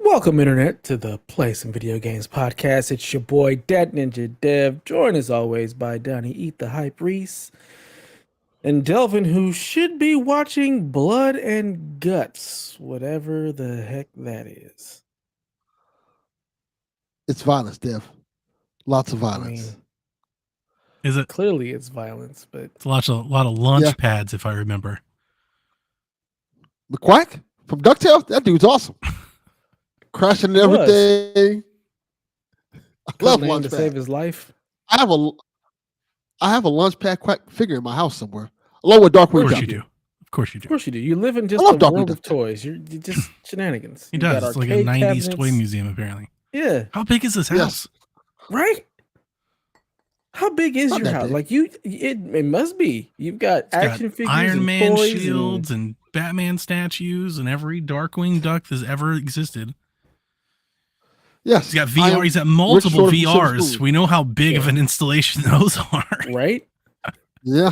Welcome, Internet, to the Play Some Video Games podcast. It's your boy, Dat Ninja Dev, joined as always by Donnie Eat the Hype Reese and Delvin, who should be watching Blood and Guts, whatever the heck that is. It's violence, Dev. Lots of I violence. mean, Is it? clearly it's violence, but It's a lot of launch Yeah. pads, if I remember. McQuack from DuckTales, that dude's awesome. Crashing and He was. everything. I love couldn't aim to Launchpad. save his life. I have a Launchpad Quack figure in my house somewhere, along with Of Darkwing course Duck. you do. Of course you Of do. course you do. You live in just I love a Dr. world of Duck. toys. You're just shenanigans. He You got does. It's like a arcade 90s toy cabinets. museum, apparently. Yeah, How big is this Yes. house? right? How big is Not your that house? big. Like it must be. You've got It's got action figures, Iron and Man toys shields and Batman statues and every Darkwing Duck that's ever existed. Yes. He's got I am VR. He's got multiple Rich Short from VRs. School. We know how big of an installation those are. right? Yeah.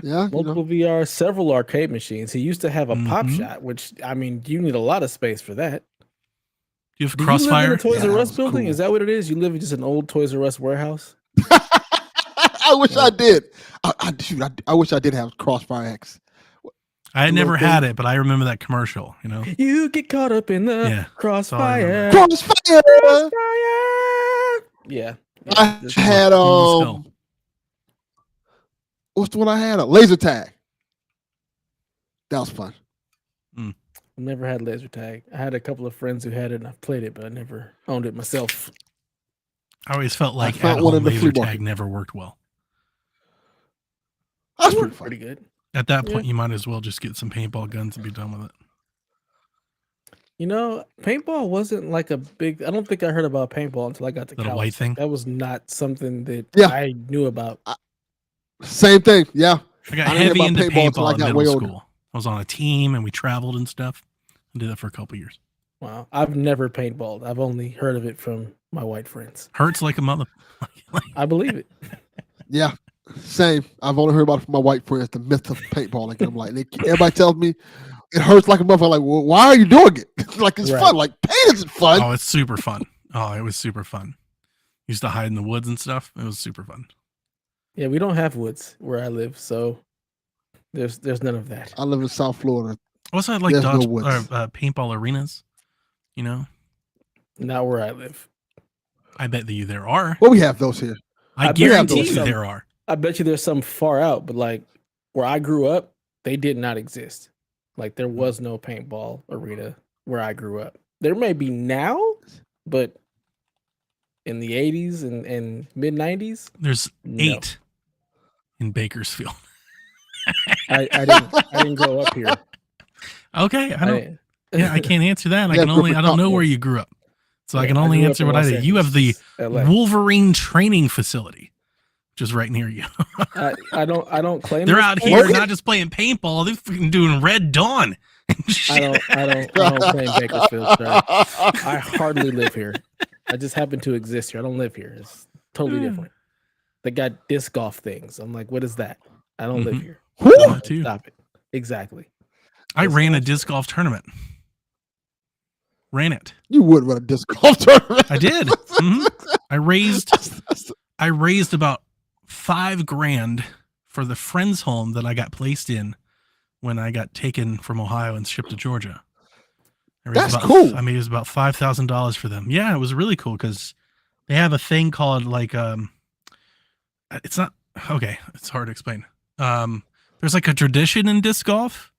Yeah. Multiple VR, several arcade machines. He used to have a pop Mhm. shot, which I mean, you need a lot of space for that. Do you have Do you live in Crossfire? a Toys Yeah, R that Us was building? cool. Is that what it is? You live in just an old Toys R Us warehouse? I wish I did. I wish I did have Crossfire X. I had never little had thing. it, but I remember that commercial, you know? You get caught up in the Yeah, all I crossfire. remember. Crossfire. Crossfire. Yeah. I This- had Cool as hell. what's the one I had? A laser tag. That was fun. never had laser tag. I had a couple of friends who had it and I played it, but I never owned it myself. I always felt like found one at-home in the laser flea tag market. never worked well. That's It pretty worked fun. pretty good. At that Yeah. point, you might as well just get some paintball guns and be done with it. You know, paintball wasn't like a big. I don't think I heard about paintball until I got to Little college. white thing? That was not something that Yeah. I knew about. Same thing. Yeah. I got I didn't hear heavy about into paintball until I paintball in got middle way older. school. I was on a team and we traveled and stuff. I did that for a couple years. Wow, I've never paintballed. I've only heard of it from my white friends. Hurts like a mother. I believe it. Yeah. Same. I've only heard about it from my white friends, the myth of paintballing. And I'm like, everybody tells me it hurts like a motherfucker. Like, well, why are you doing it? Like, it's Right. fun. Like, paint isn't fun. Oh, it's super fun. Oh, it was super fun. Used to hide in the woods and stuff. It was super fun. Yeah, we don't have woods where I live, so there's none of that. I live in South Florida. Also, I like There's no dodge woods. paintball arenas. You know, Not where I live. I bet that there are. Well, we have those here. I bet guarantee there's you some- there are. I bet you there's some far out, but like where I grew up, they did not exist. Like there was no paintball arena where I grew up. There may be now, but in the 80s and mid 90s, There's no. 8 in Bakersfield. I didn't grow up here. Okay, I don't. I- Yeah, I can't answer that. I Yeah, can only. Griffith I don't know Park, where yeah. you grew up, so I Yeah, can only grew up answer in what I Los did. You have the Angeles, LA. Wolverine training facility, which is right near you. I don't claim They're this out place. here not just playing paintball; they're freaking doing Red Dawn. I don't play in Bakersfield, sir. I hardly live here. I just happen to exist here. I don't live here. It's totally different. They got disc golf things. I'm like, what is that? I don't live Mhm. here. Woo! Too. Stop it. Exactly. I Disc ran a golf. disc golf tournament. Ran it. You would run a disc golf tournament. I did. Mhm. I raised about $5,000 for the friend's home that I got placed in when I got taken from Ohio and shipped to Georgia. That's cool. I mean, it was about $5,000 for them. Yeah, it was really cool because they have a thing called like it's not okay. It's hard to explain. There's like a tradition in disc golf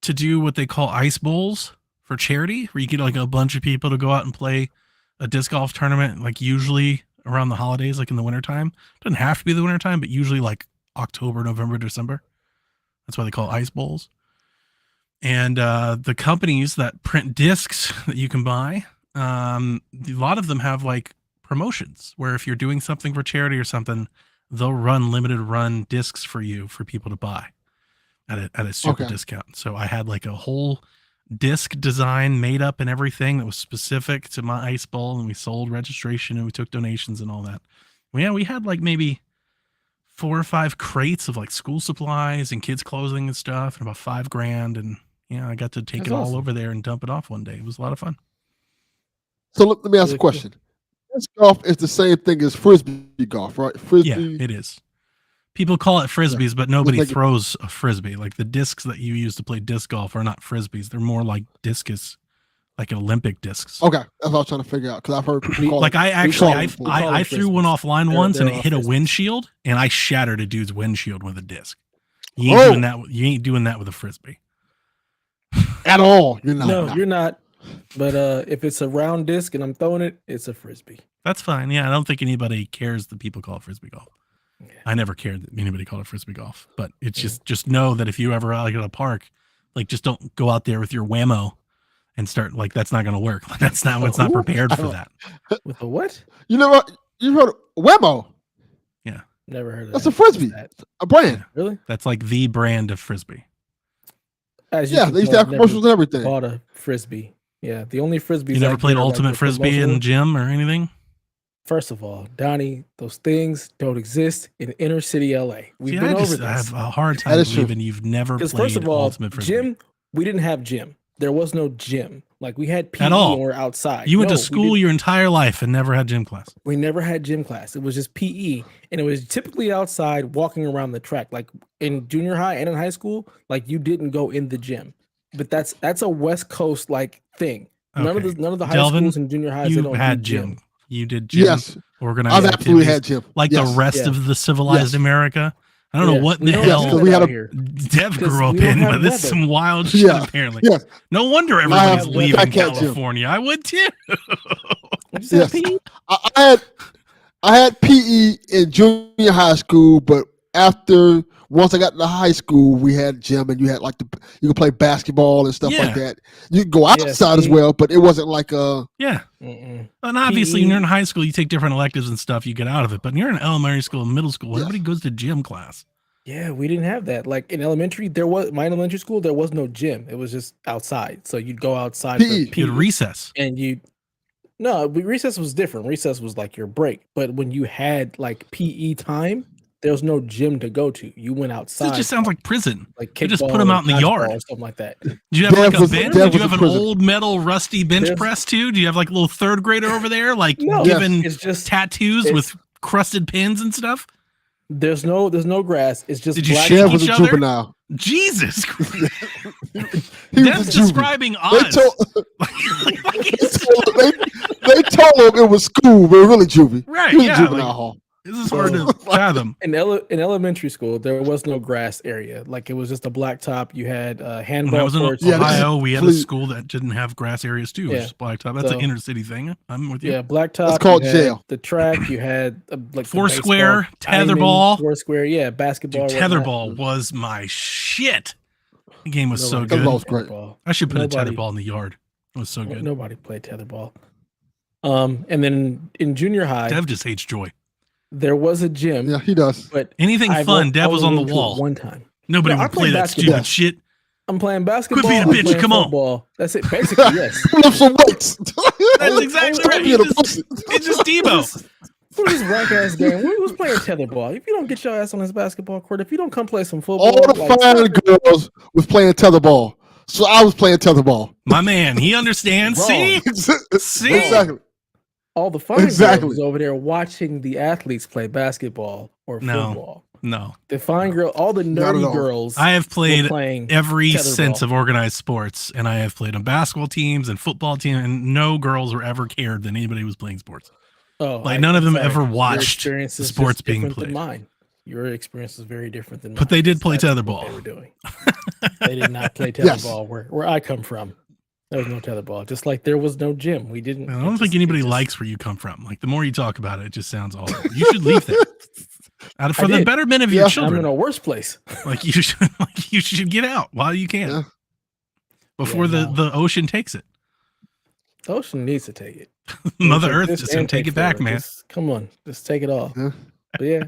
to do what they call ice bowls for charity, where you get like a bunch of people to go out and play a disc golf tournament, like usually around the holidays, like in the wintertime. Doesn't have to be the wintertime, but usually like October, November, December. That's why they call it ice bowls. And the companies that print discs that you can buy, a lot of them have like promotions where if you're doing something for charity or something, they'll run limited run discs for you for people to buy at a super Okay. discount. So I had like a whole disc design made up and everything that was specific to my ice bowl, and we sold registration and we took donations and all that. Yeah, we had like maybe 4 or 5 crates of like school supplies and kids clothing and stuff, and about $5,000. And yeah, I got to take That's it all awesome. over there and dump it off one day. It was a lot of fun. So let me ask Really a question. Disc golf is the same thing as frisbee golf, right? Frisbee. Yeah, it is. People call it frisbees, but nobody make it- throws a frisbee. Like the discs that you use to play disc golf are not frisbees. They're more like discus, like Olympic discs. Okay, that's what I was trying to figure out because I've heard people call Like it. I actually, call them I threw one frisbees. offline once They're and it all hit a frisbees. windshield, and I shattered a dude's windshield with a disc. You ain't Oh. doing that. You ain't doing that with a frisbee. at all. You're not. No, no. you're not. But if it's a round disc and I'm throwing it, it's a frisbee. That's fine. Yeah, I don't think anybody cares that people call it frisbee golf. Yeah. I never cared that anybody called it frisbee golf, but it's just know that if you ever like at a park, like just don't go out there with your whammo and start like that's not going to work. Like, that's not what's not prepared for that. With a what? You know what? You heard of Wemo? Never heard of That's that. a frisbee, What's that? a brand. Really? That's like the brand of frisbee. As you Yeah, can they used tell, to have I've never commercials and everything. Bought a frisbee. Yeah, the only frisbees. You never I played get are, like, ultimate the frisbee in promotional- gym or anything? First of all, Donnie, those things don't exist in inner city LA. We've See, been over this. I have a hard That time is true. believing you've never Because played first of all, ultimate frisbee. gym, we didn't have gym. There was no gym. Like we had PE At all. when we were outside. You went No, to school your entire life and never had gym class. we never had gym class. It was just PE, and it was typically outside walking around the track. Like in junior high and in high school, like you didn't go in the gym. But that's a West Coast like thing. None Okay. of the high Delvin, schools and junior highs they You don't had do gym. You did gym. Yes, Organized I've absolutely activities, had gym. like Yes. the rest Yeah. of the civilized Yes. America. I don't know Yeah, what we the don't Yes, do hell because we that had out a- here. Dev because grew up we don't in, have but this is weather. some wild shit Yeah. apparently. Yes. No wonder I everybody's have leaving fat cat gym. California. I would too. What'd you say, Yes. PE? I had PE in junior high school, but once I got to high school, we had gym, and you had like you could play basketball and stuff Yeah. like that. You could go outside as see? well, but it wasn't like Yeah. Mm-mm. And obviously, PE. when you're in high school, you take different electives and stuff, you get out of it. But when you're in elementary school and middle school, Yes. everybody goes to gym class. Yeah, we didn't have that. Like in elementary, my elementary school, there was no gym. It was just outside. So you'd go outside PE. for You had recess. and recess was different. Recess was like your break. But when you had like PE time, there was no gym to go to. You went outside. This just sounds like prison. like they just kickball put 'em or out in the dodgeball yard. or something like that. Did you have Dev like a was- bench? Dev Did you was have in an prison. old metal rusty bench There's- press too? Do you have like a little third grader over there, like No, giving it's just tattoos it's- with crusted pins and stuff? there's no grass. It's just Did you black shake Dev top. was each a other? juvenile. Jesus Christ. He was Dev's a juvie. describing They us. told, Like they, it's- told him, they told him it was school, but really juvie. Right, He was yeah, a juvenile like- hall. this is hard to So- fathom. In elementary school, there was no grass area. Like it was just a black top. You had When I handball was in courts. Yeah, Ohio, we had a please. school that didn't have grass areas too. Yeah. It's blacktop. That's an So- inner city thing. I'm with you. Yeah, blacktop. called you had jail. The track. You had like the Foursquare, baseball diamond, tetherball. Foursquare. Yeah, basketball. Dude, whatnot. tetherball was my shit. The game was so Nobody good. Tetherball was great. tetherball. I should put Nobody- a tetherball in the yard. It was so good. Nobody played tetherball. And then in junior high, Dev just hates joy. there was a gym, Yeah, he does. but Anything I've fun, only Dev was on the been to it wall. one time. Nobody No, I would play played that basketball. stupid shit. I'm playing basketball. being a I'm bitch, playing come on. football. That's it. Basically, yes. Lift some weights. That's exactly Stop right. being a It's pussy. It's just Debo. What is this rank ass game? Who's playing tetherball? If you don't get your ass on this basketball court, if you don't come play some football, All the like, fine girls was playing tetherball, so I was playing tetherball. My man, he understands. Wrong. See? See? Exactly. all the fun Exactly. girls over there watching the athletes play basketball or No. football. No. The fine girl, all the Not at nerdy all. girls I have were played playing. every tetherball. sense of organized sports, and I have played on basketball teams and football teams, and no girls were ever cared that anybody was playing sports. Oh, Like, none of them ever Your watched experience the is sports just being different than played. mine. Your experience is very different than mine. But they did play That's tetherball. what They were doing. They did not play Yes. tetherball where I come from. There was no tetherball. Just like there was no gym. We didn't. I it don't just- think it anybody just- likes where you come from. Like the more you talk about it, it just sounds awful. You should leave there. For the did. betterment of Yeah. your I'm children. in a worse place. Like you should get out while you can. Yeah. Before Yeah, the ocean takes it. The ocean needs to take it. Mother Take Earth this just gonna and take it back, forever. man. Just, come on, just take it all. Yeah. But yeah.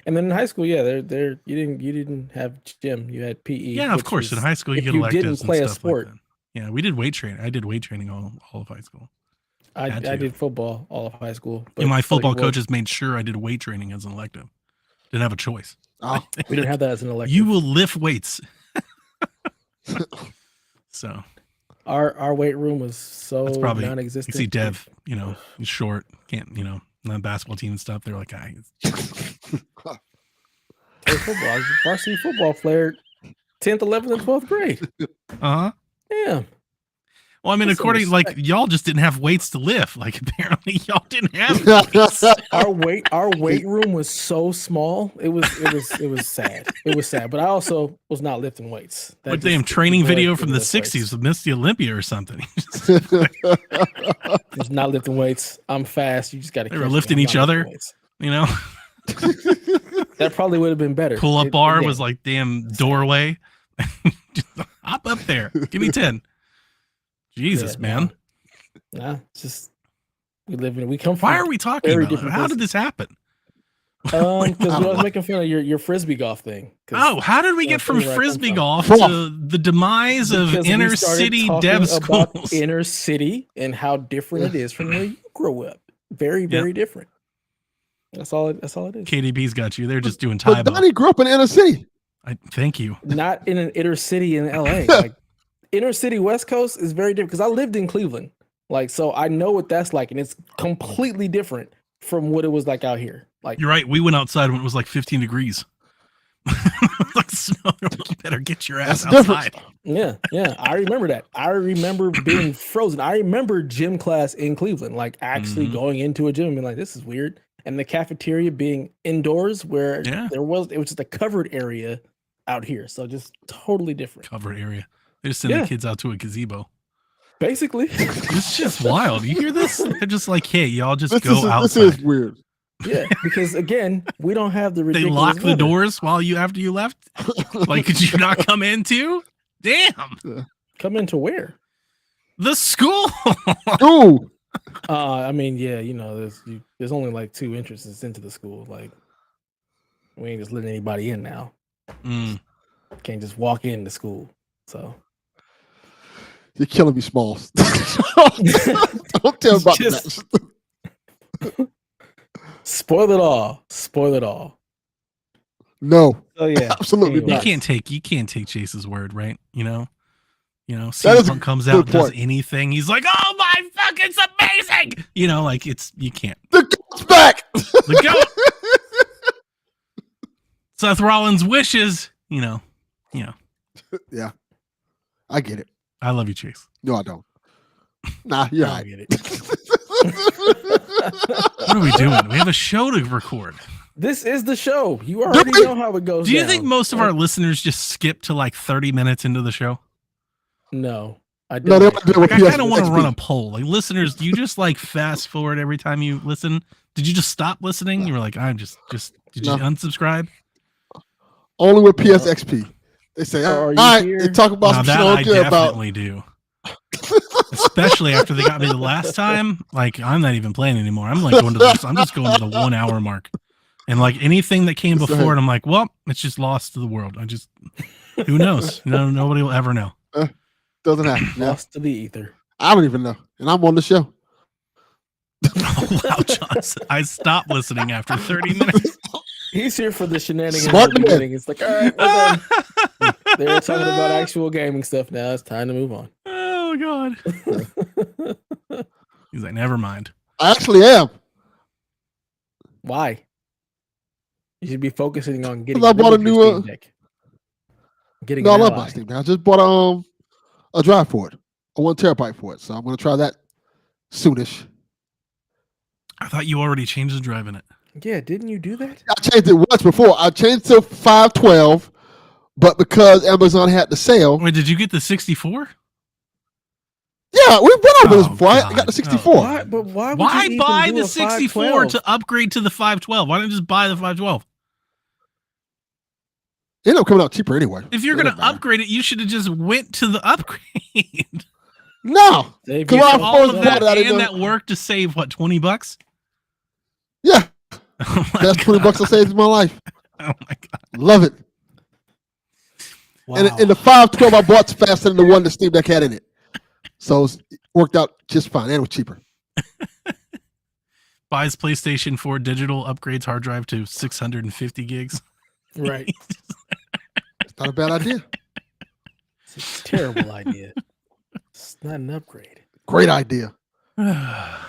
And then in high school, yeah, you didn't have gym. You had PE. Yeah, of which course. In was- high school, you if get you electives didn't play and a stuff sport. like that. Yeah, we did weight training. I did weight training all of high school. I had to. did football all of high school. but And my football like, well, coaches made sure I did weight training as an elective. Didn't have a choice. Oh, we didn't have that as an elective. You will lift weights. So Our weight room was so That's probably you non-existent. see Dev, he's short, can't not basketball team and stuff. They're like, Play football. I was a varsity football player, 10th, 11th, and 12th grade. uh-huh. Yeah. Well, I mean, That's according some like respect. y'all just didn't have weights to lift. Like apparently y'all didn't have weights. Our weight room was so small. It was sad. It was sad. But I also was not lifting weights. That What damn just training ignored video the from the lift weights. 60s of Miss the Olympia or something. Just not lifting weights. I'm fast. You just got to. They were lifting each other. That probably would have been better. Pull up bar was like damn doorway. Just hop up there. Give me 10. Jesus, man. Nah, it's just we come from. Why are we talking very about it? different How places. did this happen? Because I was making fun of your frisbee golf thing. Oh, how did we get from where I come frisbee from. golf to the demise of Because we inner started city talking dev about schools? inner city and how different it is from where you grew up. Very, very different. That's all it is. KDB's got you. They're just doing But Tybo. Donnie grew up in the inner city. Thank you. Not in an inner city in LA. Like inner city West Coast is very different because I lived in Cleveland. Like, so I know what that's like, and it's completely different from what it was like out here. Like, You're right. We went outside when it was like 15 degrees. Like snow. You better get your ass That's different. outside. yeah. I remember that. I remember being frozen. I remember gym class in Cleveland, like actually going into a gym and being like, this is weird. And the cafeteria being indoors where it was just a covered area out here. So just totally different. Covered area. They just send the kids out to a gazebo. Basically. It's just wild. You hear this? They're just like, hey, y'all just go outside. This is weird. Yeah, because again, we don't have the ridiculous They lock the weather. doors after you left. Like, could you not come in too? Damn. Come into where? The school. Ooh. I mean, yeah, there's only like 2 entrances into the school. Like, we ain't just letting anybody in now. Can't just walk in the school. So You're killing me, Smalls. Don't tell about that. Spoil it all. Spoil it all. No. Oh yeah, absolutely anyway. not. You can't take Chase's word, right? That is CM Punk comes out and good does point. anything. He's like, oh my fuck, it's amazing. You can't. The goat's back. The goat. Seth Rollins wishes, Yeah. I get it. I love you, Chase. No, I don't. Nah, you're I right. get it. What are we doing? We have a show to record. This is the show. You already know how it goes. Do you down. think most of our listeners just skip to like 30 minutes into the show? No, I No, don't. they want to do it Like, with I kind of want to PSXP. run a poll. Like, listeners, do you just like fast forward every time you listen? Did you just stop listening? You were like, I'm just did you No. unsubscribe? Only with PSXP. They say, So all are you right, here? they talk about Now some shit that I I don't care about. definitely do. Especially after they got me the last time. Like, I'm not even playing anymore. I'm like I'm just going to the 1 hour mark. And like anything that came before it, I'm like, well, it's just lost to the world. Who knows? Nobody will ever know. Doesn't happen. Yeah. Lost to the ether. I don't even know. And I'm on the show. Oh, wow, Johnson. I stopped listening after 30 minutes. He's here for the shenanigans Smart at the man. beginning. It's like, all right, we're done. They were talking about actual gaming stuff. Now it's time to move on. Oh, God. He's like, never mind. I actually am. Why? You should be focusing on getting. I bought rid a of your new, Steam Deck. Getting No, I an love ally. my Steam Deck. I just bought a drive for it, a 1 terabyte for it. So I'm going to try that soonish. I thought you already changed the drive in it. Yeah, didn't you do that? I changed it once before. I changed to 512, but because Amazon had the sale, Wait, did you get the 64? yeah, we went over this Oh, before. I God. got the 64. Why? But why? Would Why you even buy do the a 64 512? to upgrade to the 512? Why don't you just buy the 512? It ended up coming out cheaper anyway. If you're It going to doesn't matter. upgrade it, you should have just went to the upgrade. No. Save Come yourself on, All of first that bought it, I didn't and know. that work to save, what, 20 bucks? Yeah. Oh my That's 20 God. bucks I saved in my life. Oh my God. Love it. Wow. And the 512 I bought's faster than the one the Steam Deck had in it. So it worked out just fine. And it was cheaper. Buys PlayStation 4 digital, upgrades hard drive to 650 gigs. Right. It's not a bad idea. It's a terrible idea. It's not an upgrade. Great idea.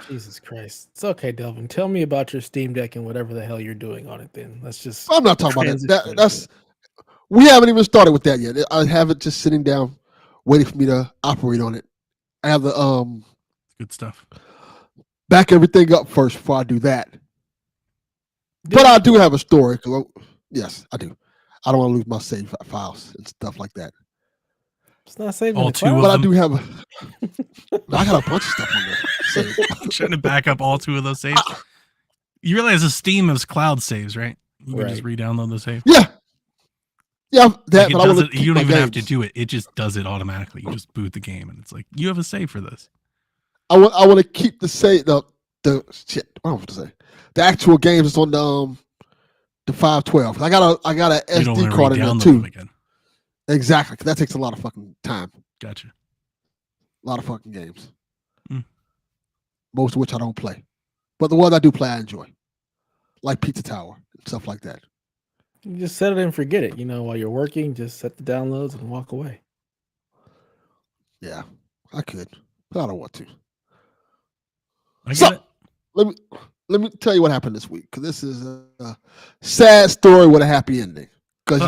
Jesus Christ. It's okay, Delvin. Tell me about your Steam Deck and whatever the hell you're doing on it then. Let's just I'm not talking about transition that. We haven't even started with that yet. I have it just sitting down, waiting for me to operate on it. I have the Good stuff. back everything up first before I do that. But I do have a story. Yes, I do. I don't want to lose my save files and stuff like that. It's not saving All the two cloud. of But I them. do have I got a bunch of stuff on there. Save. Trying to back up all 2 of those saves. You realize the Steam has cloud saves, right? You can just Right. re-download the save. Yeah. Yeah, that, Like, but I want to you don't even have to do it. It just does it automatically. You just boot the game, and it's like you have a save for this. I want to keep the save the shit. What am I supposed to say? The actual games is on the 512. I got a You don't SD want to card in there re-download too. them again. Exactly, 'cause that takes a lot of fucking time. Gotcha. A lot of fucking games. Mm. Most of which I don't play. But the ones I do play, I enjoy. Like Pizza Tower and stuff like that. You just set it and forget it. While you're working, just set the downloads and walk away. Yeah, I could. But I don't want to. I get So- it. Let me tell you what happened this week, because this is a sad story with a happy ending. Because,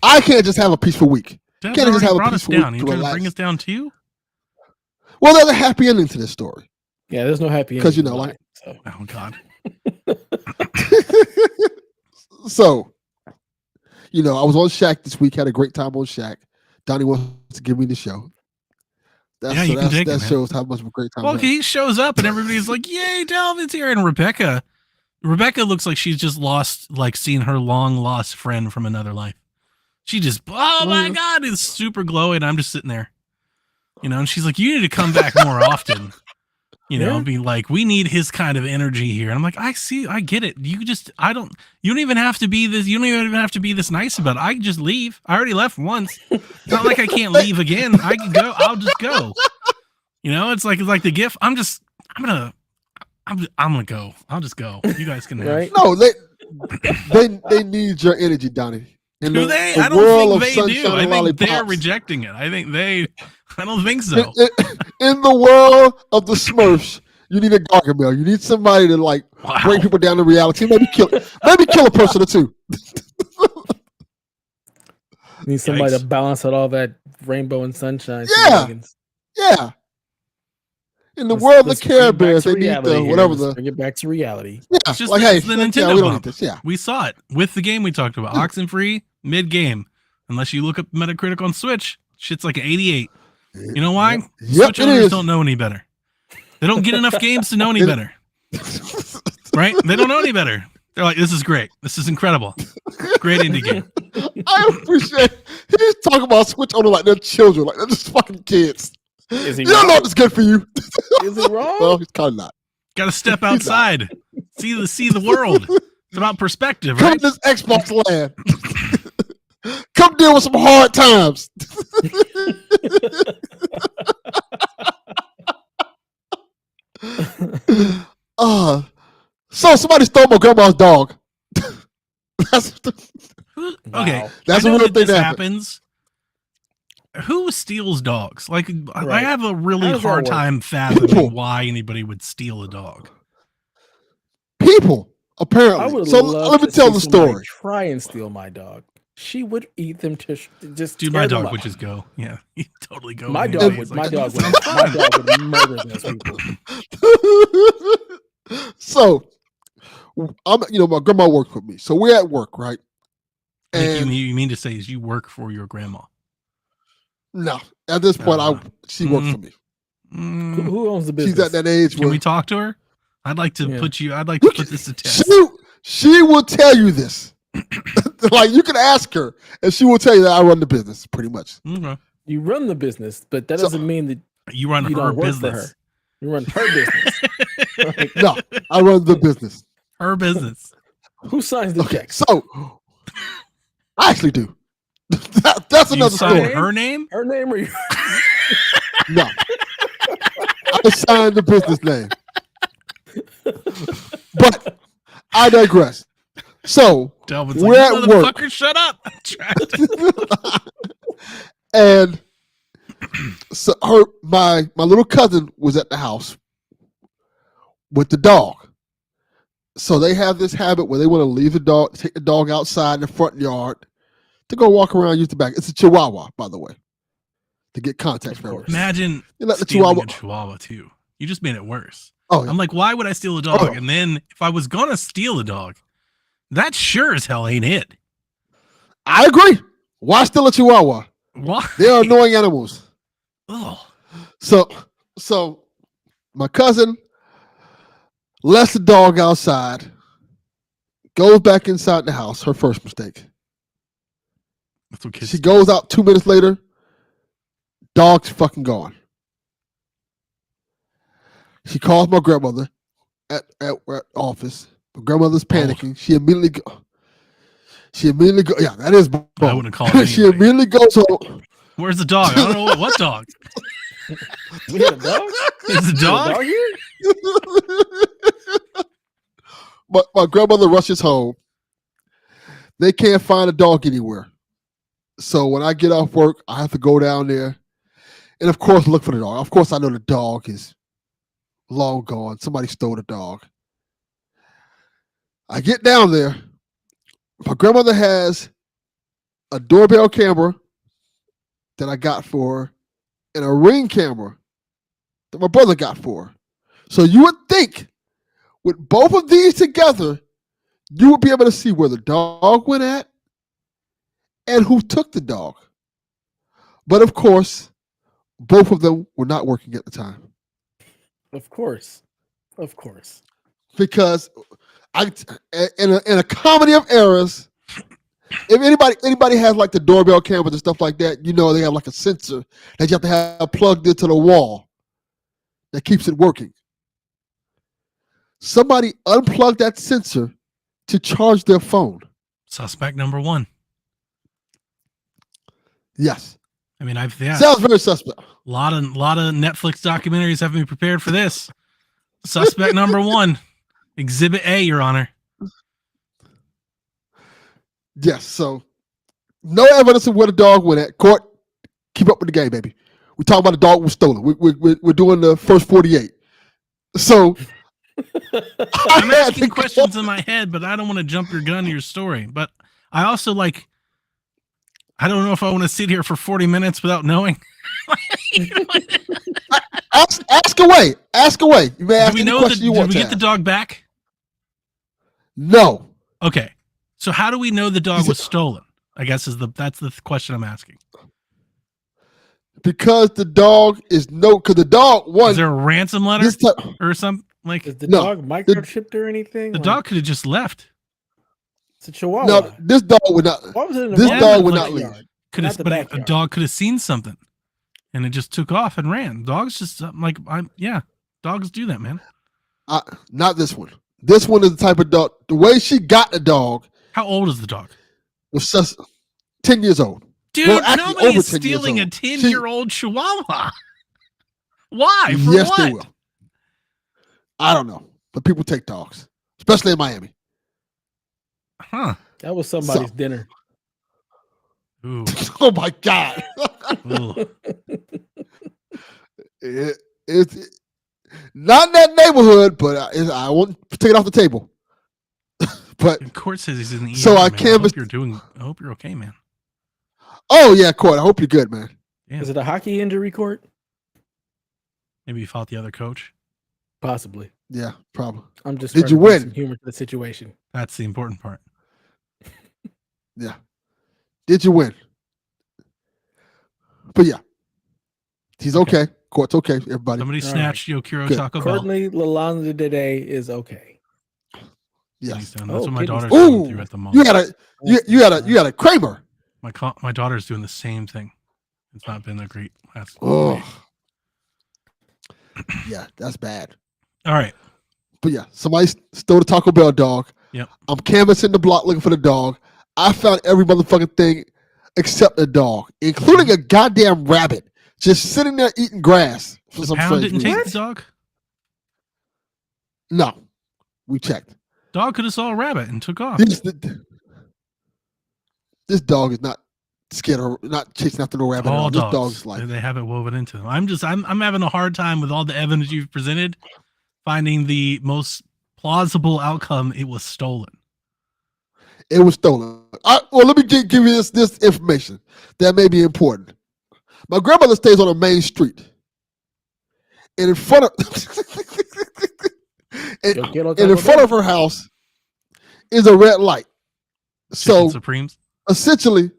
I can't just have a peaceful week. Dad Can't just already have a brought us peaceful down. week You to trying to relax. bring us down too? Well, there's a happy ending to this story. Yeah, there's no happy ending. 'Cause, in life, so. Oh God. So, I was on Shaq this week, had a great time on Shaq. Donnie wants to give me the show. Yeah, you can take it, that man. shows how much of a great time. Well, I had. he shows up and everybody's like, "Yay, Delvin's here!" And Rebecca looks like she's just seen her long lost friend from another life. She just, oh my God, is super glowy, and I'm just sitting there, and she's like, "You need to come back more often." Be like, we need his kind of energy here. And I'm like, I get it. You don't even have to be this. You don't even have to be this nice about it. I can just leave. I already left once. It's not like I can't leave again. I can go. I'll just go. It's like the gift. I'm gonna go. I'll just go. You guys can have. Right? No, they need your energy, Donnie. Do they? I don't think they do. I think they're lollipops. rejecting it. I don't think so. In the world of the Smurfs, you need a Gargamel. You need somebody to bring people down to reality. Maybe kill a person or two. Need somebody Yikes. to balance out all that rainbow and sunshine. Yeah. shenanigans. Yeah. In the Let's- world of let's the Care bring it back Bears, to they need reality the here. whatever Let's the bring it back to reality. yeah. It's just Hey, it's the yeah, Nintendo we don't bump. need this. Yeah. We saw it with the game we talked about. Oxenfree, mid-game. Unless you look up Metacritic on Switch, shit's like an 88. You know why? Yep, Switch it owners is. don't know any better. They don't get enough games to know any better. Right? They don't know any better. They're like, this is great. This is incredible. Great indie game. I appreciate he's talking about Switch owner like they're children, like they're just fucking kids. Is he You don't wrong? know what's good for you. Is he wrong? Well, he's kind of not. Got to step outside. See the world. It's about perspective, Come right? to this Xbox land. Come deal with some hard times. So somebody stole my grandma's dog. That's Okay. Wow. That's I know a real that thing this that happened. happens. Who steals dogs? I Right. have a really How does that hard work? time fathoming People. why anybody would steal a dog. people, I apparently. would So love let me to tell see the somebody story. try and steal my dog. She would eat them to just Dude, tear my them dog up. would just go. Yeah, he'd totally go. My anyway. dog It's would. like, My dog "Sounds would. My fun." dog would murder those people. So my grandma works with me. So we're at work, right? I think And you mean to say is you work for your grandma. no, at this point, she works for me. Mm, Who owns the business? She's at that age can where we talk to her? I'd like to Yeah. I'd like to put this to test. she will tell you this. Like you can ask her, and she will tell you that I run the business pretty much. Okay. You run the business, but that So- doesn't mean that You run you her don't work business. for her. You run her business. Like, No, I run the business. Her business. who signs the Okay, checks? so I actually do. That's You another sign story. her name? Her name or you? No, I signed the business name. But I digress. So Delvin's We're like, at work. motherfucker, shut up. and So my little cousin was at the house with the dog. So they have this habit where they want to leave the dog, take the dog outside in the front yard to go walk around, use the back. It's a Chihuahua, by the way, to get context for everyone. Imagine You let the stealing Chihuahua. a Chihuahua too. You just made it worse. Oh, yeah. I'm like, why would I steal a dog? Oh. And then if I was gonna steal a dog, that sure as hell ain't it. I agree. Why steal a Chihuahua? Why? They're annoying animals. Oh, So my cousin lets the dog outside, goes back inside the house. Her first mistake. that's what kids. She goes out 2 minutes later. Dog's fucking gone. She calls my grandmother at office. My grandmother's panicking. She immediately go. Yeah, that is. I wouldn't call it. She immediately goes home. Where's the dog? I don't know what dog. We had a dog? Is the We had a dog? here? But my grandmother rushes home. They can't find a dog anywhere. So when I get off work, I have to go down there and, of course, look for the dog. Of course, I know the dog is long gone. Somebody stole the dog. I get down there. My grandmother has a doorbell camera that I got for her and a Ring camera that my brother got for her. So you would think with both of these together, you would be able to see where the dog went at and who took the dog. But of course, both of them were not working at the time. Of course. Because in a comedy of errors, if anybody has like the doorbell cameras and stuff like that, you know they have like a sensor that you have to have plugged into the wall that keeps it working. Somebody unplugged that sensor to charge their phone. Suspect number one. Yes. I mean, Sounds very suspect. A lot of Netflix documentaries have me prepared for this. Suspect number one, Exhibit A, Your Honor. Yes. So, no evidence of where the dog went at. Court, keep up with the game, baby. We're talking about the dog was stolen. We're doing the first 48. So, I'm asking questions in my head, but I don't want to jump your gun to your story. But I also I don't know if I want to sit here for 40 minutes without knowing. Ask away. Ask away. You may ask any question you want. Did we get the dog back? No. Okay. So how do we know the dog was stolen? I guess that's the question I'm asking. Because the dog is because the dog won. Is there a ransom letter or something? Is the dog microchipped or anything? The dog could have just left. It's a Chihuahua. No, this dog would not. This dog would not leave. A dog could have seen something, and it just took off and ran. Dogs just dogs do that, man. Not this one. This one is the type of dog. The way she got the dog. How old is the dog? Was just 10 years old. Dude, nobody's stealing a 10-year-old Chihuahua. Why? For yes, what? they will. I don't know, but people take dogs, especially in Miami. Huh? That was somebody's dinner. Ooh. Oh my God! It's not in that neighborhood, but I won't take it off the table. But the court says he's in the ER. So I man. canvassed. I hope you're okay, man. Oh yeah, court. I hope you're good, man. Damn. Is it a hockey injury court? Maybe you fought the other coach. Possibly. Yeah, probably. I'm just. Did you bring win? some humor to the situation. That's the important part. Yeah. Did you win? But yeah, he's okay. Court's okay. Everybody. Somebody snatched Yokiro Good. Taco Bell. Courtney Lalonde today is okay. Yes. That's what my daughter's Ooh, going through at the moment. You had a Kramer. My daughter's doing the same thing. It's not been a great last. Oh. Yeah, that's bad. All right. But yeah, somebody stole the Taco Bell dog. Yep. I'm canvassing the block looking for the dog. I found every motherfucking thing except the dog, including a goddamn rabbit just sitting there eating grass. For some Pound strange didn't reason. take the dog? No, we checked. Dog could have saw a rabbit and took off. This dog is not scared of, not chasing after no rabbit at all. All This dogs. dog's like, They have it woven into them. I'm having a hard time with all the evidence you've presented, finding the most plausible outcome. It was stolen. it was stolen. Well, let me give you this information that may be important. My grandmother stays on a main street, and in front of in front of her house is a red light. Chicken So Supremes. essentially,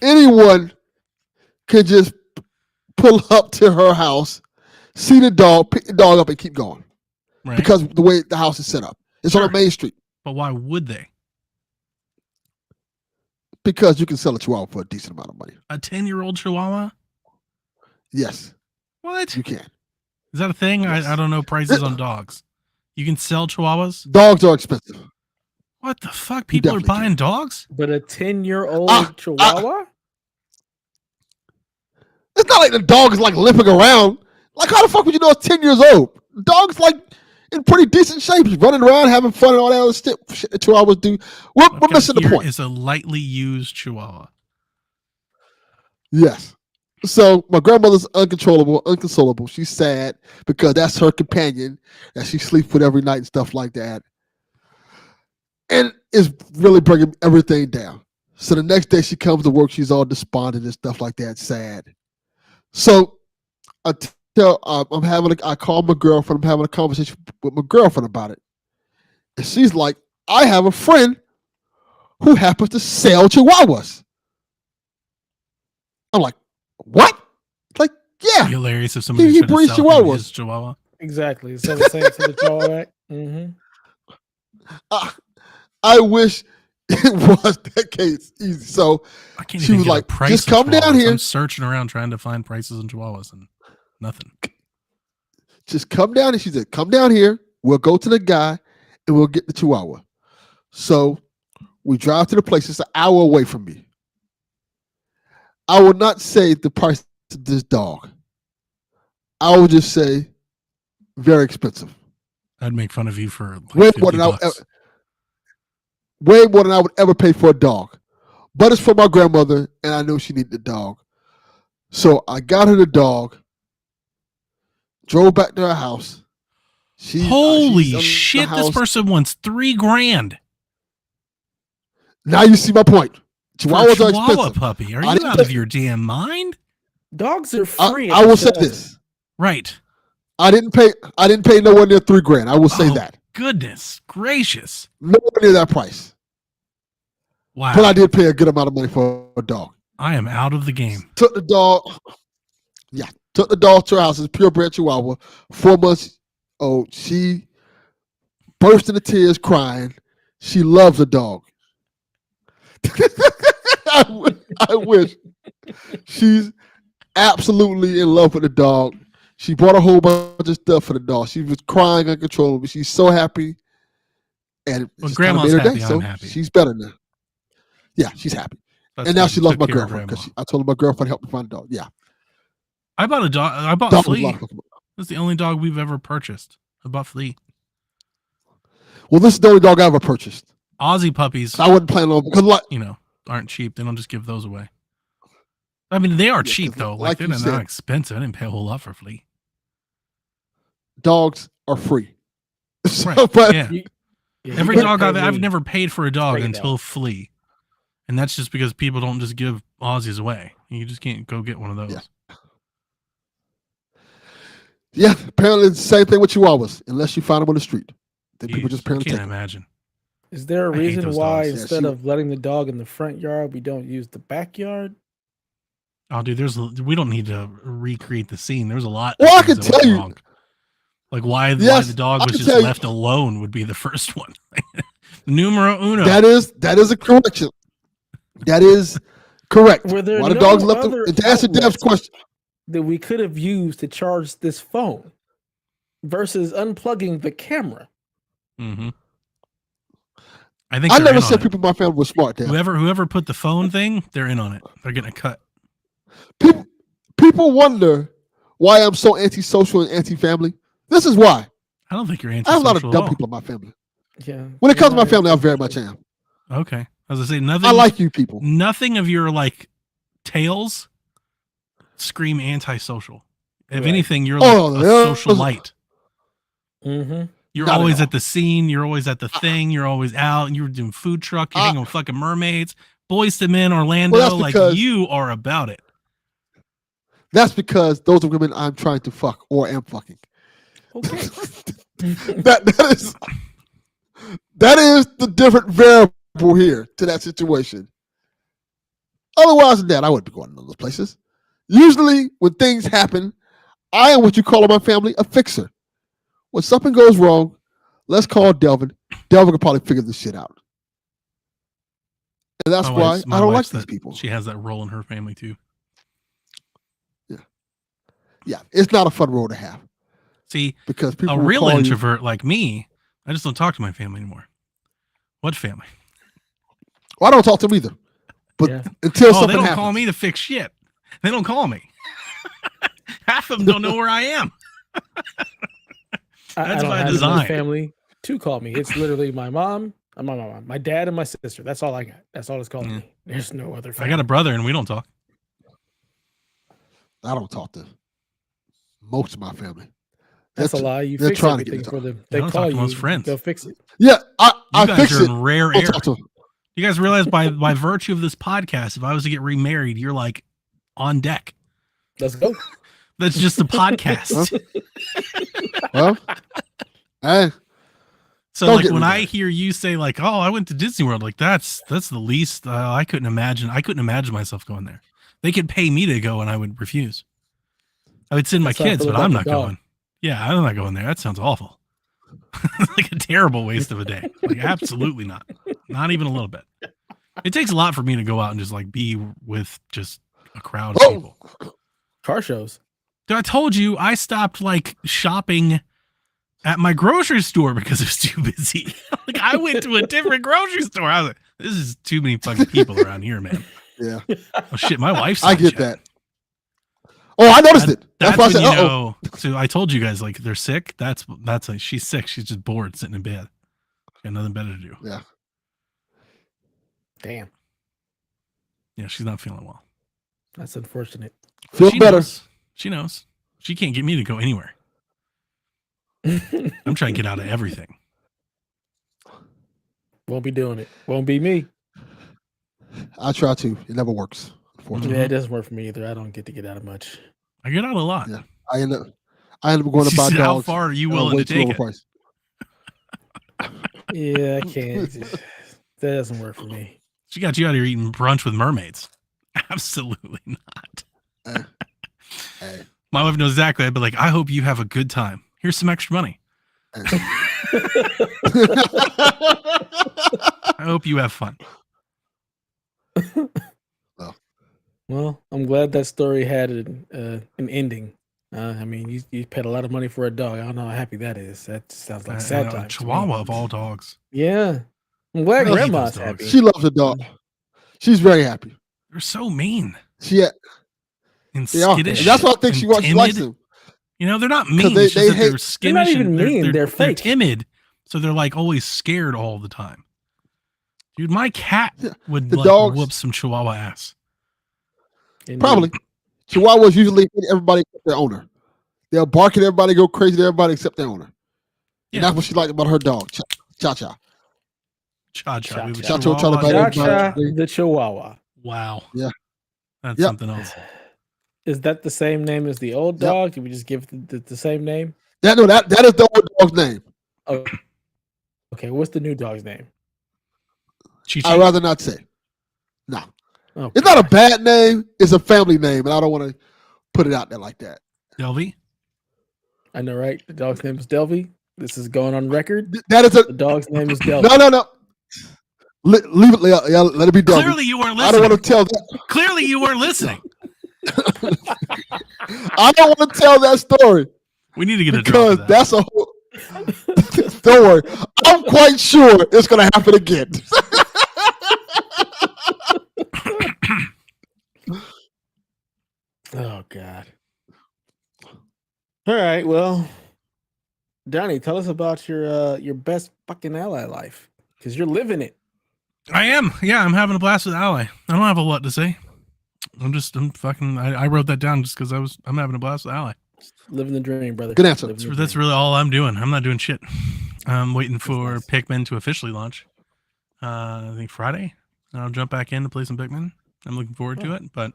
anyone could just pull up to her house, see the dog, pick the dog up, and keep going. Right. Because the way the house is set up, it's on a main street. But why would they? Because you can sell a Chihuahua for a decent amount of money. A 10-year-old Chihuahua? Yes, What? you can. Is that a thing? Yes. I don't know prices on dogs. You can sell Chihuahuas? Dogs are expensive. What the fuck? People are definitely buying dogs? But a 10-year-old Chihuahua? It's not like the dog is like limping around. Like, how the fuck would you know it's 10 years old? The dog's like in pretty decent shape. He's running around, having fun, and all that other shit the Chihuahuas do. We're missing the point. It's a lightly used Chihuahua. Yes. So my grandmother's inconsolable. She's sad because that's her companion that she sleeps with every night and stuff like that. And it's really bringing everything down. So the next day she comes to work, she's all despondent and stuff like that, sad. So I call my girlfriend, I'm having a conversation with my girlfriend about it. And she's like, I have a friend who happens to sell Chihuahuas. I'm like, what? Like, yeah. It'd be hilarious if somebody He tried to breeds sell him Chihuahuas. his Chihuahua. Exactly. So the same to the Chihuahua. Mm-hmm. I wish it was that case easy. So I can't she even was get like, a price just of come down Chihuahuas. here. I'm searching around trying to find prices on Chihuahuas and nothing. Just come down. And she said, come down here. We'll go to the guy and we'll get the Chihuahua. So we drive to the place. It's an hour away from me. I will not say the price of this dog. I will just say very expensive. I'd make fun of you for like Way 50 more than bucks. way more than I would ever pay for a dog. But it's for my grandmother, and I knew she needed the dog. So I got her the dog, drove back to her house. Holy she's in the shit, this house. person wants $3,000 Now you see my point. for a Chihuahuas are Chihuahua expensive. puppy. Are I you didn't out of pay- your damn mind? Dogs are free. I will say this. Right. I didn't pay nowhere near $3,000. I will say Oh, that. Goodness gracious. Nowhere near that price. Wow. But I did pay a good amount of money for a dog. I am out of the game. Took the dog to her house. It's purebred Chihuahua, 4 months old. She burst into tears crying. She loves the dog. I wish. She's absolutely in love with the dog. She bought a whole bunch of stuff for the dog. She was crying uncontrollably. She's so happy. And Well, it's grandma's kinda made her happy, day, I'm so happy. She's better now. Yeah, she's happy. That's And now good. she loves Took my care of girlfriend grandma. because I told her my girlfriend helped me find a dog. Yeah. I bought a dog. I bought Dog was a Flea. lot of fun. That's the only dog we've ever purchased. I bought Flea. Well, this is the only dog I ever purchased. Aussie puppies, So I wasn't planning on because like aren't cheap. They don't just give those away. I mean, they are cheap 'cause though. like Like you they're said- not expensive. I didn't pay a whole lot for Flea. dogs are free. So, Right. but Yeah. Yeah, Every you dog can't I've pay never paid for a dog Straight until up. Flea, and that's just because people don't just give Aussies away. You just can't go get one of those. Yeah. yeah, apparently it's the same thing with Chihuahuas. Unless you find them on the street, then people just apparently can't take them. imagine. Is there a I hate reason those why dogs. Yeah, instead she- of letting the dog in the front yard, we don't use the backyard? Oh, dude, we don't need to recreate the scene. There's a lot. Well, I of things can that went tell you- wrong. Like why Yes, the dog I was can just tell you- left alone would be the first one. Numero uno. That is a correction. That is correct. Were there Why the no dogs left? other To answer Dev's outlets question, that we could have used to charge this phone versus unplugging the camera? Mm-hmm. I think I they're never in on said it. people in my family were smart. Dev. Whoever put the phone thing, they're in on it. They're getting a cut. People wonder why I'm so antisocial and anti-family. This is why. I don't think you're I have a lot of antisocial at dumb all. people in my family. Yeah. When it comes to my Yeah, family, I very much am. Okay. As I say, nothing. I like you people. Nothing of your like tales scream antisocial. If Right. anything, you're like a social light. Mm-hmm. You're Not at always all. at the scene. You're always at the thing. You're always out. And you're doing food truck. You're hanging with fucking mermaids. Boys to Men, Orlando. Well, that's like because- you are about it. That's because those are women I'm trying to fuck or am fucking. Okay. that is the different variable here to that situation. Otherwise than that, I wouldn't be going to those places. Usually, when things happen, I am what you call in my family a fixer. When something goes wrong, let's call Delvin. Delvin can probably figure this shit out. And that's why I don't like these people. She has that role in her family too. Yeah, it's not a fun role to have. See, because people a will real call introvert like me, I just don't talk to my family anymore. What family? Well, I don't talk to them either. But Yeah. until something they don't happens. call me to fix shit. They don't call me. Half of them don't know where I am. I don't by have design. any family to call me. It's literally my mom, my dad, and my sister. That's all I got. That's all it's called me. There's no other family. I got a brother and we don't talk. I don't talk to most of my family. That's a lie. You they're fix trying to get everything me for them. I They don't call talk to you. most friends. Go fix it. Yeah, You I guys fix are it. in rare Don't air. talk to them. You guys realize by virtue of this podcast, if I was to get remarried, you're like on deck. Let's go. That's just a podcast. Well, hey, So Don't like get when I remarried. hear you say like, "Oh, I went to Disney World," like that's the least I couldn't imagine. I couldn't imagine myself going there. They could pay me to go and I would refuse. I would send my That's how I kids, feel but about I'm the not dog. going. Yeah, I'm not going there. That sounds awful. Like a terrible waste of a day. Like absolutely not. Not even a little bit. It takes a lot for me to go out and just like be with just a crowd of Oh. people. Car shows. Dude, I told you I stopped like shopping at my grocery store because it was too busy. Like I went to a different grocery store. I was like, this is too many fucking people around here, man. yeah, Oh shit, my wife's. I get that. Oh, I noticed it. That's why I when said, you "Uh-oh." know. So I told you guys like they're sick. That's like she's sick. She's just bored sitting in bed. Got nothing better to do. Yeah. Damn. Yeah, she's not feeling well. That's unfortunate. Feel She better. knows. She knows. She can't get me to go anywhere. I'm trying to get out of everything. Won't be doing it. Won't be me. I try to. It never works. Unfortunately, Yeah, it doesn't work for me either. I don't get to get out of much. I get out a lot. Yeah. I end up going to buy How dogs. far are you at a willing way to too take low it? price. Yeah, I can't. That doesn't work for me. She got you out here eating brunch with mermaids. Absolutely not. Hey. My wife knows exactly. I'd be like, I hope you have a good time. Here's some extra money. I hope you have fun. Well, I'm glad that story had an ending. I mean, you paid a lot of money for a dog. I don't know how happy that is. That sounds like sad And a times. to me. Chihuahua of all dogs. Yeah. I'm glad I hate grandma's those dogs. happy. She loves the dog. She's very happy. They're so mean They and are. skittish. And that's why I think she and likes timid. them. You know, they're not mean. they It's just that hate- they're skittish. not even and mean, they're fake. timid. So they're like always scared all the time. Dude, my cat Yeah, would the like dogs- whoop some Chihuahua ass. Indeed. Probably. Chihuahuas usually hate everybody except their owner. They'll bark at everybody, go crazy at everybody except their owner. Yeah. And that's what she liked about her dog, Cha Cha. Cha-cha. We have a Cha-cha. Cha-cha, Chihuahua. try to bite Cha-cha, everybody. the Chihuahua. Wow. Yeah. That's Yep. something else. Is that the same name as the old Yep. dog? Did we just give the same name? That is the old dog's name. Oh, okay. What's the new dog's name? Chi-Chi. I'd rather not say. No. Oh, It's not a bad name. It's a family name, and I don't want to put it out there like that. Delvy. I know, right? The dog's name is Delvy. This is going on record. That is a The dog's name is Delvy. no. Leave it. Let it be done. Clearly you weren't I don't listening. want to tell that. Clearly you weren't listening. I don't want to tell that story We need to get a drop because of that. that's a whole. Don't worry. I'm quite sure it's going to happen again. Oh God. All right. Well, Donnie, tell us about your best fucking ally life because you're living it. I am. Yeah, I'm having a blast with Ally. I don't have a lot to say. I wrote that down just because I'm having a blast with Ally. Living the dream, brother. Good answer. That's really all I'm doing. I'm not doing shit. I'm waiting for nice. Pikmin to officially launch. I think Friday. I'll jump back in to play some Pikmin. I'm looking forward to it. But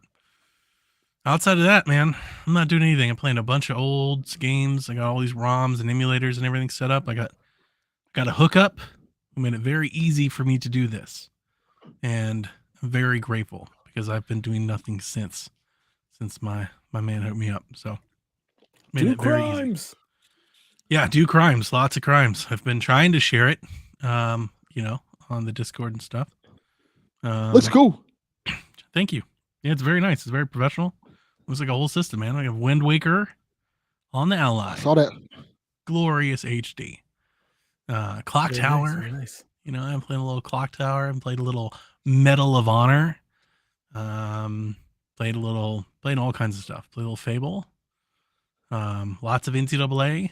outside of that, man, I'm not doing anything. I'm playing a bunch of old games. I got all these ROMs and emulators and everything set up. I got a hookup. Who made it very easy for me to do this, and I'm very grateful because I've been doing nothing since my man hooked me up. So made Do it very crimes. easy. Yeah, do crimes. Lots of crimes. I've been trying to share it, on the Discord and stuff. Looks cool. Thank you. Yeah, it's very nice. It's very professional. Looks like a whole system, man. Like a Wind Waker on the Ally. I saw that. Glorious HD. Clock Very Tower. Nice, very nice. I'm playing a little Clock Tower. I played a little Medal of Honor. Played all kinds of stuff. Played a little Fable. Lots of NCAA.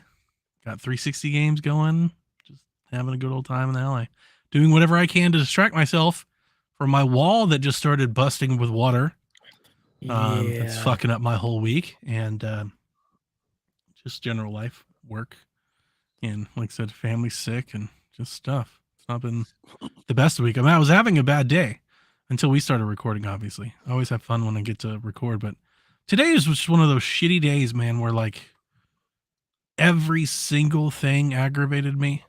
Got 360 games going. Just having a good old time in the Ally. Doing whatever I can to distract myself from my wall that just started busting with water. It's fucking up my whole week, and just general life, work, and like I said, family's sick and just stuff. It's not been the best week. I mean, I was having a bad day until we started recording, obviously. I always have fun when I get to record, but today is just one of those shitty days, man, where like every single thing aggravated me.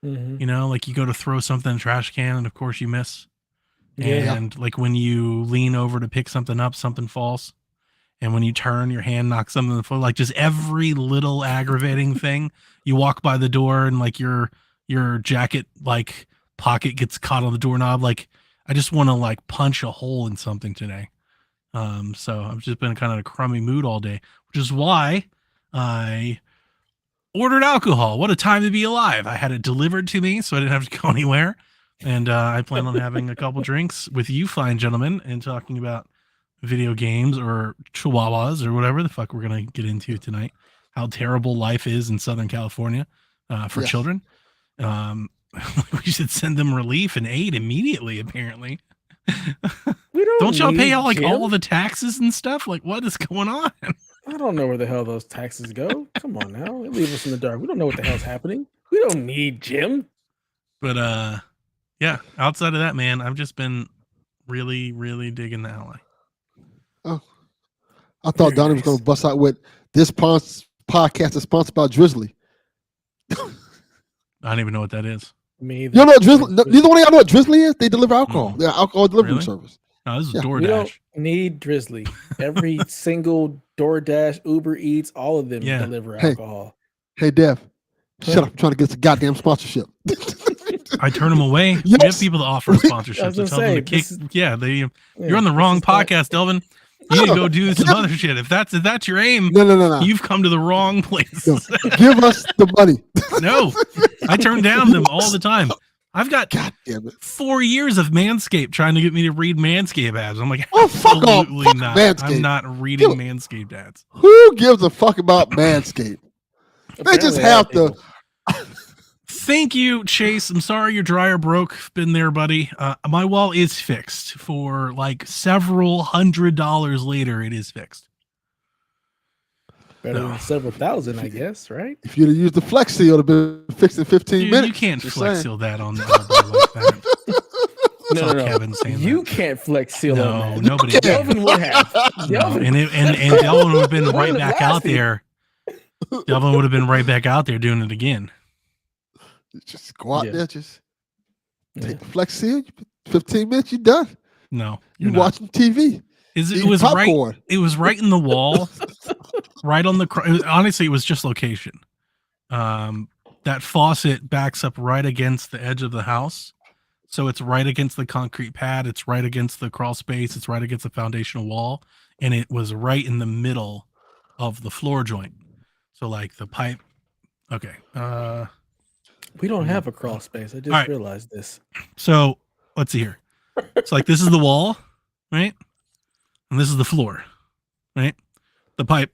Mm-hmm. Like you go to throw something in a trash can and of course you miss. Yeah. And like when you lean over to pick something up, something falls. And when you turn, your hand knocks something on the floor. Like just every little aggravating thing. You walk by the door and like your jacket like pocket gets caught on the doorknob. Like I just want to like punch a hole in something today. So I've just been kind of in a crummy mood all day, which is why I ordered alcohol. What a time to be alive. I had it delivered to me so I didn't have to go anywhere. And I plan on having a couple drinks with you fine gentlemen and talking about video games or chihuahuas or whatever the fuck we're going to get into tonight. How terrible life is in Southern California for children. We should send them relief and aid immediately, apparently. We don't y'all pay all the taxes and stuff? Like, what is going on? I don't know where the hell those taxes go. Come on now. They leave us in the dark. We don't know what the hell's happening. We don't need Jim. But yeah, outside of that, man, I've just been really, really digging the Ally. Oh, I thought Donnie was going to bust out with this podcast is sponsored by Drizzly. I don't even know what that is. Me either. You know Drizzly? Neither one of y'all know what Drizzly is? They deliver alcohol. They're alcohol delivery service. No, this is DoorDash. We don't need Drizzly. Every single DoorDash, Uber Eats, all of them deliver alcohol. Hey, Dev, shut up. I'm trying to get some goddamn sponsorship. I turn them away. We have people that offer sponsorships. I tell them to kick. You're on the wrong podcast, Delvin. You need to go do some other shit. If that's your aim, no. You've come to the wrong place. No. Give us the money. No, I turn down them all the time. I've got 4 years of Manscaped trying to get me to read Manscaped ads. I'm like, fuck off. Fuck not. Manscaped. I'm not reading Manscaped ads. Who gives a fuck about Manscaped? They just have to. Thank you, Chase. I'm sorry your dryer broke. Been there, buddy. My wall is fixed. For like several $100s later, it is fixed. Better than several thousand, I guess, right? If you'd have used the Flex Seal, it would have been fixed in 15 minutes. You can't Flex Seal that on the elbow like that. No. Kevin saying you that. can't Flex Seal on that. Nobody. Delvin would have. And Delvin would have been right back out there. Delvin would have been right back out there doing it again. Just go out there, just take the Flex Seal. 15 minutes, you're done. No, you're watching TV. It was popcorn. Right. It was right in the wall, right on the. Honestly, it was just location. That faucet backs up right against the edge of the house, so it's right against the concrete pad. It's right against the crawl space. It's right against the foundational wall, and it was right in the middle of the floor joint. So like the pipe. Okay. We don't have a crawl space. I just realized this. So let's see here. It's like this is the wall, right? And this is the floor, right? The pipe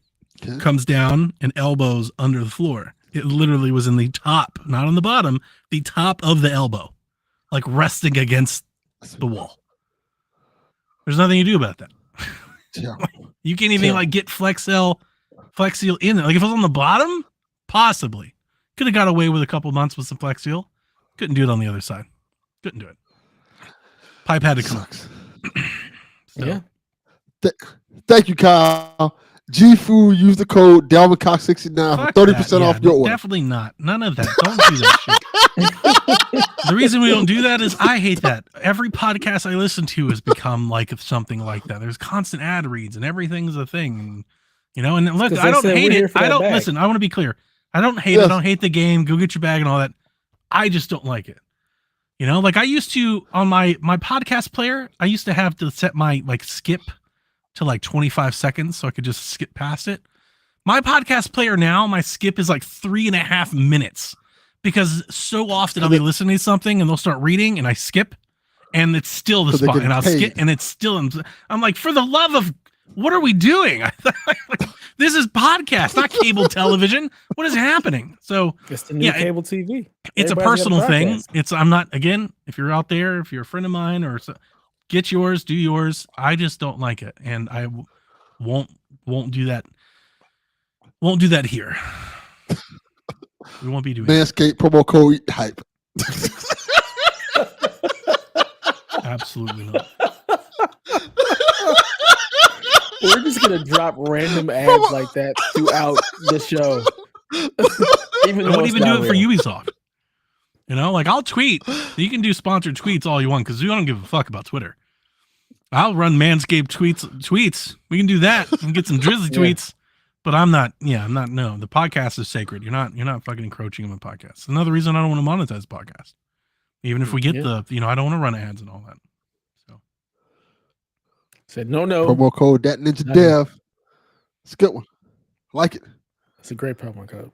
comes down and elbows under the floor. It literally was in the top, not on the bottom, the top of the elbow, like resting against the wall. There's nothing you do about that. Terrible. You can't even like get Flex Seal in there. Like if it was on the bottom, possibly could have got away with a couple months with some Flex Seal. Couldn't do it on the other side. Couldn't do it. Pipe had to come up. So. Yeah. Thank you, Kyle. G-Fu, use the code DelvinCox69 for 30% off your order. Definitely not. None of that. Don't do that shit. The reason we don't do that is I hate that. Every podcast I listen to has become like something like that. There's constant ad reads and everything's a thing. You know, and look, I don't hate it. I don't listen. I want to be clear. I don't hate it. I don't hate the game. Go get your bag and all that. I just don't like it. You know, like I used to on my podcast player, I used to have to set my like skip to like 25 seconds so I could just skip past it. My podcast player now, my skip is like 3.5 minutes because so often I'll be listening to something and they'll start reading and I skip and it's still the spot and I'll skip and it's still, I'm like, for the love of, what are we doing? This is podcast, not cable television. What is happening? So it's the new cable TV. It's a personal thing. I'm not, again, if you're out there, if you're a friend of mine or so, get yours, do yours. I just don't like it, and I won't do that. Won't do that here. We won't be doing Manscaped promo code hype. Absolutely not. We're just gonna drop random ads like that throughout the show. Even I wouldn't even do it for Ubisoft. You know, like I'll tweet. You can do sponsored tweets all you want because we don't give a fuck about Twitter. I'll run Manscaped tweets. We can do that and get some drizzly tweets. But I'm not. Yeah, I'm not. No, the podcast is sacred. You're not fucking encroaching on my podcast. Another reason I don't want to monetize the podcast. Even if we get the, I don't want to run ads and all that. So said no. Promo code that Ninja Dev. It's a good one. I like it. It's a great promo code.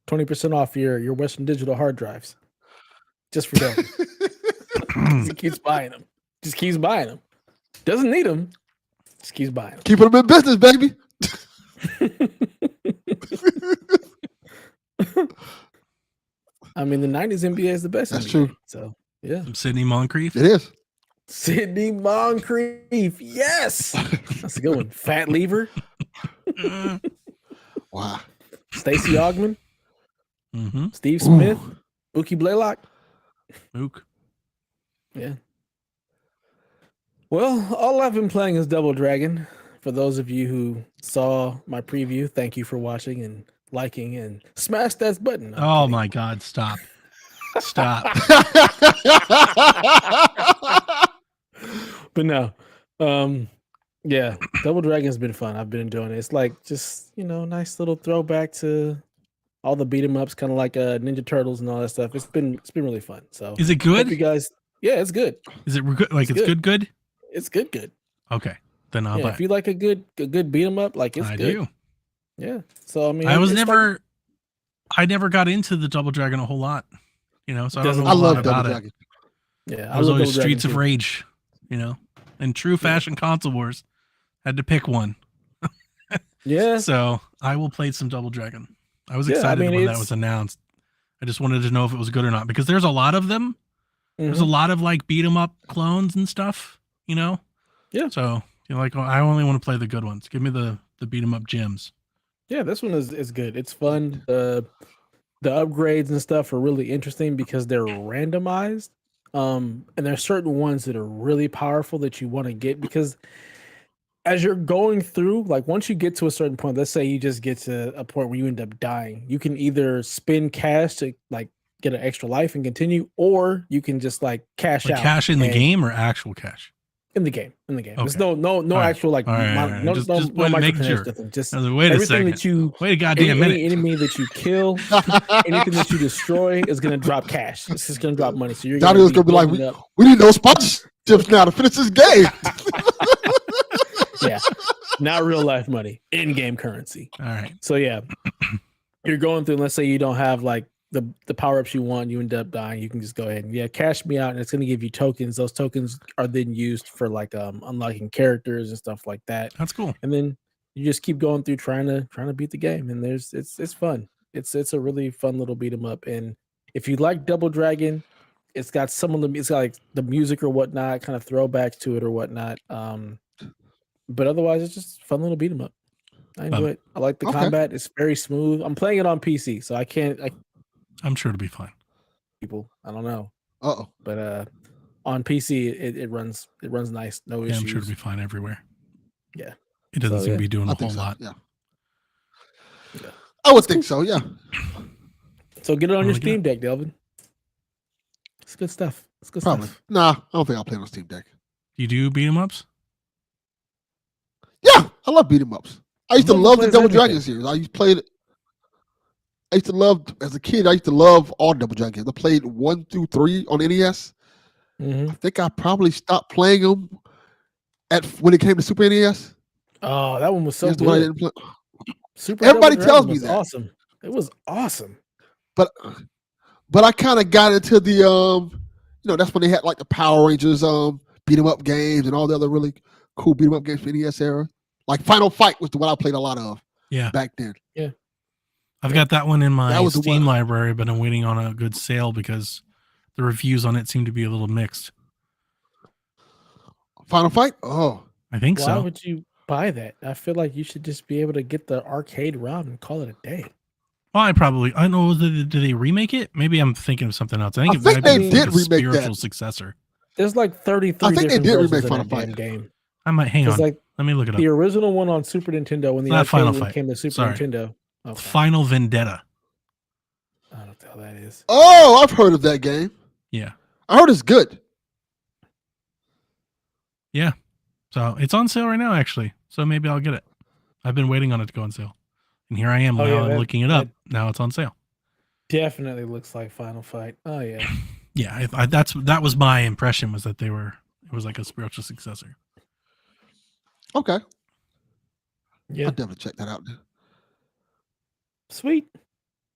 20% off your Western Digital hard drives. Just for Delvin. He keeps buying them. Just keeps buying them. Doesn't need them. Just keeps buying them. Keeping them in business, baby. I mean, the 90s NBA is the best. That's NBA, true. So, yeah. Sidney Moncrief. It is. Sidney Moncrief. Yes. That's a good one. Fat Lever. Wow. Stacey Ogman. Mm-hmm. Steve Smith. Mookie Blaylock. Mook. Yeah. Well, all I've been playing is Double Dragon. For those of you who saw my preview, thank you for watching and liking and smash that button. Oh my God! Stop! Stop! But no, yeah, Double Dragon's been fun. I've been enjoying it. It's like just nice little throwback to all the beat 'em ups, kind of like Ninja Turtles and all that stuff. It's been really fun. So is it good? You guys, yeah, it's good. Is it good? Like it's good? Good? It's good. Okay, then I'll buy. If you like a good beat 'em up, like it's I good. do. Yeah. So I mean, I never got into the Double Dragon a whole lot. So I don't know I love about Double Dragon. Yeah, I was always Streets of Rage. In true fashion console wars, had to pick one. Yeah. So I will play some Double Dragon. I was excited when that was announced. I just wanted to know if it was good or not because there's a lot of them. Mm-hmm. There's a lot of like beat 'em up clones and stuff. Yeah. So I only want to play the good ones. Give me the beat 'em up gems. Yeah, this one is good. It's fun. The upgrades and stuff are really interesting because they're randomized. And there's certain ones that are really powerful that you want to get because as you're going through, like once you get to a certain point, let's say you just get to a point where you end up dying, you can either spend cash to like get an extra life and continue, or you can just like cash out. Cash in the game or actual cash? In the game. Okay. There's no actual like no just microtransactions. Just wait a second. That you wait a goddamn minute. Any enemy that you kill, anything that you destroy is gonna drop cash. It's just gonna drop money. So you're gonna be like, we need no sponsorships now to finish this game. Yeah, not real life money, in-game currency. All right. So yeah, you're going through. Let's say you don't have like the power-ups you want, you end up dying, you can just go ahead and cash me out, and it's going to give you tokens. Those tokens are then used for like unlocking characters and stuff like that. That's cool. And then you just keep going through trying to beat the game, and it's fun. It's a really fun little beat 'em up. And if you like Double Dragon, it's got some of the, it's got like the music or whatnot, kind of throwbacks to it or whatnot. But otherwise, it's just a fun little beat 'em up. I enjoy it. I like the Okay. combat. It's very smooth. I'm playing it on PC, so I'm sure it'll be fine. people. I don't know, Uh-oh. but on PC it runs nice. No Yeah, issues. I'm sure it'll be fine everywhere. Yeah. It doesn't So, seem yeah. to be doing I a think whole so. lot. Yeah. Yeah. I would think so, yeah. So get it on I'll your look it Steam up. Deck, Delvin. It's good stuff. It's good Probably. stuff. Nah, I don't think I'll play on Steam Deck. You do beat 'em ups? Yeah, I love beat 'em ups. I used to Mother love the plays Double everything. Dragon series. I used to love, as a kid, I used to love all Double Dragon games. I played 1 through 3 on NES. Mm-hmm. I think I probably stopped playing them when it came to Super NES. Oh, that one was so Here's the one I good. didn't play. Super Everybody Double Dragon tells me was that. awesome. It was awesome. But I kind of got into the that's when they had like the Power Rangers beat 'em up games and all the other really cool beat 'em up games for NES era. Like Final Fight was the one I played a lot of Yeah. back then. I've got that one in my That was the Steam one. library, but I'm waiting on a good sale because the reviews on it seem to be a little mixed. Final Fight? Oh, I think Why so. would you buy that? I feel like you should just be able to get the arcade ROM and call it a day. Well, I don't know. Did they remake it? Maybe I'm thinking of something else. I think I it think might they be did like a remake spiritual that. successor. There's like 33 I think they different did versions remake of Final that damn Fight. game. I might hang on. Like Let me look it up. the original one on Super Nintendo when the Not arcade Final one Fight. came to Super Sorry. Nintendo. Okay. Final Vendetta. I don't know what the hell that is. Oh, I've heard of that game. Yeah. I heard it's good. Yeah. So it's on sale right now, actually. So maybe I'll get it. I've been waiting on it to go on sale. And here I am. Oh, Now yeah, I'm that- looking it up. Now it's on sale. Definitely looks like Final Fight. Oh yeah. Yeah. That was my impression, was that it was like a spiritual successor. Okay. Yeah. I'll definitely check that out. Sweet.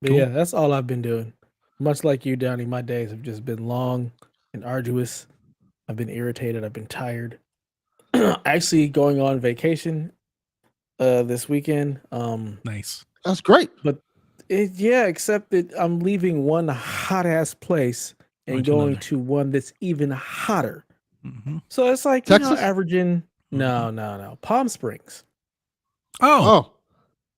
But Cool. yeah, that's all I've been doing. Much like you, Downey, my days have just been long and arduous. I've been irritated. I've been tired. Actually going on vacation this weekend. Nice. That's great. Yeah, except that I'm leaving one hot ass place and Going to going another. to one that's even hotter. Mm-hmm. So it's like, Texas? averaging no. Palm Springs. Oh, Oh,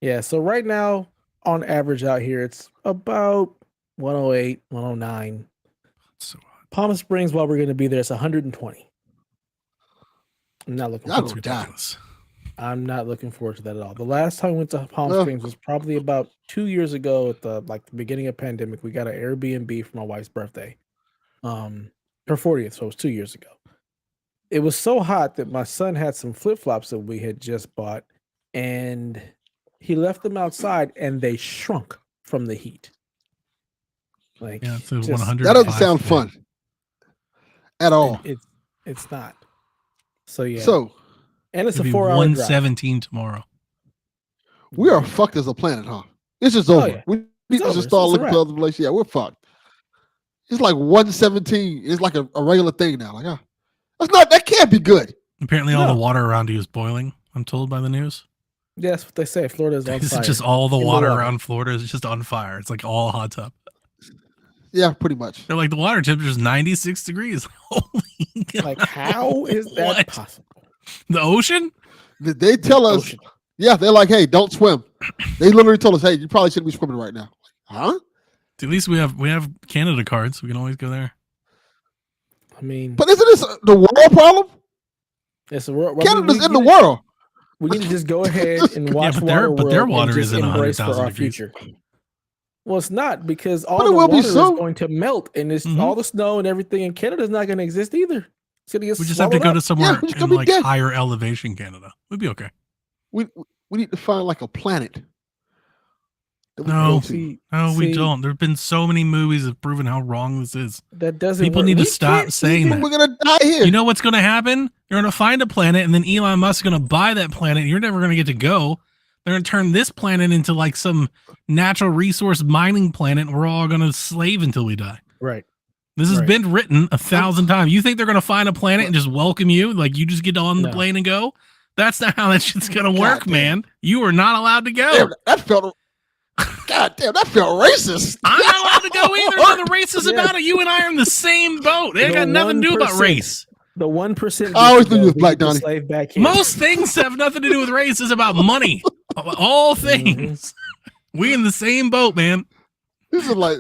Yeah, so right now on average out here it's about 108, 109. so Palm Springs, while we're going to be there, it's 120. I'm not looking That's forward to that. ridiculous. I'm not looking forward to that at all. The last time we went to Palm Ugh. Springs was probably about 2 years ago at the beginning of pandemic. We got an Airbnb for my wife's birthday. Her 40th, so it was 2 years ago. It was so hot that my son had some flip-flops that we had just bought, and he left them outside and they shrunk from the heat. Like, Yeah, it's just- 100. that doesn't sound fun at all. It's not. So yeah. So and it's It'll a be 4-hour drive. 117 tomorrow. we are fucked as a planet, huh? It's just over. yeah. We need It's to over. just start It's a looking for wrap. other places. Yeah, we're fucked. It's like 117. It's like a regular thing now. Like, that can't be good. Apparently, all the No. water around you is boiling. I'm told by the news. Yeah, that's what they say. Florida's on This fire. is just all the In the water water. around Florida is just on fire. It's like all hot tub. Yeah, pretty much. They're like, the water temperature is 96 degrees. Holy God. Like, how is that What? possible? The ocean? They tell us, Ocean. yeah, they're like, hey, don't swim. They literally told us, hey, you probably shouldn't be swimming right now. Huh? At least we have Canada cards. We can always go there. I mean, But isn't this the world problem? it's a world. Canada's in the world. We need to just go ahead and watch but their Waterworld water and just isn't embrace for 100,000 our degrees. future. Well, it's not, because all But it the will be water is soon. going to melt, and it's Mhm. all the snow and everything in Canada's not going to exist either. It's going to get We just have to swallowed go up. to somewhere we're just in gonna be like dead. higher elevation Canada. We'd be okay. We need to find like a planet. that we can No. go to. See, No, we see, don't. There have been so many movies that have proven how wrong this is. That doesn't. People work. need to We stop can't saying even- that. We're gonna die here. You know what's going to happen? You're going to find a planet, and then Elon Musk's going to buy that planet. And you're never going to get to go. They're going to turn this planet into like some natural resource mining planet, and we're all going to slave until we die. Right. This has Right. been written 1,000 times. You think they're going to find a planet and just welcome you? Like you just get on the No. plane and go? That's not how that shit's going to God work, damn. man. You are not allowed to go. Damn, that felt God damn, that felt racist. I'm not allowed to go either. Nothing racist about it. You and I are in the same boat. It got nothing to do about 1%. race. The 1%. I always knew you was black, Donnie. Slave back here. Most things have nothing to do with race. It's about money. All things. We in the same boat, man. This is like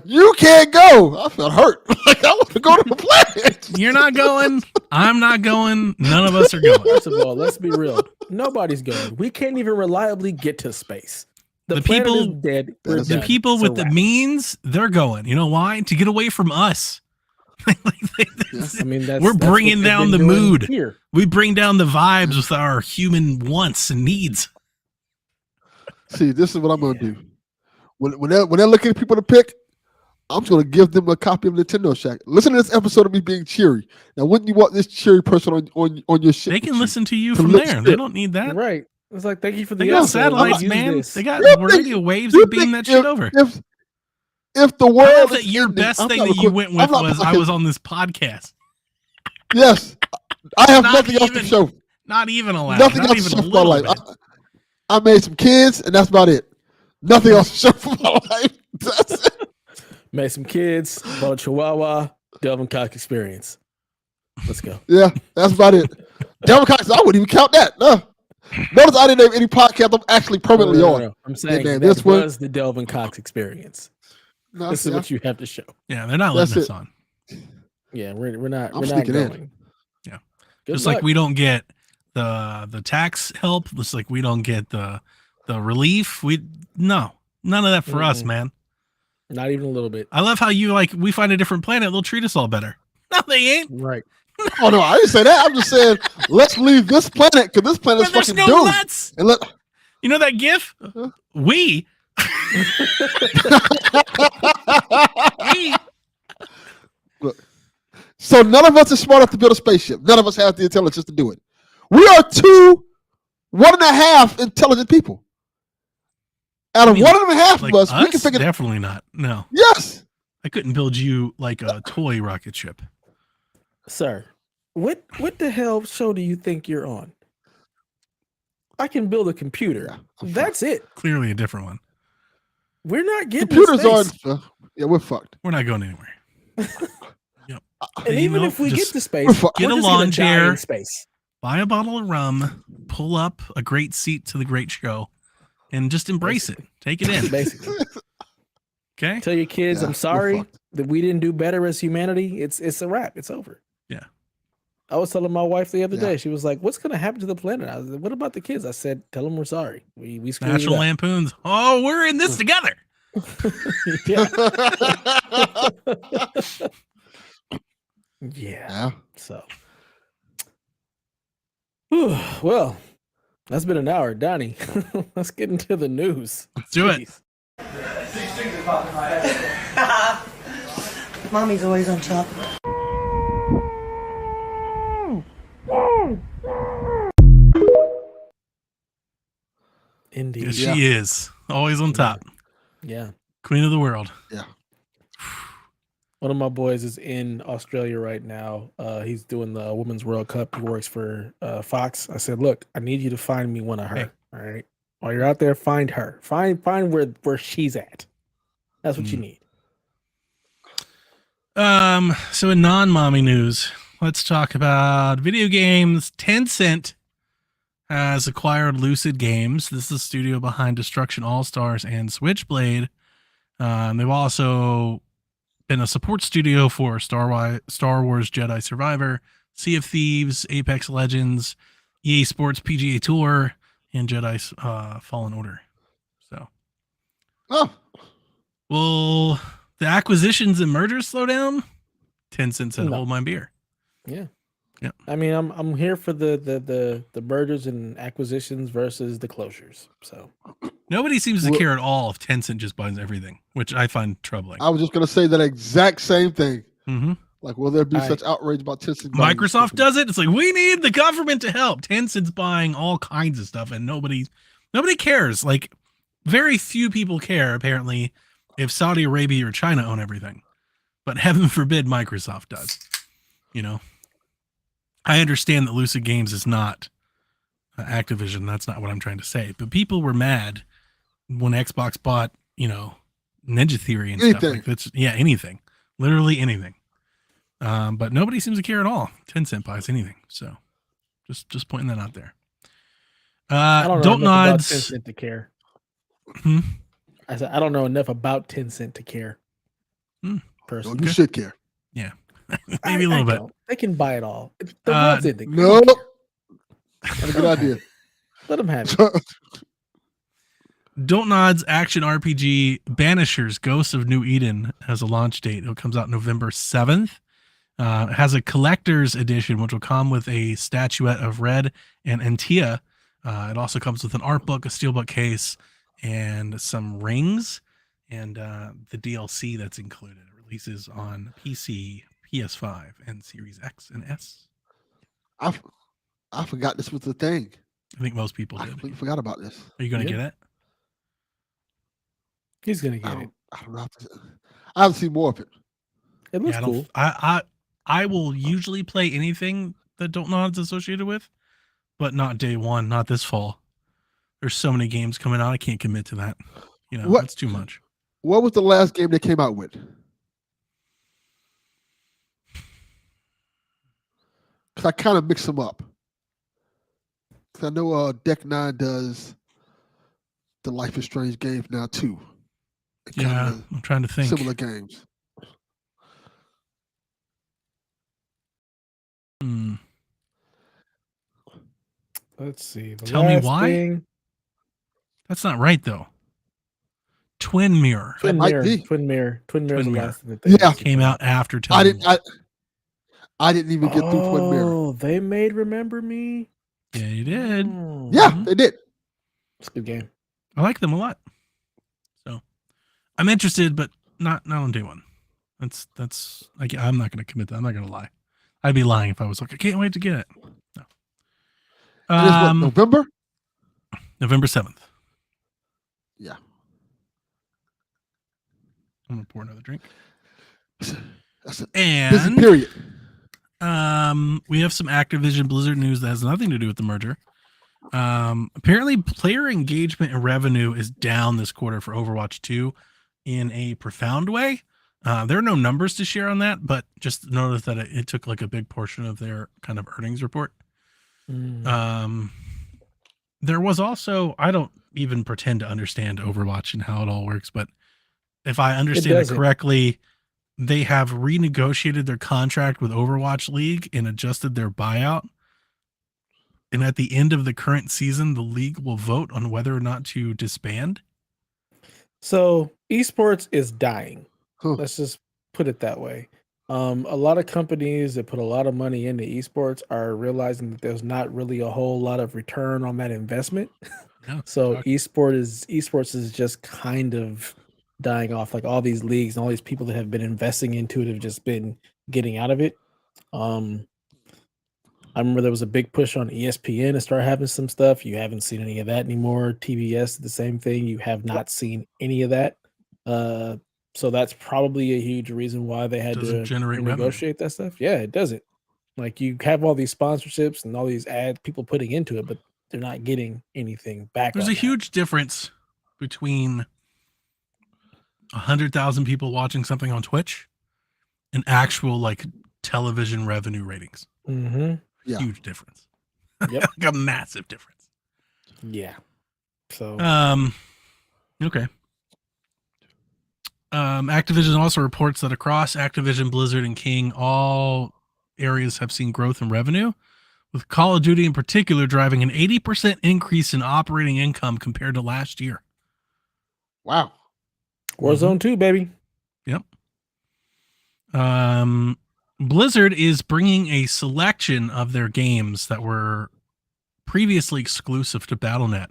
you can't go. I felt hurt. Like I want to go to the planet. You're not going. I'm not going. None of us are going. First of all, let's be real. Nobody's going. We can't even reliably get to space. The planet people is dead. We're The done. people It's with a the wrap. means, they're going. You know why? To get away from us. I mean, We're that's bringing what they've down been the doing mood. here. We bring down the vibes with our human wants and needs. See, this is what I'm gonna do. When they're looking at people to pick, I'm just gonna give them a copy of Nintendo Shack. Listen to this episode of me being cheery. Now, wouldn't you want this cheery person on your shit? They can with you? listen to you To from look there. shit. They don't need that. Right. It's like, thank you for the They got episode. satellites, Use man. this. They got You think- radio waves you that beam think that shit over. If the I world love that is your ending, best I'm thing not that you recording- went I'm with not was I fucking- was on this podcast. Yes, I have Not nothing else to even show. Not even allowed. Nothing Not else to even show a for my little life. bit. I made some kids, and that's about it. Nothing else to show for my life. That's it. Made some kids, bought a chihuahua, Delvin Cock experience. Let's go. Yeah, that's about it. Devil Cox, I wouldn't even count that. No. Notice I didn't name any podcast I'm actually permanently on. No. I'm saying then that this one- was the Delvin Cox experience. No, This see, is what you have to show. Yeah, they're not That's letting us it. on. Yeah, we're not I'm we're not sneaking in. going. Yeah. Good Just luck. like we don't get the tax help, just like we don't get the relief. None of that for us, Mm-mm. man. Not even a little bit. I love how you we find a different planet, they'll treat us all better. No, they ain't. Right. Oh no, I didn't say that. I'm just saying let's leave this planet because this planet is But there's fucking no doomed. nuts. And let You know that GIF? We. We. So none of us is smart enough to build a spaceship. None of us have the intelligence to do it. We are 1.5 intelligent people. Out of I mean, 1.5 Like of us, we can us? figure. Definitely not. No, Yes. I couldn't build you like a toy rocket ship. Sir, what the hell show do you think you're on? I can build a computer. Yeah, I'm That's it. Clearly a different one. We're not getting Computers to on. space. Yeah, we're fucked. We're not going anywhere. Yep. And You even know, if we get just to space, we're fu- get we're a just gonna lawn die chair. in space. buy a bottle of rum, pull up a great seat to the great show, and just embrace it. Take it in. Basically. Okay. Tell your kids, Yeah, I'm we're sorry fucked. that we didn't do better as humanity. It's a wrap. It's over. Yeah. I was telling my wife the other Yeah. day. She was like, "What's going to happen to the planet?" I was like, "What about the kids?" I said, "Tell them we're sorry. We screwed National it up." Lampoons. Oh, we're in this together. Yeah. Yeah. Yeah. So, well, that's been an hour, Donnie. Let's get into the news. Let's do it. Jeez. Mommy's always on top. Indeed. Yes, Yeah. she is. Always on top. Yeah. Queen of the world. Yeah. One of my boys is in Australia right now. He's doing the Women's World Cup. He works for Fox. I said, "Look, I need you to find me one of her. Hey. All right, while you're out there, find her. Find where she's at. That's what you need." So in non-mommy news, let's talk about video games. Tencent has acquired Lucid Games. This is the studio behind Destruction All-Stars and Switchblade. They've also been a support studio for Star Wars Jedi Survivor, Sea of Thieves, Apex Legends, EA Sports PGA Tour, and Jedi Fallen Order. So, Oh, will the acquisitions and mergers slow down? Tencent said, No. "Hold my beer." Yeah. Yep. I mean, I'm here for the mergers and acquisitions versus the closures. So Nobody seems to Well- care at all if Tencent just buys everything, which I find troubling. I was just gonna say that exact same thing. hmm Like, will there be I- such outrage about Tencent? buying this Microsoft company? does it. It's like we need the government to help. Tencent's buying all kinds of stuff, and nobody cares. Like, very few people care apparently if Saudi Arabia or China own everything, but heaven forbid Microsoft does. You know, I understand that Lucid Games is not Activision. That's not what I'm trying to say. But people were mad when Xbox bought, Ninja Theory and stuff like that. Yeah, anything. Literally anything. But nobody seems to care at all. Tencent buys anything. So just pointing that out there. I don't know enough about Tencent to care. I said I don't know enough about Tencent to care. Personally, you should care. Yeah, maybe a little bit. They can buy it all. The world's ending. No, that's a good idea. Let them have it. Don't Nod's action RPG Banishers Ghosts of New Eden has a launch date. It comes out November 7th. It has a collector's edition, which will come with a statuette of Red and Antia. It also comes with an art book, a steelbook case, and some rings, and the DLC that's included. It releases on PC, PS5, and Series X and S. I forgot this was the thing. I think most people did. I completely forgot about this. Are you going to get it? He's going to get it. I don't know. I haven't seen more of it. It looks cool. I will usually play anything that Don't Nod's associated with, but not day one, not this fall. There's so many games coming out. I can't commit to that. That's too much. What was the last game they came out with? Because I kind of mix them up. Because I know Deck 9 does the Life is Strange games now too. Yeah, I'm trying to think. Similar games. Let's see. Tell me why. That's not right though. Twin Mirror. Twin Mirror. Yeah, came out after. I didn't even get through Twin Mirror. Oh, they made Remember Me. Yeah, you did. Yeah, they did. It's a good game. I like them a lot. So I'm interested, but not on day one. That's like I'm not going to commit that. I'm not going to lie. I'd be lying if I was like, I can't wait to get it. No. November 7th. Yeah. I'm gonna pour another drink. That's a busy period. We have some Activision Blizzard news that has nothing to do with the merger. Apparently player engagement and revenue is down this quarter for Overwatch 2 in a profound way. There are no numbers to share on that, but just notice that it took like a big portion of their kind of earnings report. There was also, I don't even pretend to understand Overwatch and how it all works, but if I understand it correctly, they have renegotiated their contract with Overwatch League and adjusted their buyout. And at the end of the current season, the league will vote on whether or not to disband. So esports is dying. Let's just put it that way. A lot of companies that put a lot of money into esports are realizing that there's not really a whole lot of return on that investment. No, so esports is just kind of dying off. Like all these leagues and all these people that have been investing into it have just been getting out of it. I remember there was a big push on ESPN to start having some stuff. You haven't seen any of that anymore. TBS, the same thing. You have not seen any of that. So that's probably a huge reason why they had to negotiate that stuff. Yeah, it doesn't. Like you have all these sponsorships and all these ads people putting into it, but they're not getting anything back. There's a huge difference between 100,000 people watching something on Twitch and actual like television revenue ratings. Yeah. Huge difference. Yep. Like a massive difference. Yeah. So okay. Activision also reports that across Activision, Blizzard, and King, all areas have seen growth in revenue, with Call of Duty in particular driving an 80% increase in operating income compared to last year. Wow. Warzone 2, baby. Yep. Blizzard is bringing a selection of their games that were previously exclusive to Battle.net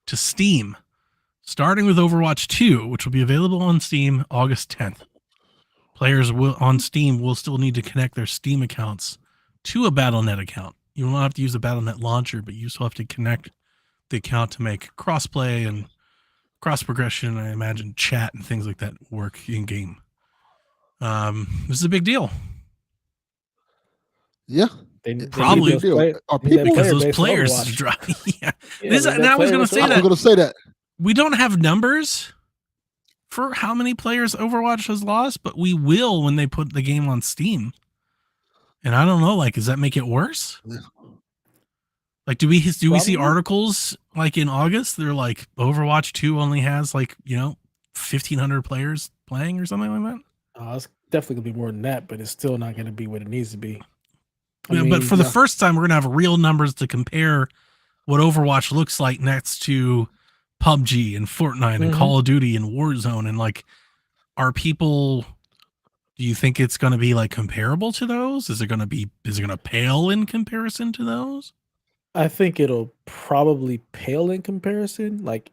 to Steam, starting with Overwatch 2, which will be available on Steam August 10th. Players on Steam will still need to connect their Steam accounts to a Battle.net account. You won't have to use the Battle.net launcher, but you still have to connect the account to make crossplay and cross progression. I imagine chat and things like that work in game. This is a big deal. Yeah, probably are people because those players drive. Yeah, I was going to say that. I was going to say that we don't have numbers for how many players Overwatch has lost, but we will when they put the game on Steam. And I don't know, like, does that make it worse? Like, do we see Probably. articles like in August? They're like Overwatch 2 only has like 1,500 players playing or something like that. It's definitely gonna be more than that, but it's still not gonna be what it needs to be. But for the first time, we're gonna have real numbers to compare what Overwatch looks like next to PUBG and Fortnite and Call of Duty and Warzone. And like, are people, do you think it's going to be like comparable to those? Is it going to pale in comparison to those? I think it'll probably pale in comparison. Like,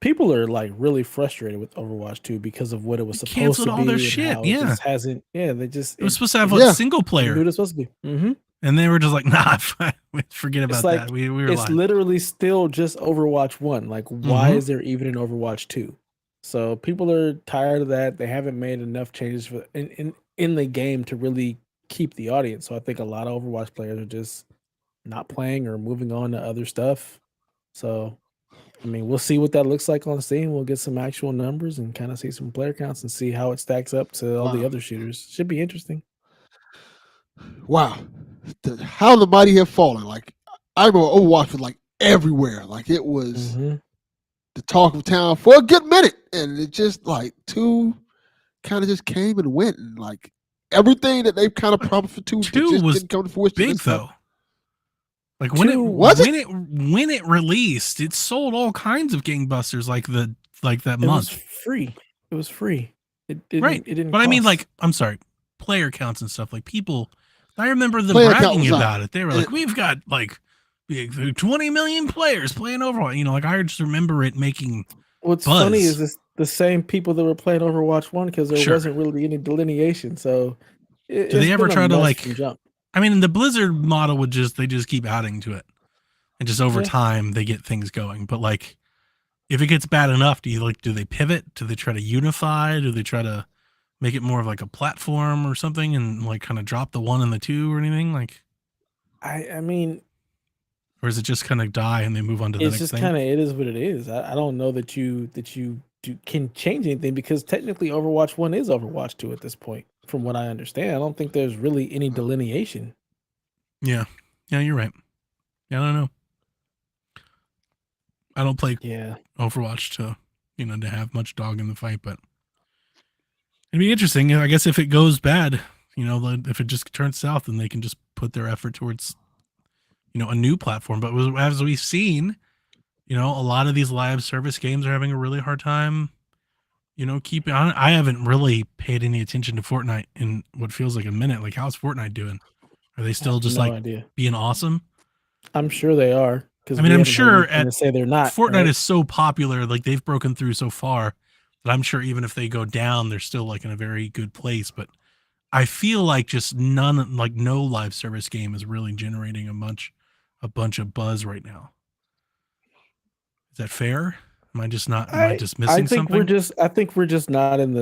people are like really frustrated with Overwatch 2 because of what it was supposed to all be. their and shit. how Yeah. It just hasn't. Yeah. They just. It was supposed to have like single player. Who it's supposed to be. Mm-hmm. And they were just like, nah, forget about like, that. We were it's lying. literally still just Overwatch 1. Like, why is there even an Overwatch 2? So people are tired of that. They haven't made enough changes for in the game to really keep the audience. So I think a lot of Overwatch players are just not playing or moving on to other stuff. So, I mean, we'll see what that looks like on Steam. We'll get some actual numbers and kind of see some player counts and see how it stacks up to all the other shooters. Should be interesting. Wow. How the mighty have fallen. Like, I remember Overwatch was like everywhere. Like, it was the talk of town for a good minute. And it just like 2 kind of just came and went. And like everything that they've kind of promised for 2 just was didn't come to fruition. Big though. Like when it released, it sold all kinds of gangbusters like that month. It was free. It was free. It didn't But cost. I mean, like, I'm sorry, player counts and stuff. Like, people, I remember them bragging about it. They were like, we've got like 20 million players playing Overwatch. Like, I just remember it making What's buzz. funny is this the same people that were playing Overwatch 1 because there wasn't really any delineation. So do they ever try to like jump? I mean, the Blizzard model would they just keep adding to it. And just over time they get things going. But like, if it gets bad enough, do they pivot? Do they try to unify? Do they try to make it more of like a platform or something and like kind of drop the 1 and the 2 or anything? Like, I mean, or is it just kind of die and they move on to the next thing? It's just kind of, it is what it is. I don't know that you can change anything because technically Overwatch 1 is Overwatch 2 at this point, from what I understand. I don't think there's really any delineation. Yeah, you're right. Yeah, I don't know. I don't play Overwatch to to have much dog in the fight, but it'd be interesting. I guess if it goes bad, if it just turns south, then they can just put their effort towards a new platform. But as we've seen, a lot of these live service games are having a really hard time keeping on. I haven't really paid any attention to Fortnite in what feels like a minute. Like, how's Fortnite doing? Are they still just being awesome? I'm sure they are. I mean, I'm sure to say they're not. Fortnite is so popular, like they've broken through so far that I'm sure even if they go down, they're still like in a very good place. But I feel like just no live service game is really generating a bunch of buzz right now. Is that fair? Am I just missing something? I think we're just not in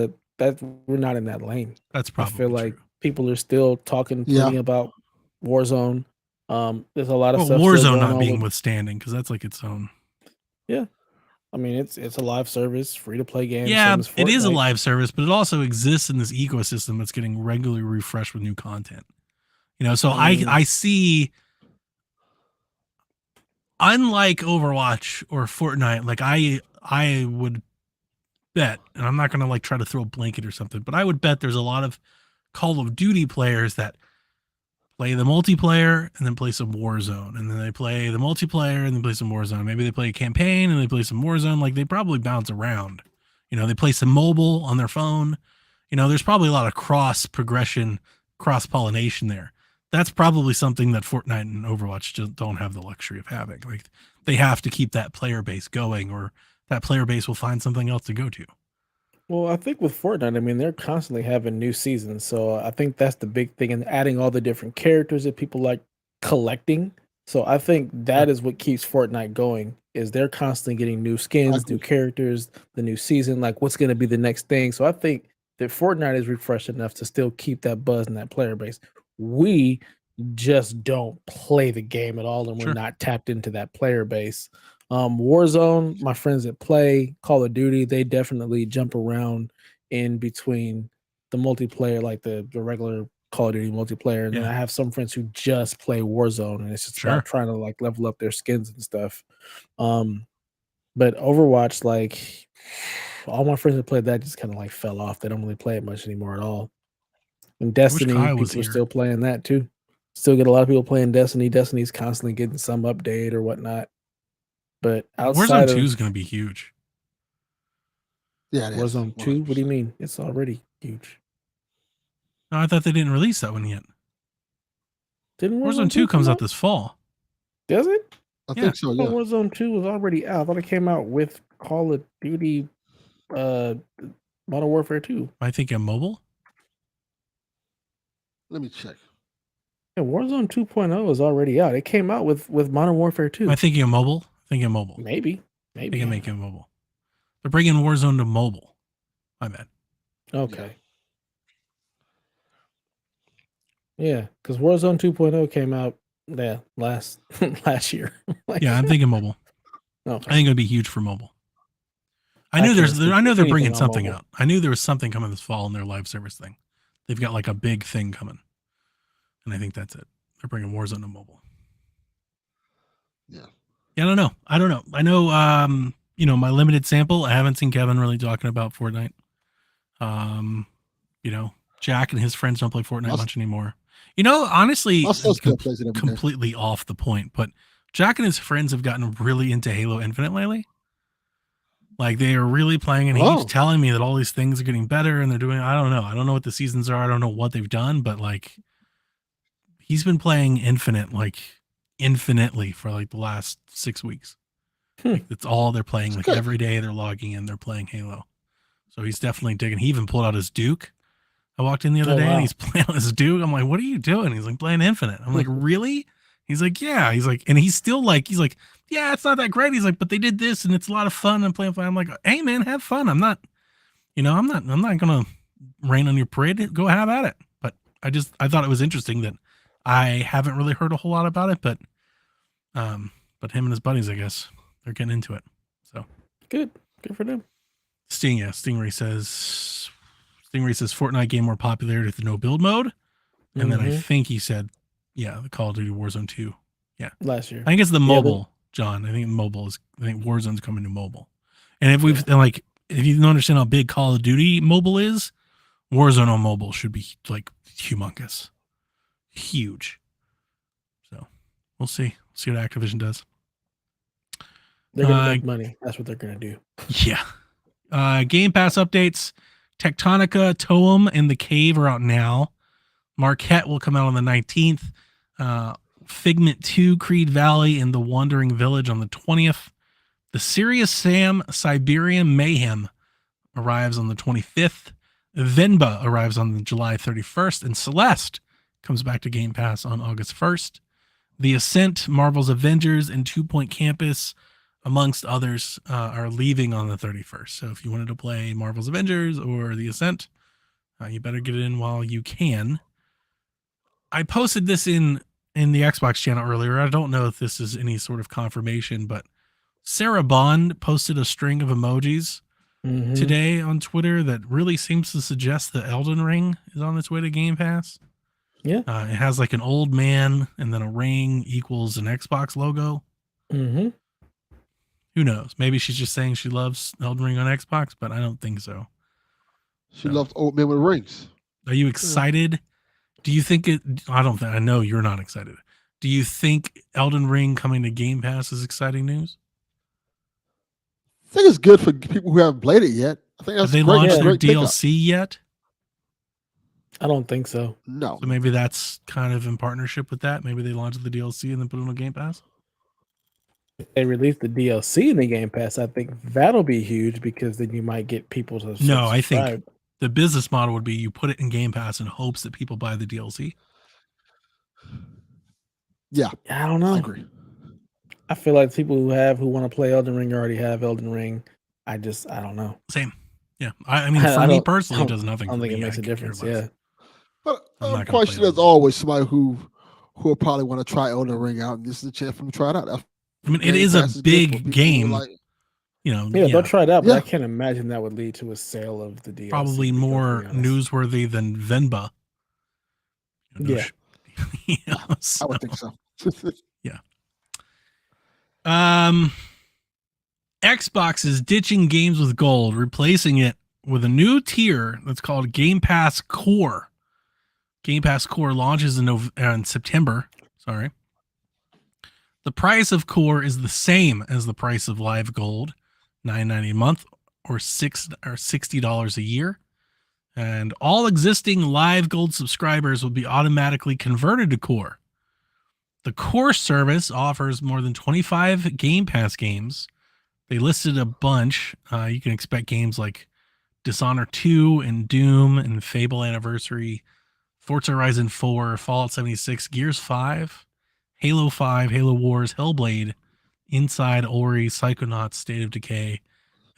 we're not in that lane. That's probably I feel true. like people are still talking plenty about Warzone. There's a lot of stuff. Warzone not being withstanding because that's like its own. Yeah, I mean it's a live service, free to play game. Yeah, it is a live service, but it also exists in this ecosystem that's getting regularly refreshed with new content. So I see. Unlike Overwatch or Fortnite, like I would bet, and I'm not gonna like try to throw a blanket or something, but I would bet there's a lot of Call of Duty players that play the multiplayer and then play some Warzone, and then they play the multiplayer and then play some Warzone. Maybe they play a campaign and they play some Warzone. Like, they probably bounce around. They play some mobile on their phone. There's probably a lot of cross progression, cross pollination there. That's probably something that Fortnite and Overwatch just don't have the luxury of having. Like, they have to keep that player base going, or that player base will find something else to go to. Well, I think with Fortnite, I mean, they're constantly having new seasons. So I think that's the big thing, and adding all the different characters that people like collecting. So I think that is what keeps Fortnite going, is they're constantly getting new skins, new characters, the new season, like what's going to be the next thing. So I think that Fortnite is refreshed enough to still keep that buzz in that player base. We just don't play the game at all, and we're not tapped into that player base. Warzone, my friends that play Call of Duty, they definitely jump around in between the multiplayer, like the regular Call of Duty multiplayer. And then Yeah. I have some friends who just play Warzone, and it's just Sure. about trying to like level up their skins and stuff. But Overwatch, like all my friends that played that just kind of like fell off. They don't really play it much anymore at all. And Destiny, Kai was people are here. still playing that too. Still get a lot of people playing Destiny. Destiny's constantly getting some update or whatnot. But outside Warzone 2 of is going to be huge. Yeah, it is. Warzone 2, what do you 100%. mean? It's already huge. No, I thought they didn't release that one yet. Didn't Warzone 2 comes out this fall. Does it? I Yeah. think so, I thought yeah. Warzone 2 was already out. I thought it came out with Call of Duty Modern Warfare 2. I think in mobile. Let me check. Yeah, Warzone 2.0 is already out. It came out with Modern Warfare 2. I think in mobile. Maybe. They can make it mobile. They're bringing Warzone to mobile. My bad. Okay. Yeah, because Warzone 2.0 came out last year. Like, Yeah, I'm thinking mobile. okay. I think it'll be huge for mobile. I I knew can't there's. speak I know to they're anything bringing on something mobile. out. I knew there was something coming this fall in their live service thing. They've got like a big thing coming, and I think that's it. They're bringing Warzone to mobile. Yeah. Yeah, I don't know. I know. You know, my limited sample. I haven't seen Kevin really talking about Fortnite. You know, Jack and his friends don't play Fortnite much anymore. You know, honestly, My son still plays it every day. completely off the point, but Jack and his friends have gotten really into Halo Infinite lately. Like they are really playing, and he keeps telling me that all these things are getting better, and they're doing. I don't know what the seasons are. I don't know what they've done, but like he's been playing Infinite like infinitely for like the last 6 weeks. Like, that's all they're playing. That's like good. every day they're logging in, they're playing Halo. So he's definitely digging. He even pulled out his Duke. I walked in the other day and he's playing his Duke. I'm like, what are you doing? He's like, playing Infinite. I'm like, really? He's like, yeah. He's like, and he's still like, yeah, it's not that great. He's like, but they did this and it's a lot of fun and playing fun. I'm like, hey man, have fun. I'm not gonna rain on your parade. Go have at it. But I thought it was interesting that I haven't really heard a whole lot about it, but him and his buddies, I guess, they're getting into it. So good for them. Stingray says Fortnite gained more popularity with the no build mode. And then I think he said, yeah, the Call of Duty Warzone 2. Yeah. Last year. I think it's the mobile, John. I think Warzone's coming to mobile. And if if you don't understand how big Call of Duty mobile is, Warzone on mobile should be like humongous. Huge. So we'll see. See what Activision does. They're gonna make money. That's what they're gonna do. Yeah. Game Pass updates. Tectonica, Toem, and The Cave are out now. Marquette will come out on the 19th. Figment 2, Creed Valley, and The Wandering Village on the 20th. The Serious Sam Siberian Mayhem arrives on the 25th. Venba arrives on July 31st. And Celeste comes back to Game Pass on August 1st. The Ascent, Marvel's Avengers, and 2 Point Campus, amongst others, are leaving on the 31st. So if you wanted to play Marvel's Avengers or The Ascent, you better get it in while you can. I posted this in the Xbox channel earlier. I don't know if this is any sort of confirmation, but Sarah Bond posted a string of emojis today on Twitter that really seems to suggest that Elden Ring is on its way to Game Pass. Yeah. It has like an old man and then a ring equals an Xbox logo. Mm-hmm. Who knows? Maybe she's just saying she loves Elden Ring on Xbox, but I don't think so. She loves old men with rings. Are you excited? Do you think it? I know you're not excited. Do you think Elden Ring coming to Game Pass is exciting news? I think it's good for people who haven't played it yet. I think that's Have they great. launched their Great DLC yet? I don't think so. No. So maybe that's kind of in partnership with that. Maybe they launched the DLC and then put it on Game Pass. If they release the DLC in the Game Pass, I think that'll be huge because then you might get people to subscribe. No, I think the business model would be you put it in Game Pass in hopes that people buy the DLC. Yeah. I don't know. I agree. I feel like people who want to play Elden Ring already have Elden Ring. I don't know. Same. Yeah. I mean, for me personally, it does nothing. I don't think it makes a difference. Yeah. But I'm quite sure there's always somebody who will probably want to try Elden Ring out, and this is a chance for them to try it out. That's I mean, it Game is a Pass is good for people big who game. like. Yeah, Yeah, they'll try it out, but Yeah. I can't imagine that would lead to a sale of the DLC. probably to be more perfectly honest. newsworthy than Venba. Yeah. I would think so. Xbox is ditching games with gold, replacing it with a new tier that's called Game Pass Core. Game Pass Core launches in September. Sorry. The price of Core is the same as the price of Live Gold, $9.90 a month or $60 a year. And all existing Live Gold subscribers will be automatically converted to Core. The Core service offers more than 25 Game Pass games. They listed a bunch. You can expect games like Dishonored 2 and Doom and Fable Anniversary, Forza Horizon 4, Fallout 76, Gears 5, Halo 5, Halo Wars, Hellblade, Inside, Ori, Psychonauts, State of Decay,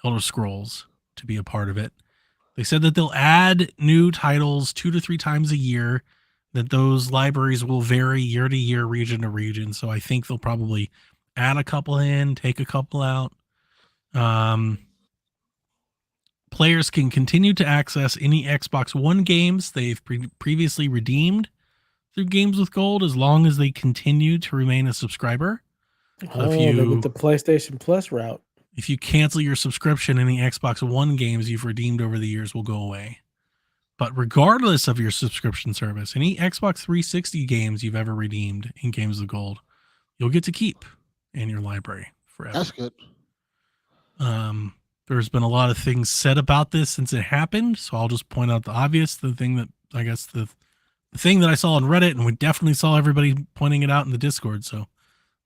Elder Scrolls to be a part of it. They said that they'll add new titles 2 to 3 times a year, that those libraries will vary year to year, region to region. So I think they'll probably add a couple in, take a couple out. Players can continue to access any Xbox One games they've previously redeemed through Games with Gold as long as they continue to remain a subscriber. So They went the PlayStation Plus route. If you cancel your subscription, any Xbox One games you've redeemed over the years will go away. But regardless of your subscription service, any Xbox 360 games you've ever redeemed in Games with Gold, you'll get to keep in your library forever. That's good. There's been a lot of things said about this since it happened, so I'll just point out the obvious. The thing that I guess the thing that I saw on Reddit, and we definitely saw everybody pointing it out in the Discord, so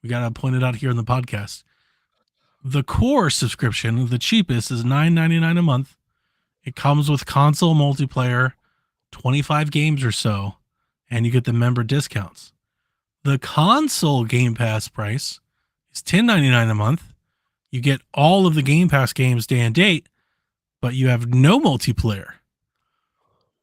we got to point it out here in the podcast. The Core subscription, the cheapest, is $9.99 a month. It comes with console multiplayer, 25 games or so, and you get the member discounts. The console Game Pass price is $10.99 a month. You get all of the Game Pass games day and date, but you have no multiplayer.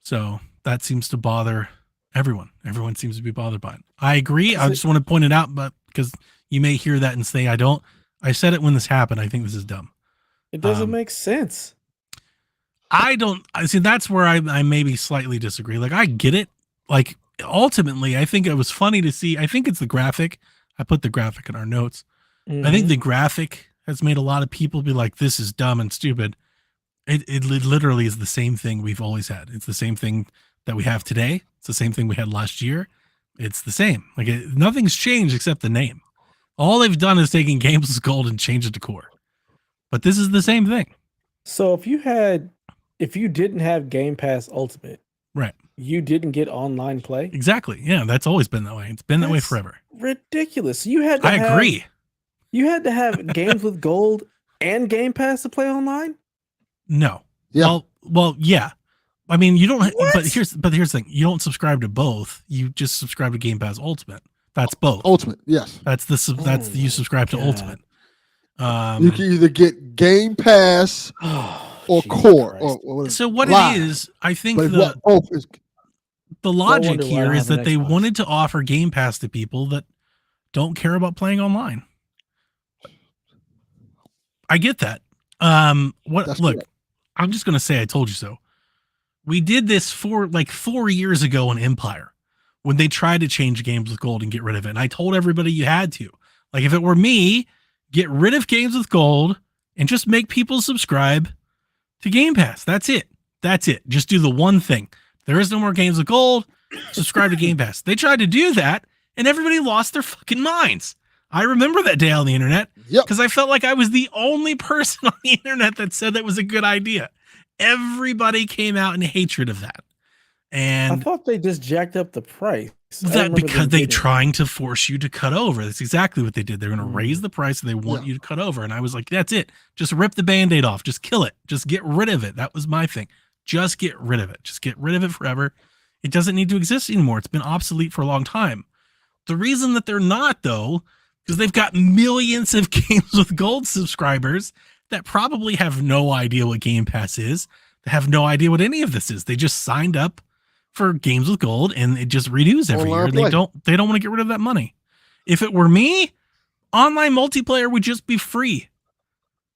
So that seems to bother everyone. Everyone seems to be bothered by it. I agree. I just want to point it out, but because you may hear that and say, I don't. I said it when this happened. I think this is dumb. It doesn't make sense. I don't. I see. That's where I maybe slightly disagree. Like, I get it. Like, ultimately, I think it was funny to see. I think it's the graphic. I put the graphic in our notes. Mm-hmm. I think the graphic has made a lot of people be like, this is dumb and stupid. It literally is the same thing we've always had. It's the same thing that we have today. It's the same thing we had last year. It's the same. Like, nothing's changed except the name. All they've done is taking Games with Gold and changed it to Core. But this is the same thing. So if you didn't have Game Pass Ultimate, right, you didn't get online play? Exactly. Yeah, that's always been that way. It's been that way forever. Ridiculous. You had to agree. You had to have Games with Gold and Game Pass to play online? No. Yeah. Well, yeah. I mean, you don't. But here's the thing: you don't subscribe to both. You just subscribe to Game Pass Ultimate. That's both. Ultimate, yes. You subscribe to Ultimate. You can either get Game Pass or Core. Or so what Live. It is, I think the logic here is that they wanted to offer Game Pass to people that don't care about playing online. I get that. Look, I'm just going to say I told you so. We did this for like 4 years ago in Empire when they tried to change Games with Gold and get rid of it. And I told everybody you had to. Like, if it were me, get rid of Games with Gold and just make people subscribe to Game Pass. That's it. Just do the one thing. There is no more Games with Gold. Subscribe to Game Pass. They tried to do that and everybody lost their fucking minds. I remember that day on the internet because I felt like I was the only person on the internet that said that was a good idea. Everybody came out in hatred of that. And I thought they just jacked up the price. That because they're trying to force you to cut over. That's exactly what they did. They're going to raise the price and they want you to cut over. And I was like, that's it. Just rip the Band-Aid off. Just kill it. Just get rid of it. That was my thing. Just get rid of it. Just get rid of it forever. It doesn't need to exist anymore. It's been obsolete for a long time. The reason that they're not, though, because they've got millions of Games with Gold subscribers that probably have no idea what Game Pass is. They have no idea what any of this is. They just signed up for Games with Gold and it just renews every year. They don't want to get rid of that money. If it were me, Online multiplayer would just be free.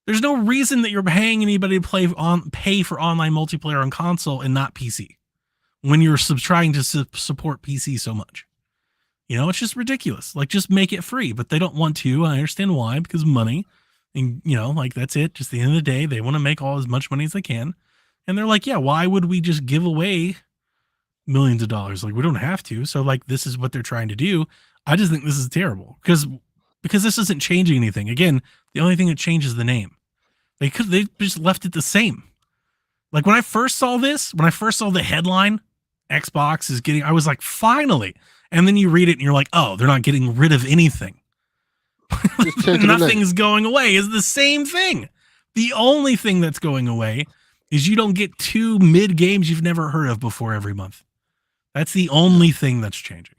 There's no reason that you're paying anybody to pay for online multiplayer on console and not PC when you're trying to support PC so much. You know, it's just ridiculous. Like, just make it free, but they don't want to. I understand why, because of money. And, you know, like, that's it. Just at the end of the day, they want to make as much money as they can. And they're like, yeah, why would we just give away millions of dollars? Like, we don't have to. So, like, this is what they're trying to do. I just think this is terrible because this isn't changing anything. Again, the only thing that changes the name. They just left it the same. Like, when I first saw the headline, Xbox is getting, I was like, finally. And then you read it and you're like, oh, they're not getting rid of anything. Nothing's going away. It's the same thing. The only thing that's going away is you don't get 2 mid games you've never heard of before every month. That's the only thing that's changing.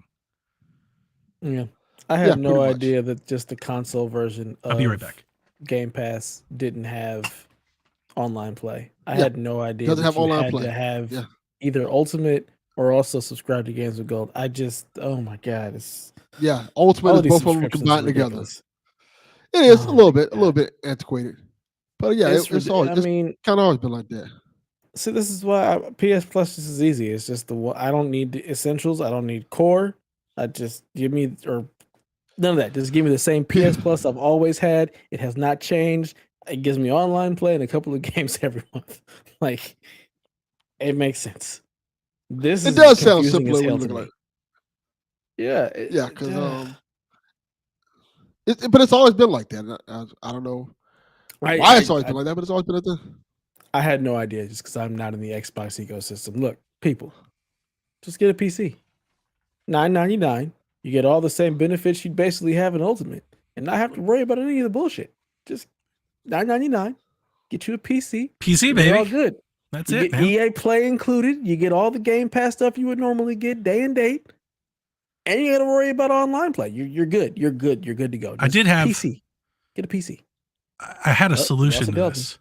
Yeah. I had no idea that just the console version of I'll be right back. Game Pass didn't have online play. I had no idea doesn't have online play. To have either Ultimate or also subscribe to Games with Gold. I just, oh my God, it's Ultimate is both of them combined together. It is a little bit antiquated, but yeah, it's always, kind of always been like that. See, this is why PS Plus is easy. It's just I don't need the essentials. I don't need core. I just give me none of that. Just give me the same PS Plus I've always had. It has not changed. It gives me online play and a couple of games every month. Like, it makes sense. It does sound simpler when you look like it. Yeah, because but it's always been like that. I don't know why it's always been like that, but it's always been like that. I had no idea just because I'm not in the Xbox ecosystem. Look, people, just get a PC. $9.99. You get all the same benefits you'd basically have in Ultimate, and not have to worry about any of the bullshit. Just $9.99. Get you a PC. PC, baby. All good. That's you it, get man. EA Play included. You get all the Game Pass stuff you would normally get day and date. And you got to worry about online play. You're good. You're good. You're good to go. I did have PC. Get a PC. I had a solution to this.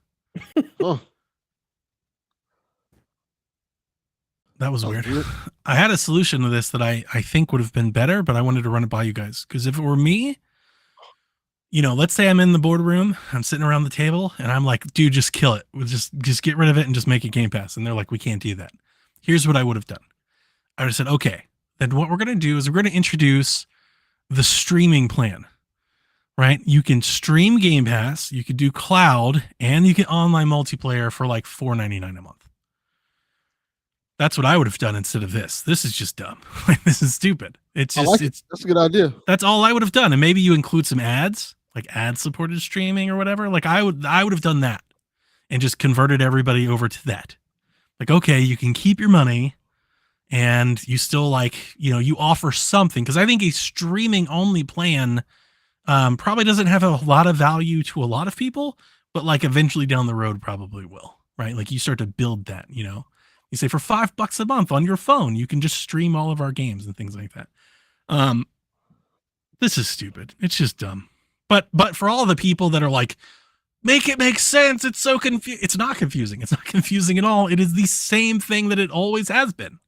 That was weird. I had a solution to this that I think would have been better, but I wanted to run it by you guys. Because if it were me, you know, let's say I'm in the boardroom, I'm sitting around the table, and I'm like, dude, just kill it. We'll just get rid of it and just make it Game Pass. And they're like, we can't do that. Here's what I would have done. I would have said, okay, then what we're going to do is we're going to introduce the streaming plan, right? You can stream Game Pass, you could do cloud, and you get online multiplayer for like $4.99 a month. That's what I would have done instead of this. This is just dumb. This is stupid. It's just, that's a good idea. That's all I would have done. And maybe you include some ads, like ad supported streaming or whatever. Like I would have done that and just converted everybody over to that. Like, okay, you can keep your money and you still like, you know, you offer something. Cause I think a streaming only plan probably doesn't have a lot of value to a lot of people, but like eventually down the road probably will, right? Like you start to build that, you know. You say for $5 a month on your phone, you can just stream all of our games and things like that. This is stupid. It's just dumb. But for all the people that are like, make it make sense. It's so confusing. It's not confusing. It's not confusing at all. It is the same thing that it always has been.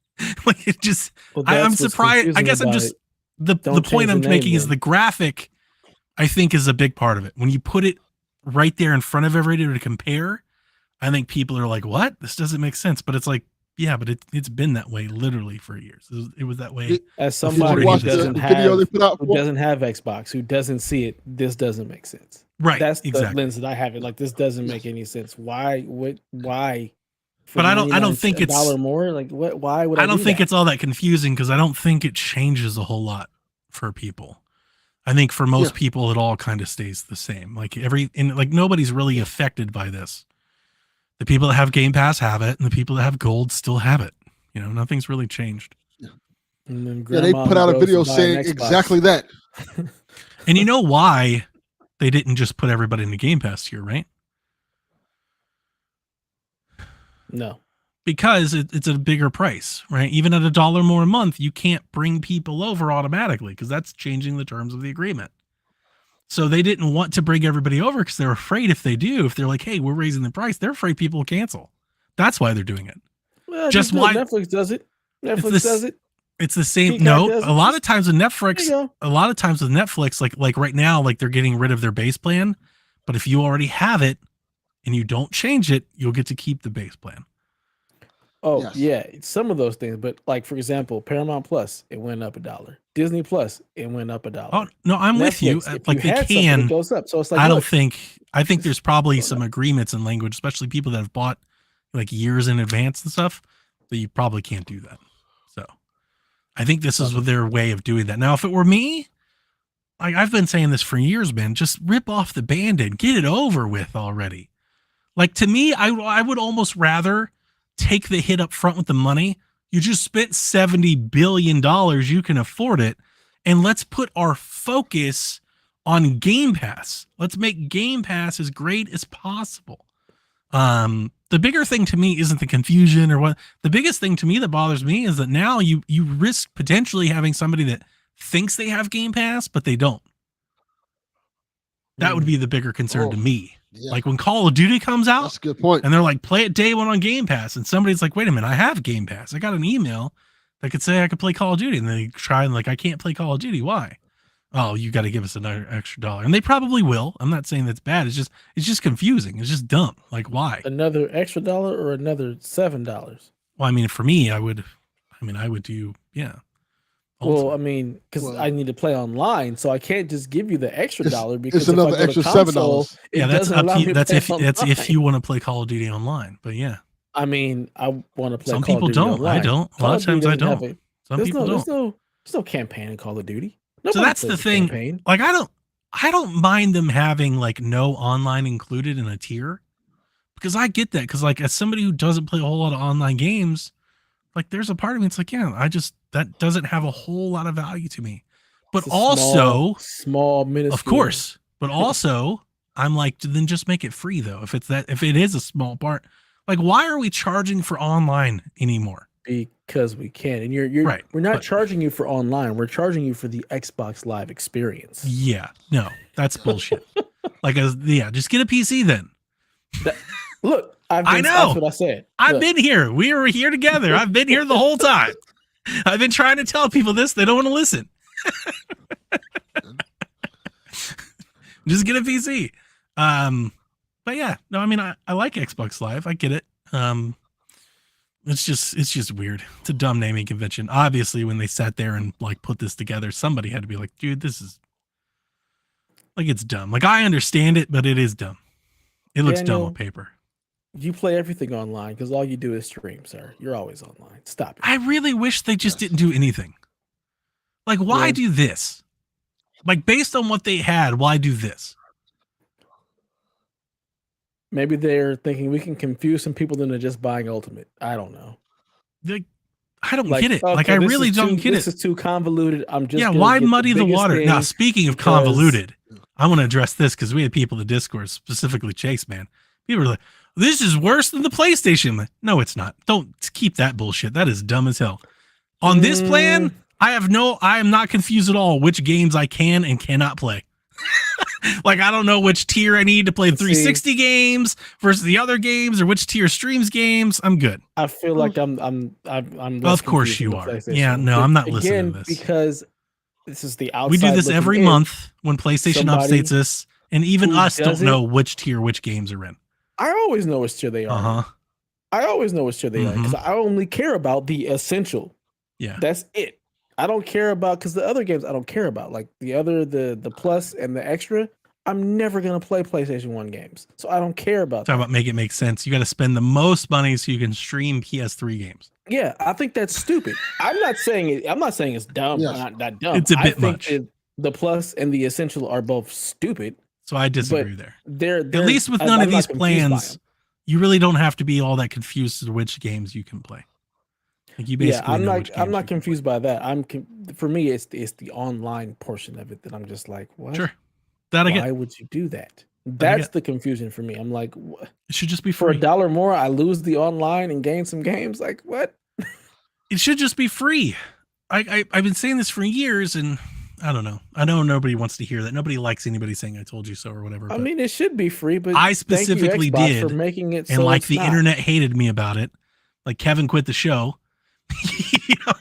Like it just, I'm surprised. I guess I'm just, the point I'm making is the graphic, I think, is a big part of it. When you put it right there in front of everybody to compare, I think people are like, what? This doesn't make sense. But it's like, yeah, but it's been that way literally for years. It was that way. As somebody who doesn't have Xbox, who doesn't see it, this doesn't make sense. Right. That's the lens that I have it. Like, this doesn't make any sense. Why? Why? But I don't think it's $1 more. Like, what? Why would I don't think it's all that confusing because I don't think it changes a whole lot for people. I think for most people, it all kind of stays the same. Like nobody's really affected by this. The people that have Game Pass have it, and the people that have Gold still have it. You know, nothing's really changed. And then they put out a video saying exactly that. And you know why they didn't just put everybody in the Game Pass tier, right? No. Because it's a bigger price, right? Even at $1 more a month, you can't bring people over automatically because that's changing the terms of the agreement. So they didn't want to bring everybody over because they're afraid if they do, if they're like, hey, we're raising the price, they're afraid people will cancel. That's why they're doing it. Well, just why Netflix does it. Netflix does it. It's the same. Peacock No, does a it. lot of times with There Netflix, you go. a lot of times with Netflix, like right now, like they're getting rid of their base plan. But if you already have it and you don't change it, you'll get to keep the base plan. Oh Yes. yeah, some of those things. But like for example, Paramount Plus, it went up $1. Disney Plus, it went up $1. Oh no, I'm with you. Netflix, if Like you they had something, can. it goes up. So it's like, I don't look, think. I think it's there's probably going some up. agreements in language, especially people that have bought like years in advance and stuff, that you probably can't do that. So I think this is their way of doing that. Now, if it were me, like I've been saying this for years, man, just rip off the Band-Aid, get it over with already. Like to me, I would almost rather take the hit up front with the money. You just spent $70 billion. You can afford it. And let's put our focus on Game Pass. Let's make Game Pass as great as possible. The bigger thing to me isn't the confusion or what. The biggest thing to me that bothers me is that now you risk potentially having somebody that thinks they have Game Pass, but they don't. That would be the bigger concern to me. Yeah. Like when Call of Duty comes out, That's a good point. and they're like, play it day one on Game Pass. And somebody's like, wait a minute, I have Game Pass. I got an email that could say I could play Call of Duty. And they try and like, I can't play Call of Duty. Why? Oh, you got to give us another extra $1. And they probably will. I'm not saying that's bad. It's just confusing. It's just dumb. Like, why? Another extra $1 or another $7? Well, I mean, for me, I would do, yeah. Well, I mean, because I need to play online, so I can't just give you the extra $1 because it's another extra $7. Yeah, that's up to you. That's if you want to play Call of Duty online. But yeah, I mean, I want to play. Some Call people of Duty don't. online. I don't. A lot of times I don't. Some people don't. There's no campaign in Call of Duty. So that's the thing. Campaign. Like I don't mind them having like no online included in a tier, because I get that. Because like as somebody who doesn't play a whole lot of online games, like there's a part of me it's like, yeah, that doesn't have a whole lot of value to me. But also small minuscule. Of course. But also I'm like, then just make it free though. If it is a small part, like why are we charging for online anymore? Because we can. And you're right. We're not charging you for online. We're charging you for the Xbox Live experience. Yeah. No, that's bullshit. Just get a PC then. Look, I know. That's what I said. I've been here. We were here together. I've been here the whole time. I've been trying to tell people this. They don't want to listen. Just get a PC. But yeah, no, I mean, I like Xbox Live. I get it. It's just weird. It's a dumb naming convention. Obviously, when they sat there and like put this together, somebody had to be like, dude, this is like, it's dumb. Like I understand it, but it is dumb. It looks dumb on paper. You play everything online because all you do is stream, sir. You're always online. Stop it. I really wish they just didn't do anything. Like, why do this? Like, based on what they had, why do this? Maybe they're thinking we can confuse some people into just buying Ultimate. I don't know. Like, I don't get it. Okay, like, I really don't get it. This is too convoluted. I'm just why muddy the water? Now, speaking of convoluted, I want to address this because we had people in the Discord, specifically Chase, man. People are like, this is worse than the PlayStation. Like, no, it's not. Don't keep that bullshit. That is dumb as hell. On this plan, I am not confused at all which games I can and cannot play. Like, I don't know which tier I need to play 360 games versus the other games, or which tier streams games. I'm good. I feel like I'm of course you are. Yeah, no, I'm not listening to this. Because this is the outside. We do this every month when PlayStation updates us, and even us don't know which tier which games are in. I always know which tier they are. I always know which tier they are because I only care about the essential. Yeah, that's it. I don't care about, because the other games I don't care about, like the plus and the extra. I'm never gonna play PlayStation 1 games, so I don't care about. Talk about make it make sense. You got to spend the most money so you can stream PS3 games. Yeah, I think that's stupid. I'm not saying it's dumb. Yes. Not that dumb. It's a bit much. The plus and the essential are both stupid. So I disagree there. They're at least with none of these plans, you really don't have to be all that confused as to which games you can play. Like you basically I'm not confused by that. For me, it's the online portion of it that I'm just like, what? Sure. Why would you do that? That's the confusion for me. I'm like, what? It should just be free. For $1 more, I lose the online and gain some games. Like, what? It should just be free. I've been saying this for years, and I don't know. I know nobody wants to hear that. Nobody likes anybody saying "I told you so" or whatever. I mean, it should be free, but I specifically thank you, Xbox, did for making it, and so the internet hated me about it. Like Kevin quit the show.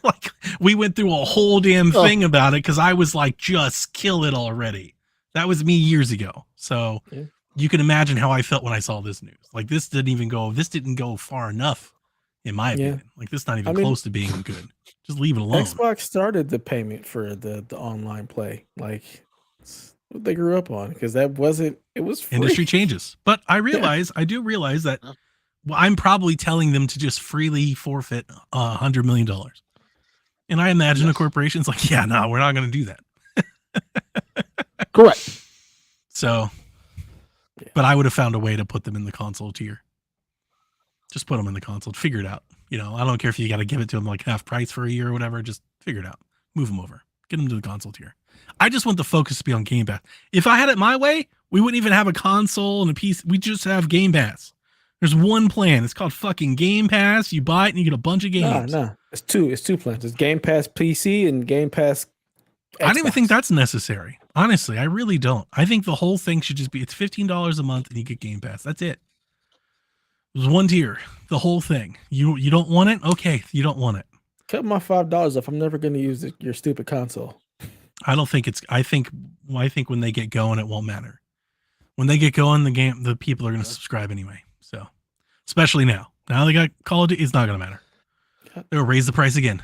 Like we went through a whole damn thing about it because I was like, just kill it already. That was me years ago. So Yeah. you can imagine how I felt when I saw this news. Like this didn't go far enough, in my Yeah. opinion. Like this is not even I mean, close to being good. Just leave it alone. Xbox started the payment for the online play. Like it's what they grew up on because that wasn't. It was free. Industry changes. But I do realize that I'm probably telling them to just freely forfeit $100 million. And I imagine a corporation's like, yeah, no, we're not going to do that. Correct. So, but I would have found a way to put them in the console tier. Just put them in the console. Figure it out. You know, I don't care if you got to give it to them like half price for a year or whatever. Just figure it out. Move them over. Get them to the console tier. I just want the focus to be on Game Pass. If I had it my way, we wouldn't even have a console and a PC. We just have Game Pass. There's one plan. It's called fucking Game Pass. You buy it and you get a bunch of games. No. It's two plans. It's Game Pass PC and Game Pass Xbox. I don't even think that's necessary. Honestly, I really don't. I think the whole thing should just be it's $15 a month and you get Game Pass. That's it. There's one tier. The whole thing. You don't want it? Okay, you don't want it. Cut my $5 off. I'm never going to use your stupid console. I don't think it's. I think when they get going, it won't matter. When they get going, the people are going to subscribe anyway. So, especially now they got Call of Duty. It's not going to matter. They'll raise the price again.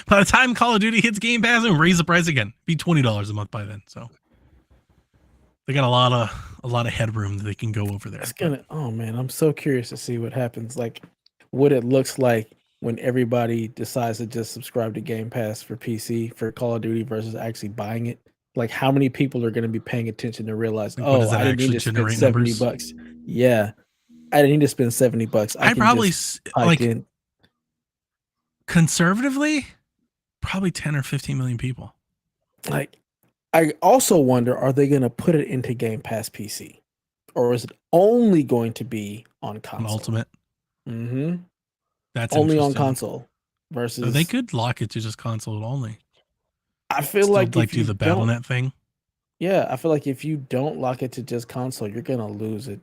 By the time Call of Duty hits Game Pass, they'll raise the price again. Be $20 a month by then. So they got a lot of headroom that they can go over there. It's gonna. Oh man, I'm so curious to see what happens. Like, what it looks like when everybody decides to just subscribe to Game Pass for PC for Call of Duty versus actually buying it. Like, how many people are going to be paying attention to realize, like, does that I didn't need to spend $70. Yeah, I didn't need to spend $70. I probably like conservatively, probably 10 or 15 million people. Like, I also wonder, are they going to put it into Game Pass PC, or is it only going to be on console? On Ultimate. Mm-hmm. That's only on console versus. So they could lock it to just console only. I feel like do the BattleNet thing. Yeah, I feel like if you don't lock it to just console, you're gonna lose it.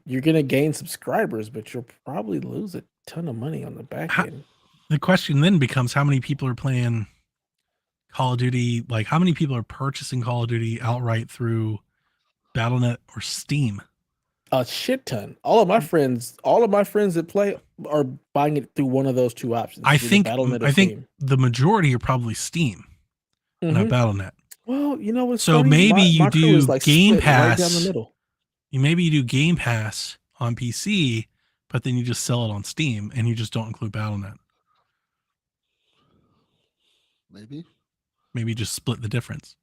You're gonna gain subscribers, but you'll probably lose a ton of money on the back end. The question then becomes how many people are playing Call of Duty? Like, how many people are purchasing Call of Duty outright through BattleNet or Steam? A shit ton. All of my friends that play are buying it through one of those two options. I think the majority are probably Steam, not BattleNet. Well, you know what's so funny? Maybe you do like Game Pass right down the middle. Maybe you do Game Pass on PC, but then you just sell it on Steam and you just don't include BattleNet. Maybe just split the difference.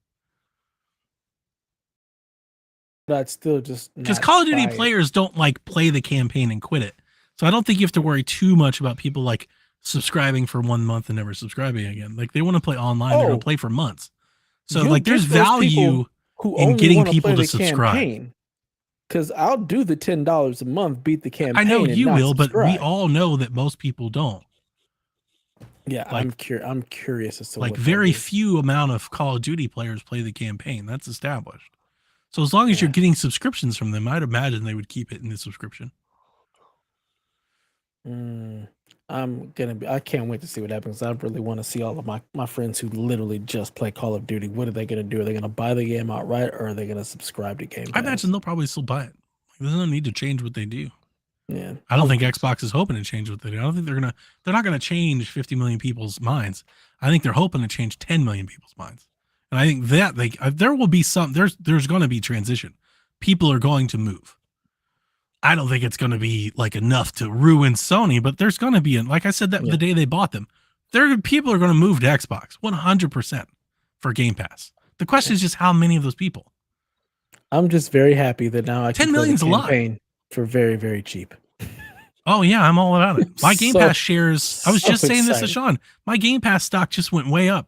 That's still just because Call of Duty players don't like play the campaign and quit it. So I don't think you have to worry too much about people like subscribing for 1 month and never subscribing again. Like they want to play online, they're going to play for months. So like there's value in getting people to subscribe. Because I'll do the $10 a month, beat the campaign. I know you will, subscribe. But we all know that most people don't. Yeah, like, I'm curious as to like very few amount of Call of Duty players play the campaign. That's established. So as long as you're getting subscriptions from them, I'd imagine they would keep it in the subscription. I can't wait to see what happens. I really want to see all of my friends who literally just play Call of Duty. What are they going to do? Are they going to buy the game outright, or are they going to subscribe to Game Pass? I imagine they'll probably still buy it. There's no need to change what they do. Yeah, I don't think Xbox is hoping to change what they do. I don't think they're not gonna change 50 million people's minds. I think they're hoping to change 10 million people's minds. And I think that there will be there's going to be transition. People are going to move. I don't think it's going to be like enough to ruin Sony, but there's going to be, like I said, the day they bought them, people are going to move to Xbox 100% for Game Pass. The question is just how many of those people. I'm just very happy that now I can 10 million's a lot for very, very cheap. Oh yeah, I'm all about it. My Game Pass shares. I was just saying this to Sean. My Game Pass stock just went way up.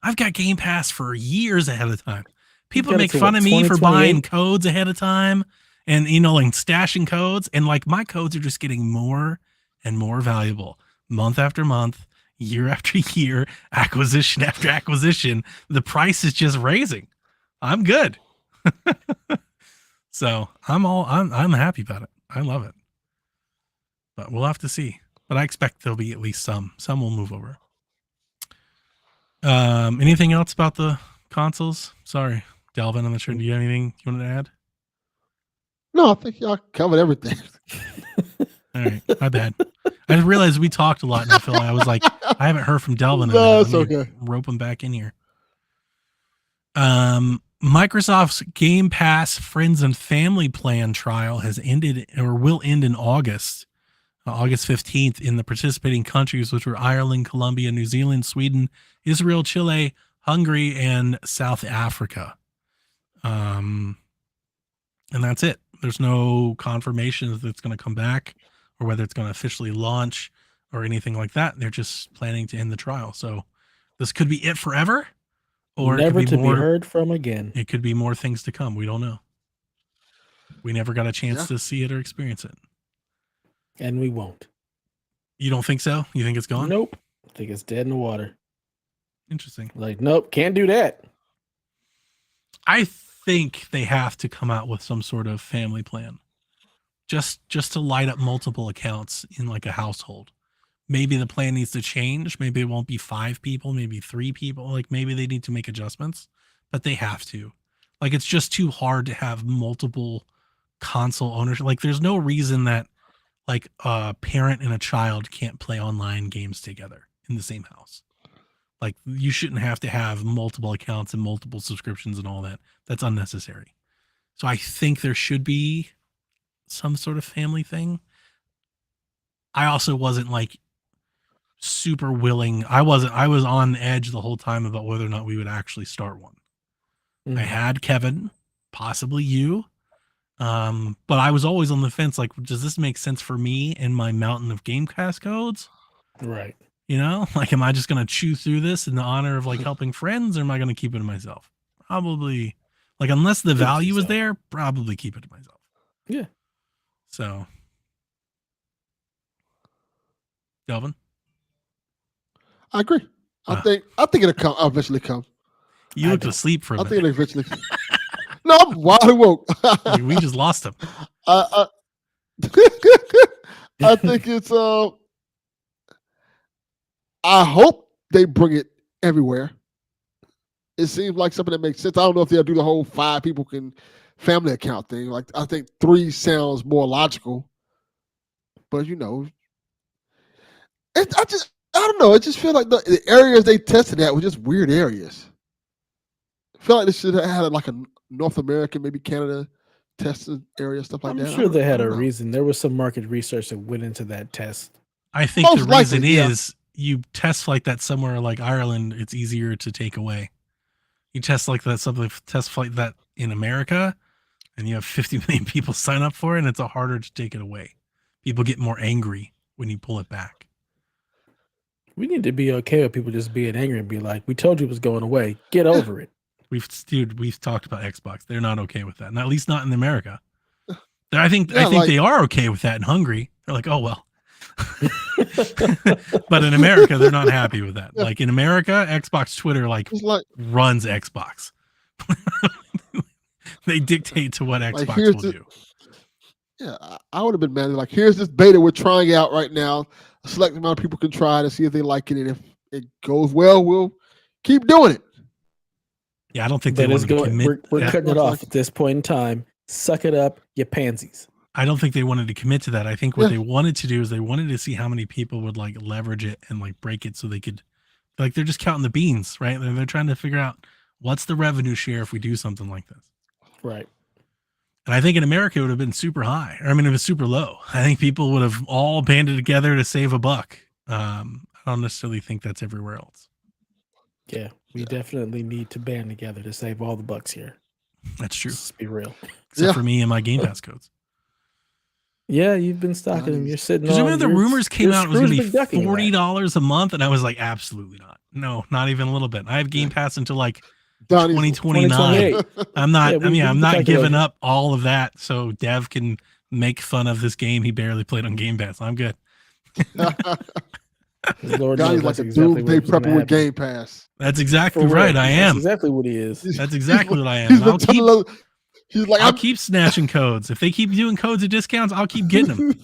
I've got Game Pass for years ahead of time. People make fun of me for buying codes ahead of time and like stashing codes, and like my codes are just getting more and more valuable month after month, year after year, acquisition after acquisition. The price is just raising. I'm good. So I'm happy about it. I love it. But we'll have to see. But I expect there'll be at least some. Some will move over. Anything else about the consoles? Sorry, Delvin. I'm not sure. Do you have anything you wanted to add? No, I think y'all covered everything. All right, my bad. I just realized we talked a lot, and I was like, I haven't heard from Delvin. No, Let it's me okay. rope him back in here. Microsoft's Game Pass Friends and Family Plan trial has ended or will end in August 15th in the participating countries, which were Ireland, Colombia, New Zealand, Sweden, Israel, Chile, Hungary, and South Africa. And that's it. There's no confirmation that it's going to come back or whether it's going to officially launch or anything like that. They're just planning to end the trial. So this could be it forever, or Never it could to be more. be heard from again. It could be more things to come. We don't know. We never got a chance to see it or experience it. And we won't. You don't think so? You think it's gone? Nope. I think it's dead in the water. Interesting. Like, nope, can't do that. I think they have to come out with some sort of family plan. Just to light up multiple accounts in like a household. Maybe the plan needs to change. Maybe it won't be 5 people, maybe 3 people. Like maybe they need to make adjustments, but they have to. Like it's just too hard to have multiple console ownership. Like there's no reason that like a parent and a child can't play online games together in the same house. Like you shouldn't have to have multiple accounts and multiple subscriptions and all that. That's unnecessary. So I think there should be some sort of family thing. I also wasn't like super willing. I was on edge the whole time about whether or not we would actually start one. I had Kevin, possibly you. But I was always on the fence. Like, does this make sense for me and my mountain of Game Pass codes? Right. You know, like, am I just going to chew through this in the honor of like helping friends, or am I going to keep it to myself? Probably, like, unless the value is there, probably keep it to myself. Yeah. So, Delvin, I agree. I think it'll come. Eventually come. You looked asleep for a minute. I think it'll eventually. No, I'm wide awoke. We just lost him. I think it's. I hope they bring it everywhere. It seems like something that makes sense. I don't know if they'll do the whole 5 people can family account thing. Like I think 3 sounds more logical. But you know, I don't know. It just feels like the areas they tested at were just weird areas. I feel like they should have had like a North American, maybe Canada tested area, stuff like that. I'm sure they had a reason. There was some market research that went into that test. I think the reason is you test like that somewhere like Ireland, it's easier to take away. You test like that, test flight that in America, and you have 50 million people sign up for it, and it's harder to take it away. People get more angry when you pull it back. We need to be okay with people just being angry and be like, we told you it was going away. Get over it. We've talked about Xbox. They're not okay with that. And at least not in America. I think they are okay with that in Hungary. They're like, oh well. But in America, they're not happy with that. Like in America, Xbox Twitter runs Xbox. They dictate to what Xbox will do. Yeah, I would have been mad. Like, here's this beta we're trying out right now. A select amount of people can try to see if they like it, and if it goes well, we'll keep doing it. Yeah, I don't think they wanted to commit. We're cutting it off at this point in time. Suck it up, you pansies. I don't think they wanted to commit to that. I think what they wanted to do is they wanted to see how many people would like leverage it and like break it so they could, like, they're just counting the beans, right? They're trying to figure out what's the revenue share if we do something like this. Right. And I think in America it would have been super high. I mean, it was super low. I think people would have all banded together to save a buck. I don't necessarily think that's everywhere else. Yeah, we definitely need to band together to save all the bucks here. That's true. Let's be real. Except for me and my Game Pass codes. Yeah, you've been stocking them. You're sitting on. Because remember the rumors came out it was going to be $40 a month, and I was like, absolutely not. No, not even a little bit. I have Game Pass until like 2029. I'm not. I'm not giving up all of that so Dev can make fun of this game he barely played on Game Pass. I'm good. Lord knows like a doomsday prepper with Game Pass. That's exactly right. I am. That's exactly what he is. That's exactly what I am. I'll keep snatching codes. If they keep doing codes at discounts, I'll keep getting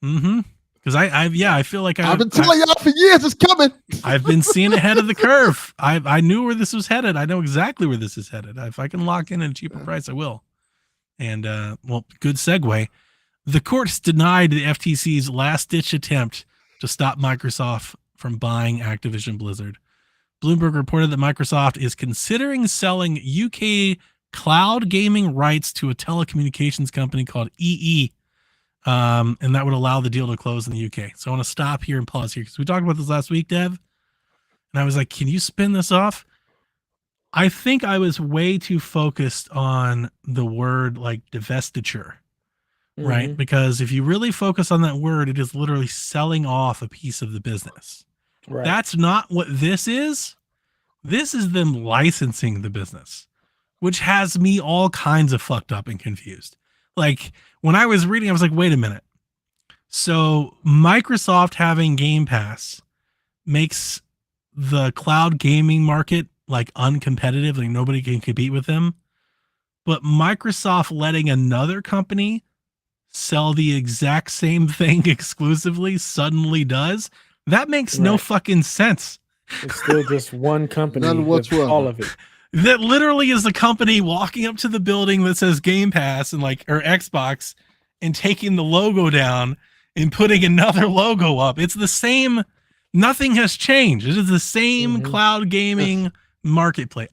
them. Because I feel like I've been telling y'all for years it's coming. I've been seeing ahead of the curve. I knew where this was headed. I know exactly where this is headed. If I can lock in at a cheaper price, I will. And well, good segue. The courts denied the FTC's last-ditch attempt to stop Microsoft from buying Activision Blizzard. Bloomberg reported that Microsoft is considering selling UK cloud gaming rights to a telecommunications company called EE. And that would allow the deal to close in the UK. So I want to stop here and pause here because we talked about this last week, Dev. And I was like, can you spin this off? I think I was way too focused on the word like divestiture, right? Because if you really focus on that word, it is literally selling off a piece of the business. Right. That's not what this is. This is them licensing the business, which has me all kinds of fucked up and confused. Like when I was reading, I was like, wait a minute. So Microsoft having Game Pass makes the cloud gaming market like uncompetitive, like nobody can compete with them. But Microsoft letting another company sell the exact same thing exclusively suddenly does. That makes no fucking sense. It's still just one company None with whatsoever. all of it. That literally is the company walking up to the building that says Game Pass and like or Xbox and taking the logo down and putting another logo up. It's the same. Nothing has changed. It is the same cloud gaming marketplace.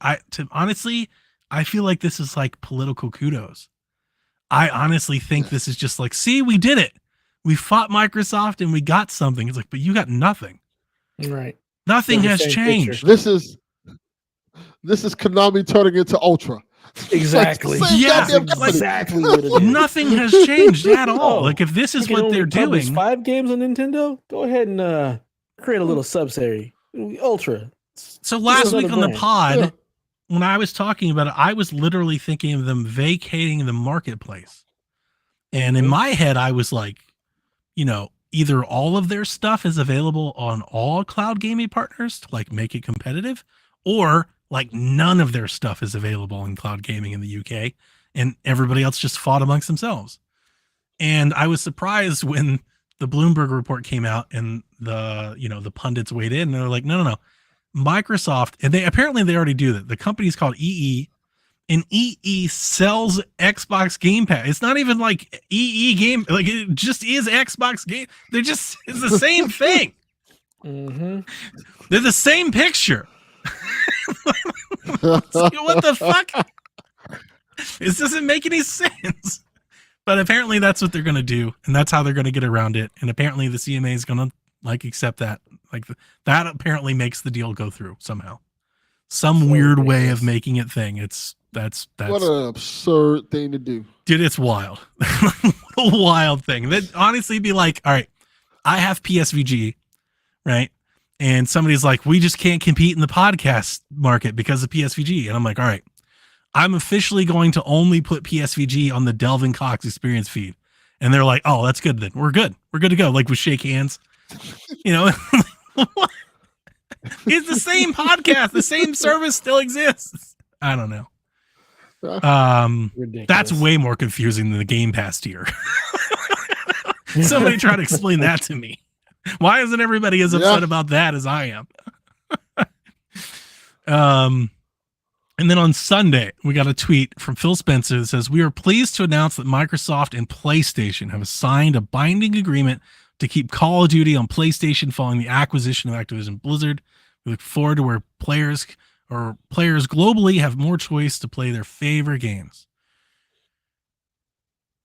Honestly, I feel like this is like political kudos. I honestly think this is just like, see, we did it. We fought Microsoft and we got something. It's like, but you got nothing. Right. Nothing has changed. This is Konami turning into Ultra. Exactly. Like Yeah, exactly what it is. Nothing has changed at all. Like if this is what they're doing, 5 games on Nintendo, go ahead and create a little subsidiary. Ultra. So last week on the brand. pod, when I was talking about it, I was literally thinking of them vacating the marketplace. And in my head, I was like, you know, either all of their stuff is available on all cloud gaming partners to like make it competitive, or like none of their stuff is available in cloud gaming in the UK and everybody else just fought amongst themselves. And I was surprised when the Bloomberg report came out and the pundits weighed in and they're like, no. Microsoft, and they already do that. The company's called EE, and EE sells Xbox Game Pass. It's not even like EE game, like it just is Xbox Game. It's the same thing. They're the same picture. What the fuck? This doesn't make any sense. But apparently that's what they're going to do, and that's how they're going to get around it. And apparently the CMA is going to like accept that. Like that apparently makes the deal go through somehow. Some weird way of making it thing. That's what an absurd thing to do. Dude, it's wild. What a wild thing. That honestly be like, all right, I have PSVG, right? And somebody's like, we just can't compete in the podcast market because of PSVG. And I'm like, all right, I'm officially going to only put PSVG on the Delvin Cox experience feed. And they're like, oh, that's good then. We're good. We're good to go. Like we shake hands. You know, it's the same podcast. The same service still exists. I don't know. That's way more confusing than the Game Pass tier. Somebody try to explain that to me. Why isn't everybody as upset about that as I am? And then on Sunday, we got a tweet from Phil Spencer that says, we are pleased to announce that Microsoft and PlayStation have signed a binding agreement to keep Call of Duty on PlayStation following the acquisition of Activision Blizzard. We look forward to where players globally have more choice to play their favorite games.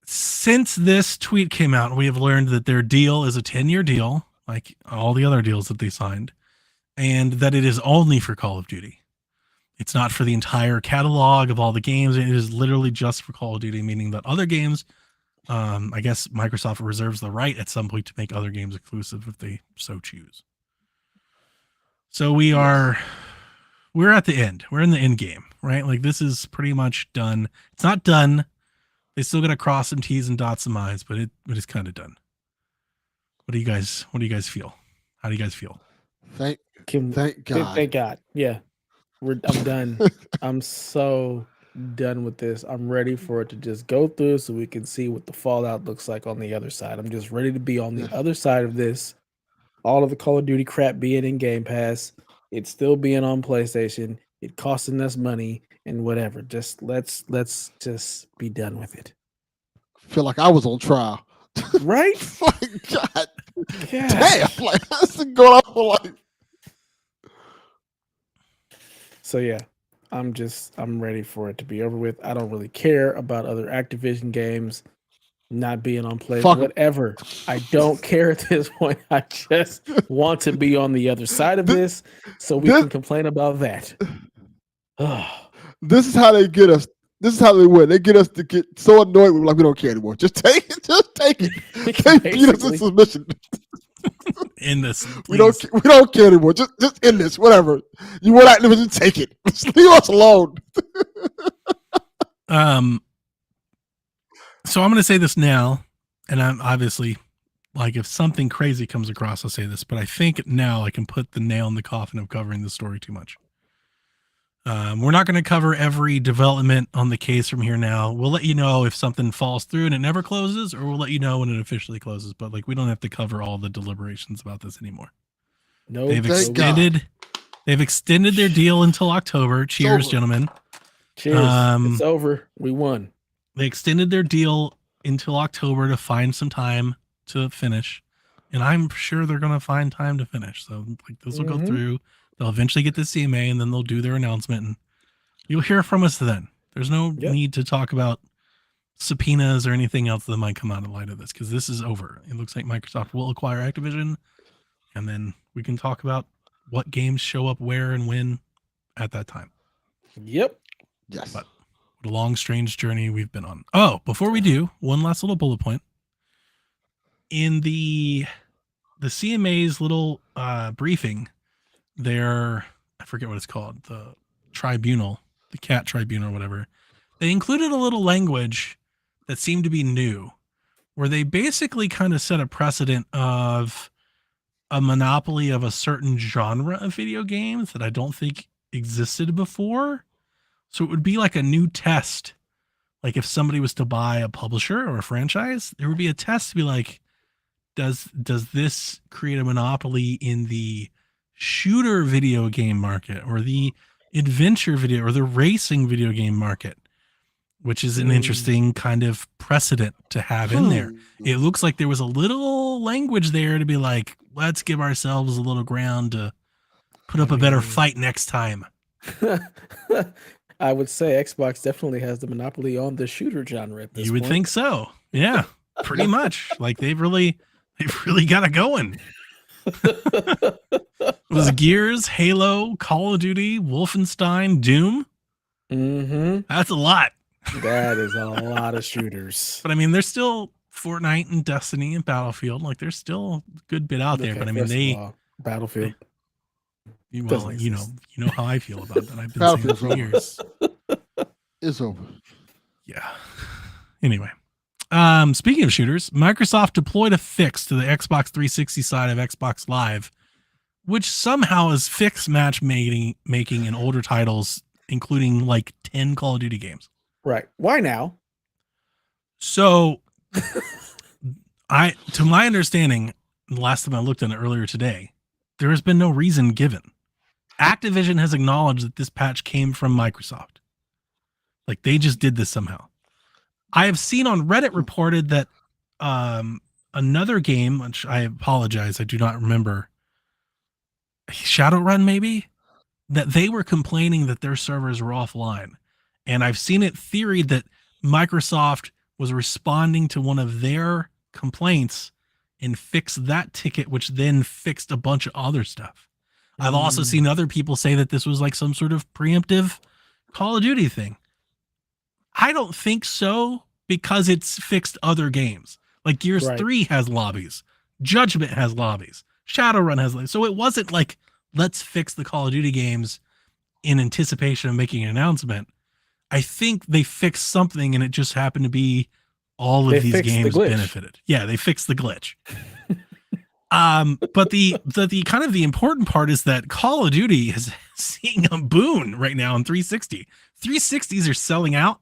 Since this tweet came out, we have learned that their deal is a 10-year deal, like all the other deals that they signed, and that it is only for Call of Duty. It's not for the entire catalog of all the games. It is literally just for Call of Duty, meaning that other games, I guess Microsoft reserves the right at some point to make other games exclusive if they so choose. So we're at the end. We're in the end game, right? Like this is pretty much done. It's not done. They still got to cross some T's and dot some I's, but it is kind of done. What do you guys feel? How do you guys feel? Thank God. Thank God. Yeah. I'm done. I'm so done with this. I'm ready for it to just go through so we can see what the fallout looks like on the other side. I'm just ready to be on the other side of this. All of the Call of Duty crap being in Game Pass, it's still being on PlayStation, it costing us money and whatever. Just let's just be done with it. Feel like I was on trial. Right? Like, God Gosh. damn! Like, that's going on for like. So yeah, I'm ready for it to be over with. I don't really care about other Activision games not being on play. Fuck 'em. Whatever. I don't care at this point. I just want to be on the other side of this so we can complain about that. This is how they get us. This is how they win. They get us to get so annoyed. We're like, we don't care anymore. Just take it. Just take it. They beat us in submission. In this, We don't care anymore. Just end this. Whatever. You want Activision? Take it. Just leave us alone. So I'm going to say this now, and I'm obviously like, if something crazy comes across, I'll say this, but I think now I can put the nail in the coffin of covering the story too much. We're not going to cover every development on the case from here now. We'll let you know if something falls through and it never closes, or we'll let you know when it officially closes. But like, we don't have to cover all the deliberations about this anymore. No, they've extended their deal until October. Cheers, gentlemen. Cheers. It's over. We won. They extended their deal until October to find some time to finish. And I'm sure they're going to find time to finish. So like, this will go through. They'll eventually get the CMA, and then they'll do their announcement, and you'll hear from us then. There's no need to talk about subpoenas or anything else that might come out in light of this, because this is over. It looks like Microsoft will acquire Activision, and then we can talk about what games show up where and when at that time. Yep. Yes. But what a long, strange journey we've been on. Oh, before we do, one last little bullet point. In the CMA's little briefing, I forget what it's called, the tribunal, the cat tribunal or whatever, they included a little language that seemed to be new, where they basically kind of set a precedent of a monopoly of a certain genre of video games that I don't think existed before. So it would be like a new test. Like if somebody was to buy a publisher or a franchise, there would be a test to be like, does this create a monopoly in the shooter video game market or the adventure video or the racing video game market, which is an interesting kind of precedent to have in there. It looks like there was a little language there to be like, let's give ourselves a little ground to put up a better fight next time. I would say Xbox definitely has the monopoly on the shooter genre at this point. You would think so. Yeah, pretty much. Like they've really got it going. It was Gears, Halo, Call of Duty, Wolfenstein, Doom. That's a lot. That is a lot of shooters. But I mean, there's still Fortnite and Destiny and Battlefield. Like there's still a good bit out there. But I mean, Battlefield. Well, you know how I feel about that. I've been saying it for years. It's over. Yeah. Anyway. Speaking of shooters, Microsoft deployed a fix to the Xbox 360 side of Xbox Live, which somehow has fixed matchmaking in older titles, including like 10 Call of Duty games. Right. Why now? So, to my understanding, the last time I looked at it earlier today, there has been no reason given. Activision has acknowledged that this patch came from Microsoft. Like they just did this somehow. I have seen on Reddit reported that another game, which I apologize, I do not remember, Shadowrun maybe, that they were complaining that their servers were offline. And I've seen it theoried that Microsoft was responding to one of their complaints and fixed that ticket, which then fixed a bunch of other stuff. I've also seen other people say that this was like some sort of preemptive Call of Duty thing. I don't think so, because it's fixed other games. Like Gears 3 has lobbies. Judgment has lobbies. Shadowrun has lobbies. So it wasn't like, let's fix the Call of Duty games in anticipation of making an announcement. I think they fixed something, and it just happened to be all of these games benefited. Yeah, they fixed the glitch. But the kind of the important part is that Call of Duty is seeing a boon right now on 360. 360s are selling out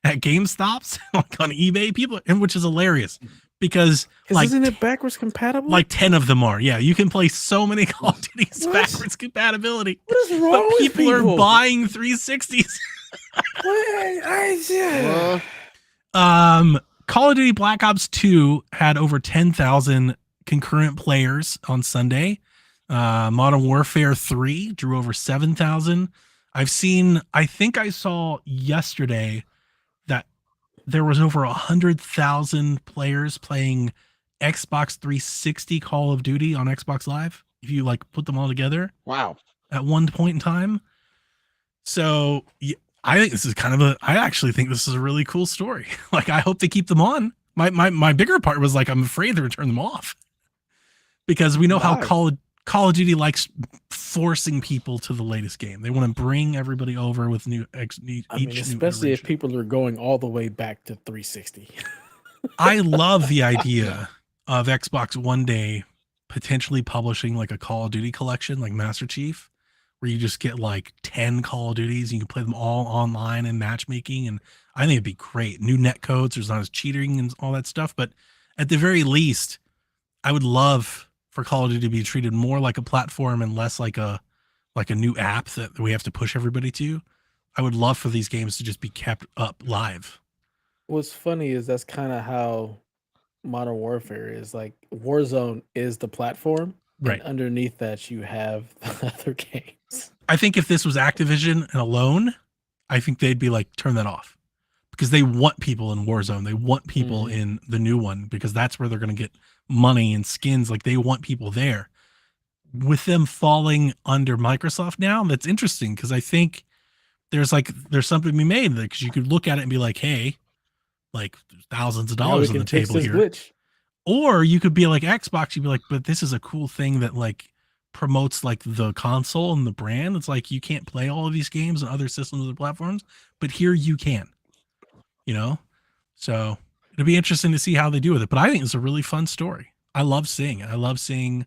at GameStops, like on eBay, people, and which is hilarious because like isn't it backwards compatible? like 10 of them are. Yeah, you can play so many Call of Duties What? backwards compatibility. What is wrong But with people are people? buying 360s. Yeah. Call of Duty Black Ops 2 had over 10,000 concurrent players on Sunday. Modern Warfare 3 drew over 7,000. I think I saw yesterday that there was over 100,000 players playing Xbox 360 Call of Duty on Xbox Live. If you like put them all together. Wow. At one point in time. So I think this is I actually think this is a really cool story. Like, I hope they keep them on. My bigger part was like, I'm afraid they're going to turn them off because we know how Call of Duty likes forcing people to the latest game. They want to bring everybody over with especially if people are going all the way back to 360. I love the idea of Xbox one day potentially publishing like a Call of Duty collection, like Master Chief, where you just get like 10 Call of Duties. You can play them all online and matchmaking. And I think it'd be great. New net codes. There's not as cheating and all that stuff. But at the very least, I would love for Call of Duty to be treated more like a platform and less like a new app that we have to push everybody to. I would love for these games to just be kept up live. What's funny is that's kind of how Modern Warfare is. Like, Warzone is the platform, right? And underneath that, you have the other games. I think if this was Activision and alone, I think they'd be like, turn that off, because they want people in Warzone. They want people in the new one because that's where they're going to get money and skins. Like, they want people there. With them falling under Microsoft now, that's interesting because I think there's something to be made because you could look at it and be like, hey, like thousands of dollars on the table here. Glitch. Or you could be like Xbox, you'd be like, but this is a cool thing that like promotes like the console and the brand. It's like, you can't play all of these games on other systems or platforms, but here you can, so it'll be interesting to see how they do with it. But I think it's a really fun story. I love seeing it. I love seeing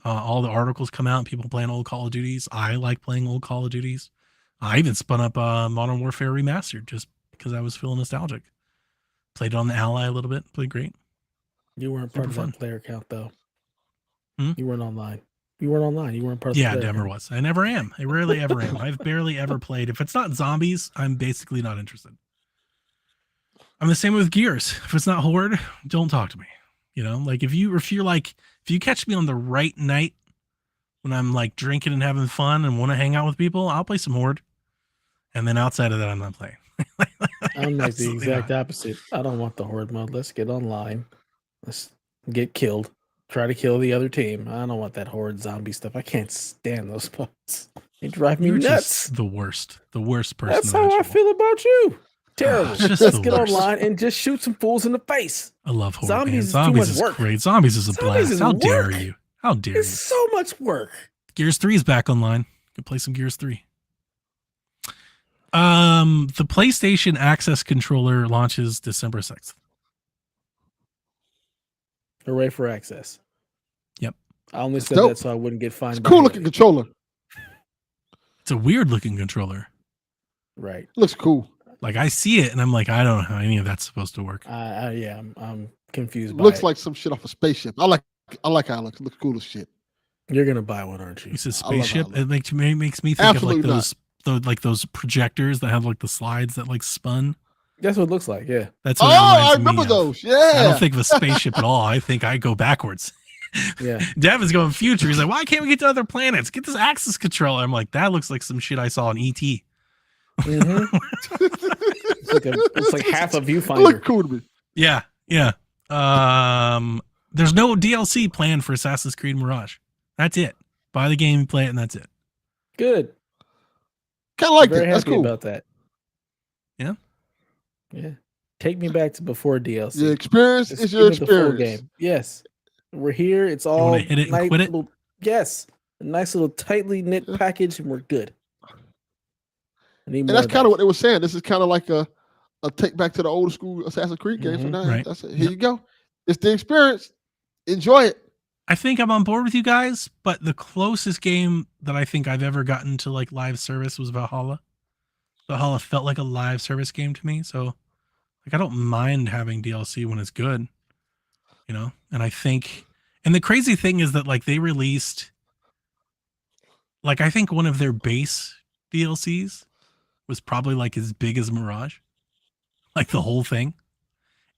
all the articles come out and people playing old Call of Duties. I like playing old Call of Duties. I even spun up Modern Warfare Remastered just because I was feeling nostalgic. Played it on the Ally a little bit. Played great. You weren't part of that player count, though. You weren't online. You weren't online. You weren't part of the player count. Yeah, never was. I never am. I rarely ever am. I've barely ever played. If it's not zombies, I'm basically not interested. I'm the same with Gears. If it's not Horde, don't talk to me. Like if you catch me on the right night when I'm like drinking and having fun and want to hang out with people, I'll play some Horde. And then outside of that, I'm not playing. I'm like the exact opposite. I don't want the Horde mode. Let's get online. Let's get killed. Try to kill the other team. I don't want that Horde zombie stuff. I can't stand those modes. They drive me nuts. Just the worst person. That's how I feel about you. Terrible. Let's get online and just shoot some fools in the face. I love Horde. Zombies is great. Zombies is a blast. How dare you? How dare you? It's so much work. Gears 3 is back online. You can play some Gears 3. The PlayStation Access controller launches December 6th. Hooray for Access. Yep. I only said that so I wouldn't get fined. It's a cool looking controller. It's a weird looking controller. Right. Looks cool. Like, I see it and I'm like, I don't know how any of that's supposed to work. I'm confused by looks it. like some shit off a spaceship. I like how it looks. It looks cool as shit. You're gonna buy one, aren't you? It's a spaceship. It makes me think Absolutely of like those projectors that have like the slides that like spun. That's what it looks like. Yeah. That's what I remember those. Yeah. I don't think of a spaceship at all. I think I go backwards. Yeah. Devin's going future. He's like, why can't we get to other planets? Get this Axis controller. I'm like, that looks like some shit I saw in ET. Mm-hmm. it's like half a viewfinder. Look cool to me. Yeah. There's no DLC planned for Assassin's Creed Mirage. That's it. Buy the game, play it, and that's it. Good. Kind of like Very that. That's happy cool about that. Yeah. Yeah. Take me back to before DLC. The experience is your experience. Game. Yes. We're here. It's all hit it and quit it? Yes. A nice little tightly knit package, and we're good. And that's kind of what they were saying. This is kind of like a take back to the old school Assassin's Creed game. So now, right. That's it. Here you go. It's the experience. Enjoy it. I think I'm on board with you guys, but the closest game that I think I've ever gotten to like live service was Valhalla. Valhalla felt like a live service game to me, so like I don't mind having DLC when it's good, you know. And I think, and the crazy thing is that like they released, like I think one of their base DLCs was probably like as big as Mirage, like the whole thing,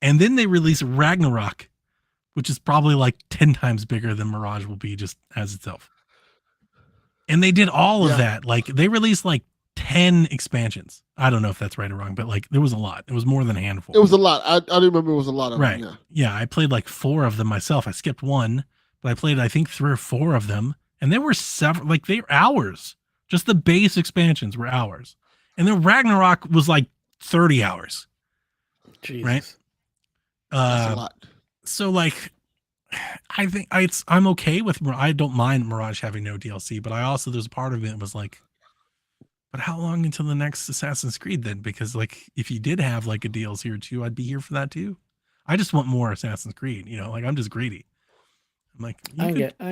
and then they released Ragnarok, which is probably like 10 times bigger than Mirage will be just as itself. And they did all of that. Like they released like 10 expansions. I don't know if that's right or wrong, but like there was a lot. It was more than a handful. It was a lot. I remember it was a lot of right. them. Yeah, I played like 4 of them myself. I skipped one, but I played I think 3 or 4 of them, and there were several. Like they were hours. Just the base expansions were hours, and then Ragnarok was like 30 hours. Jesus. Right. That's a lot. So like, I think I'm okay with. I don't mind Mirage having no DLC, but I also there's a part of it that was like, but how long until the next Assassin's Creed then? Because like, if you did have like a DLC or 2, I'd be here for that too. I just want more Assassin's Creed. You know, like I'm just greedy. I'm like,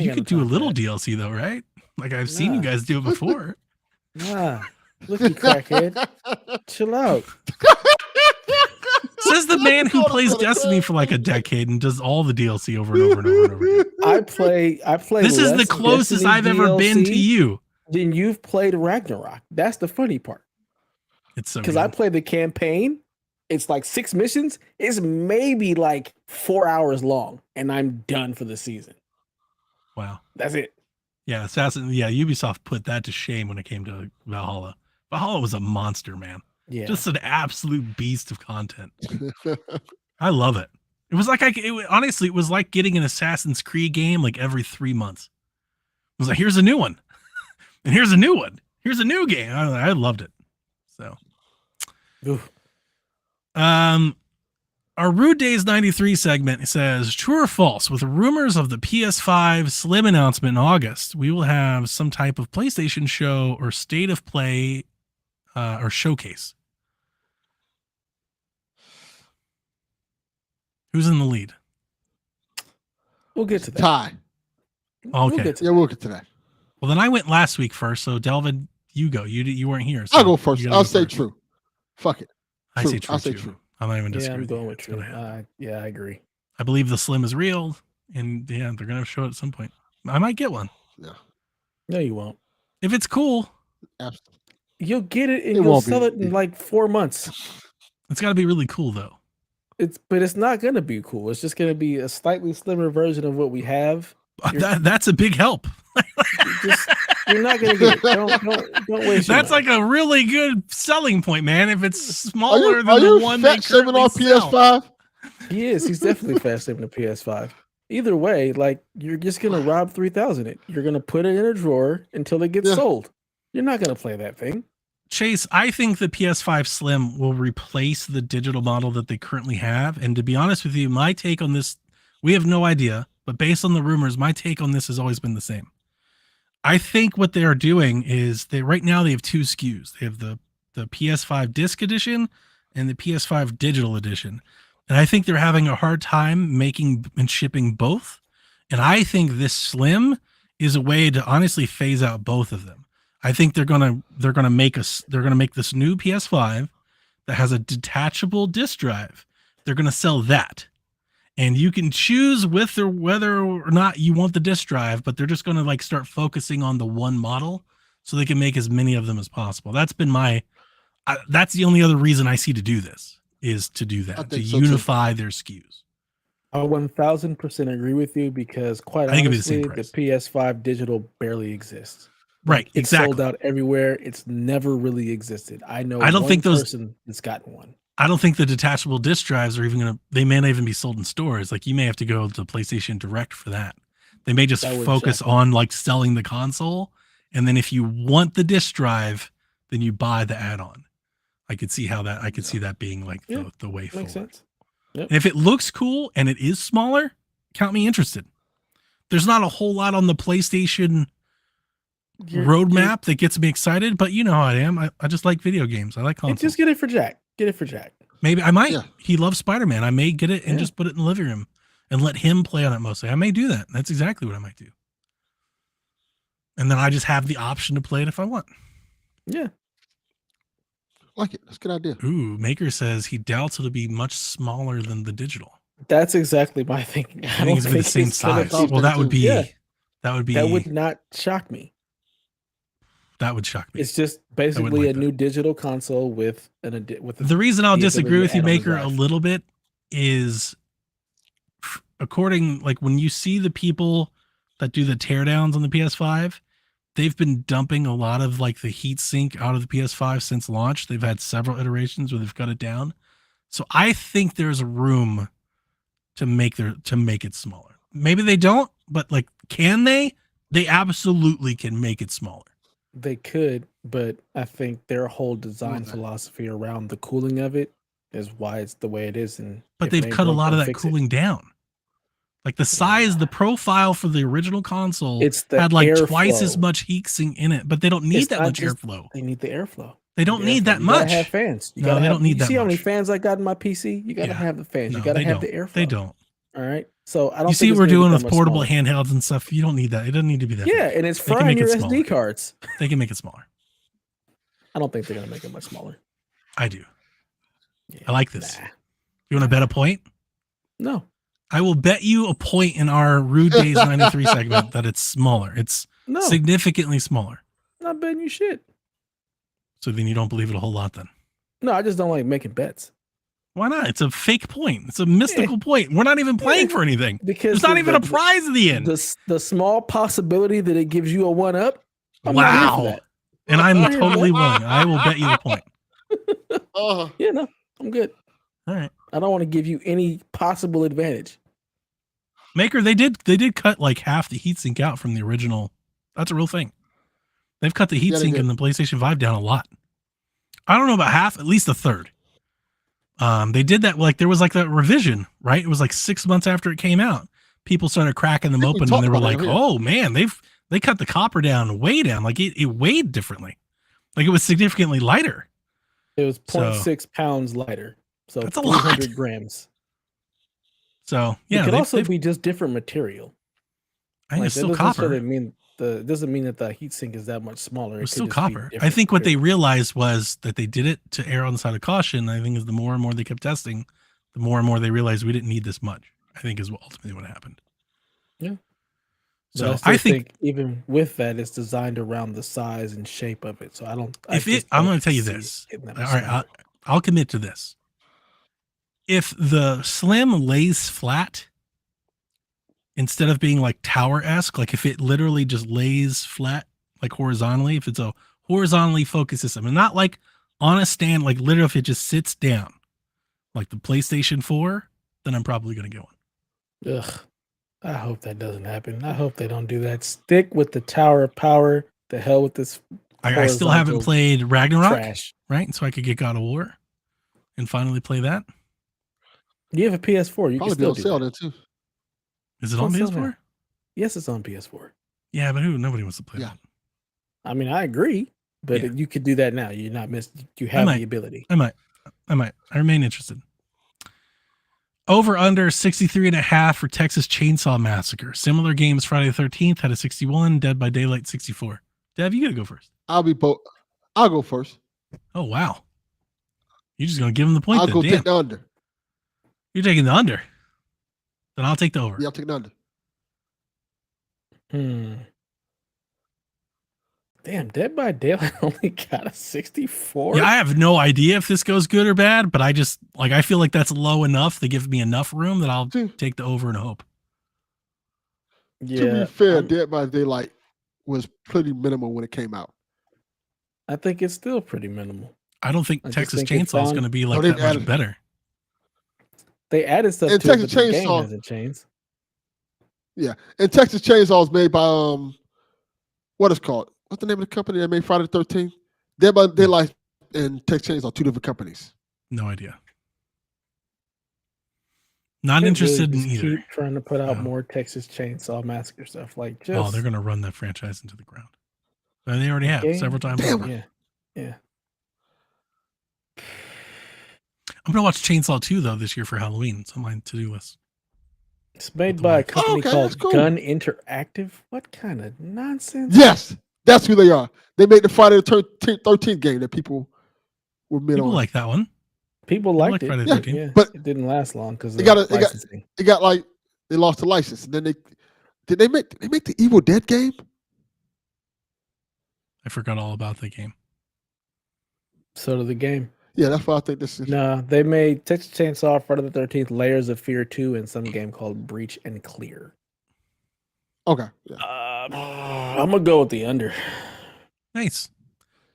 you could do a little DLC though, right? Like I've seen you guys do it before. Nah, look, you crackhead, chill out. Says the man who plays Destiny for like a decade and does all the DLC over and over and over and over again. I play. This is the closest Destiny I've ever been to you. Then you've played Ragnarok. That's the funny part. It's so because I played the campaign. It's like 6 missions. It's maybe like 4 hours long, and I'm done for the season. Wow, that's it. Yeah, Ubisoft put that to shame when it came to Valhalla. Valhalla was a monster, man. Yeah, just an absolute beast of content. I love it. It was like honestly, it was like getting an Assassin's Creed game like every 3 months. It was like, here's a new one, and here's a new one. Here's a new game. I loved it. So, oof. Our Rude Days 93 segment says, true or false, with rumors of the PS5 Slim announcement in August, we will have some type of PlayStation show or state of play or showcase. Who's in the lead? We'll get to that. Ty. Okay. We'll get to that. Well, then I went last week first, so Delvin, you go. You weren't here. So I'll go first. I'll say true. Fuck it. I say true. I'll say true. I'm not even disagreeing. I'm going with true. Yeah, I agree. I believe the Slim is real, and yeah, they're gonna show it at some point. I might get one. Yeah. No, you won't. If it's cool, absolutely. You'll get it, and you'll sell it in like 4 months. It's got to be really cool, though. But it's not gonna be cool. It's just gonna be a slightly slimmer version of what we have. That's a big help. You're not gonna get it. Don't waste. That's like a really good selling point, man. If it's smaller than the one they currently on PS5, he is. He's definitely fast saving the PS5. Either way, like you're just gonna rob 3,000 it. You're gonna put it in a drawer until it gets sold. You're not gonna play that thing. Chase, I think the PS5 Slim will replace the digital model that they currently have. And to be honest with you, my take on this, we have no idea, but based on the rumors, my take on this has always been the same. I think what they are doing is right now they have 2 SKUs. They have the PS5 disc edition and the PS5 digital edition. And I think they're having a hard time making and shipping both. And I think this Slim is a way to honestly phase out both of them. I think they're gonna make this new PS5 that has a detachable disk drive. They're gonna sell that, and you can choose whether or not you want the disk drive. But they're just gonna like start focusing on the one model so they can make as many of them as possible. That's been that's the only other reason I see to do this is to do that, to unify their SKUs. I 1,000% agree with you because quite honestly, the PS5 digital barely exists. Right, it's sold out everywhere. It's never really existed. I know. I don't think person that's gotten one. I don't think the detachable disk drives are even they may not even be sold in stores. Like you may have to go to PlayStation Direct for that. They may just focus on like selling the console, and then if you want the disk drive, then you buy the add-on. I could see how that. I could see that being like the way forward. Makes sense. Yep. And if it looks cool and it is smaller, count me interested. There's not a whole lot on the PlayStation roadmap that gets me excited, but you know how I am. I just like video games. I like consoles. Just get it for Jack. Get it for Jack. Maybe I might. Yeah. He loves Spider-Man. I may get it and just put it in the living room and let him play on it mostly. I may do that. That's exactly what I might do. And then I just have the option to play it if I want. Yeah. Like it. That's a good idea. Ooh, Maker says he doubts it'll be much smaller than the digital. That's exactly my thinking. I think it's gonna be the same size. be- Well, that would be Yeah. that would not shock me. That would shock me. It's just basically like a that. new digital console with The reason I'll the disagree ability with to you, add on a Maker, a drive. little bit is according, like when you see the people that do the teardowns on the PS5, they've been dumping a lot of like the heat sink out of the PS5 since launch. They've had several iterations where they've cut it down. So I think there's room to make it smaller. Maybe they don't, but like, can they? They absolutely can make it smaller. They could, but I think their whole design Okay. philosophy around the cooling of it is why it's the way it is. And But if they've it ain't cut a broke, lot of don't that fix it. cooling down. Like the size, the profile for the original console It's the had like twice as airflow. much heat sink in it, but they don't need It's that not much just- airflow. They need the airflow. They don't need that You much. gotta have fans. You No, gotta they have, don't need you that see how many much. fans I got in my PC? You gotta Yeah. have the fans. No, you gotta they have the don't. airflow. They don't. All right. So I don't. You see think what we're it's gonna doing get with that much portable smaller. handhelds and stuff. You don't need that. It doesn't need to be that. Yeah, big. and it's They can frying make your it SD smaller. cards. They can make it smaller. I don't think they're gonna make it much smaller. I do. Yeah, I like this. nah. You want to bet a point? No. I will bet you a point in our Rude Days 93 segment that it's smaller. It's No. significantly smaller. Not betting you shit. So then you don't believe it a whole lot then. No, I just don't like making bets. Why not? It's a fake point. It's a mystical point. We're not even playing for anything. Because There's not even a prize at the end. The small possibility that it gives you a 1-up. I'm not here for Wow. that. And I'm I'm here for totally that. willing. I will bet you the point. Yeah, no, I'm good. All right. I don't want to give you any possible advantage. Maker, they did cut like half the heatsink out from the original. That's a real thing. They've cut the Yeah, they heatsink did. in the PlayStation 5 down a lot. I don't know about half, at least a third. They did that, like there was like that revision, right? It was like 6 months after it came out. People started cracking them I think we open and they talked were about like, it, yeah. oh man, they cut the copper down, way down. Like it weighed differently. Like it was significantly lighter. It was So- 0.6 pounds lighter. So That's a lot. 300 grams. So yeah, it could they've- also they've- be just different material. I think it's that still doesn't copper. necessarily mean it doesn't mean that the heatsink is that much smaller. It was could still just be copper. I different think what they material. realized was that they did it to err on the side of caution. I think is the more and more they kept testing, the more and more they realized we didn't need this much. I think is ultimately what happened. Yeah. But So still I think even with that, it's designed around the size and shape of it. So I don't. I'm going to tell you see this. it getting that All much right, smaller. I'll commit to this. If the Slim lays flat instead of being like tower-esque, like if it literally just lays flat, like horizontally, if it's a horizontally focused system and not like on a stand, like literally if it just sits down, like the PlayStation 4, then I'm probably going to get one. Ugh. I hope that doesn't happen. I hope they don't do that. Stick with the Tower of Power. The hell with this I still haven't horizontal played Ragnarok, trash. right? So I could get God of War and finally play that. You have a PS4. You can Probably be still on do sale that. there too. Is it It's on on sale PS4? now. Yes, it's on PS4. Yeah, but nobody wants to play Yeah. that. I mean, I agree, but Yeah. you could do that now. You're not missed. You have might. the ability. I might. I remain interested. Over under 63.5 for Texas Chainsaw Massacre. Similar games Friday the 13th had a 61, Dead by Daylight 64. Dev, you got to go first. I'll go first. Oh, wow. You're just going to give him the point I'll then. go Damn. take the under. You're taking the under. Then I'll take the over. Yeah, I'll take the under. Damn, Dead by Daylight only got a 64. Yeah, I have no idea if this goes good or bad, but I just like I feel like that's low enough to give me enough room that I'll take the over and hope. To be fair, Dead by Daylight was pretty minimal when it came out. I think it's still pretty minimal. I don't think I just Texas think it Chainsaw is found- going to be No, like they that much added- better. They added stuff And to it, but Texas the game Chainsaw- hasn't changed. Yeah, and Texas Chainsaw is made by what is called? What's the name of the company that made Friday the 13th? Dead by Daylight and Texas Chainsaw are two different companies. No idea. Not They interested really in just either. Keep trying to put out Oh. more Texas Chainsaw Massacre stuff. Like just Oh, they're going to run that franchise into the ground. And they already have game? several times. Damn over. it. yeah. I'm going to watch Chainsaw 2 though this year for Halloween. It's on my to-do list. It's made the by a wife. company okay, called that's cool. Gun Interactive. What kind of nonsense? Yes, that's who they are. They made the Friday the 13th game that people were mid People on. like that one. People People liked like it. Friday the Yeah, 13th. Yeah, but it didn't last long because it of got licensing. it got like they lost the license, and then they make the Evil Dead game. I forgot all about the game. So did the game. Yeah, that's why I think this is. No, they made Texas Chainsaw, Friday the 13th, Layers of Fear 2, and some game called Breach and Clear. Okay, yeah. I'm going to go with the under. Nice.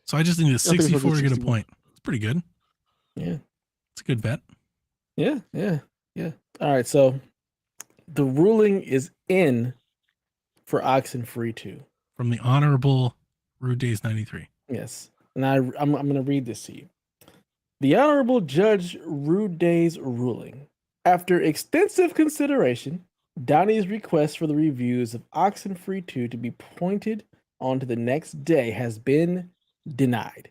So I just needed a think it's 64 to get a 61. point. It's pretty good. Yeah. It's a good bet. Yeah. All right, so the ruling is in for Oxenfree 2. From the Honorable Rude Days 93. Yes. And I'm going to read this to you. The Honorable Judge Rude Day's ruling. After extensive consideration, Donnie's request for the reviews of Oxenfree 2 to be pointed onto the next day has been denied.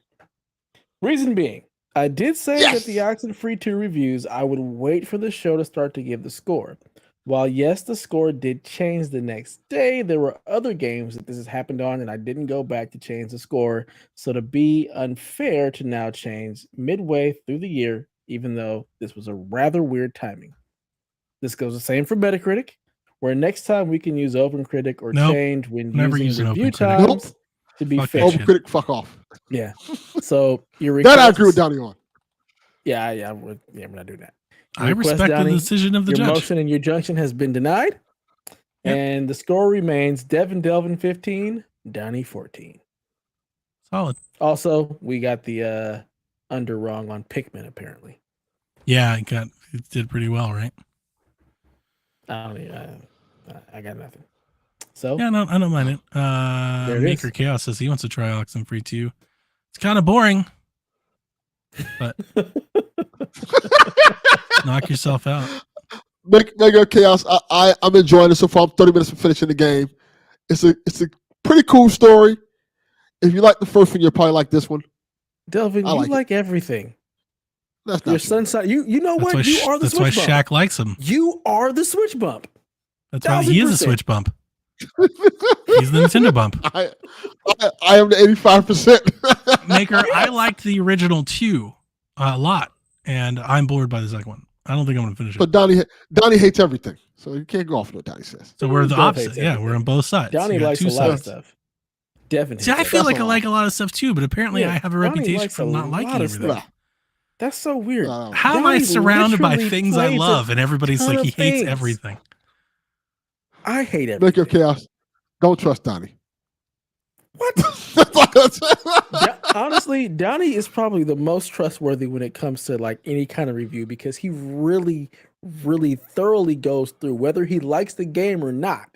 Reason being, I did say that the Oxenfree 2 reviews, I would wait for the show to start to give the score. While yes, the score did change the next day, there were other games that this has happened on, and I didn't go back to change the score. So to be unfair to now change midway through the year, even though this was a rather weird timing. This goes the same for Metacritic, where next time we can use OpenCritic or change when Never using using review OpenCritic. times to be Fuck fair. that shit. OpenCritic, fuck off. Yeah. So your That I request, agree with Donnie on. we're not doing that. Your I request, respect Donnie, the decision of the your judge. motion and your junction has been denied. Yep. And the score remains Delvin 15, Donnie 14. Solid. Also, we got the under wrong on Pikmin, apparently. Yeah, it did pretty well, right? I got nothing. So Yeah, no, I don't mind it. There it Maker is. Chaos says he wants to try Oxenfree 2. It's kind of boring, but knock yourself out. Mega Chaos. I'm enjoying it so far. I'm 30 minutes from finishing the game. It's a pretty cool story. If you like the first one, you'll probably like this one. Delvin, I you like like everything. That's Your not true. sunshine. You know That's what? why You are the that's why switch bump. Shaq likes him. You are the switch bump. That's why he is a 1000%. switch bump. He's the Nintendo bump. I am the 85%. Maker, I liked the original 2 a lot, and I'm bored by the second one. I don't think I'm going to finish it. But Donnie hates everything, so you can't go off what Donnie says. So we're the Dev opposite. hates Yeah, everything. we're on both sides. Donnie You got likes two a lot of sides. stuff. Definitely. See, I feel That's like a I lot. like a lot of stuff too, but apparently Yeah, I have a Donnie reputation likes for a not liking lot of everything. stuff. That's so weird. How am I Donnie surrounded by literally things I plays a love and everybody's ton like he of hates things. everything? I hate Maker everything. of Chaos. Don't trust Donnie. What? That's all I'm saying. Honestly, Donnie is probably the most trustworthy when it comes to like any kind of review because he really, really thoroughly goes through whether he likes the game or not.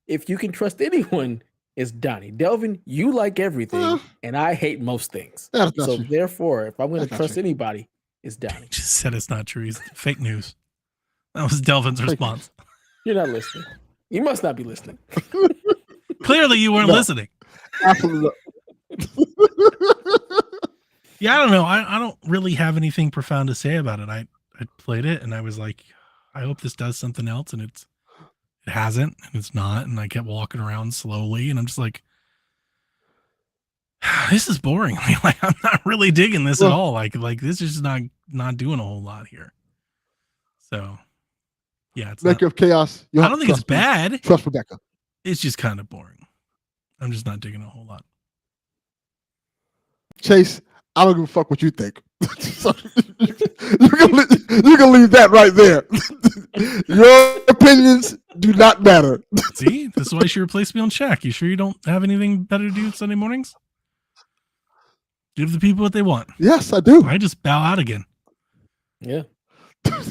If you can trust anyone, it's Donnie. Delvin, you like everything, and I hate most things. That's not So true. therefore, if I'm going to That's not trust true. anybody, it's Donnie. Just said it's not true. He's fake news. That was Delvin's Fake response. You're not listening. You must not be listening. Clearly, you weren't No. listening. Absolutely. Yeah, I don't know. I don't really have anything profound to say about it. I played it and I was like, I hope this does something else, and it hasn't, and it's not. And I kept walking around slowly, and I'm just like, this is boring. Like I'm not really digging this at Well- all. Like this is just not doing a whole lot here. So yeah, it's not, Maker of Chaos. I don't think it's bad. Trust Rebecca. It's just kind of boring. I'm just not digging a whole lot. Chase, I don't give a fuck what you think. So, you can leave that right there. Your opinions do not matter. See, this is why you should replace me on Shaq. You sure you don't have anything better to do Sunday mornings? Give the people what they want. Yes, I do. I just bow out again. Yeah.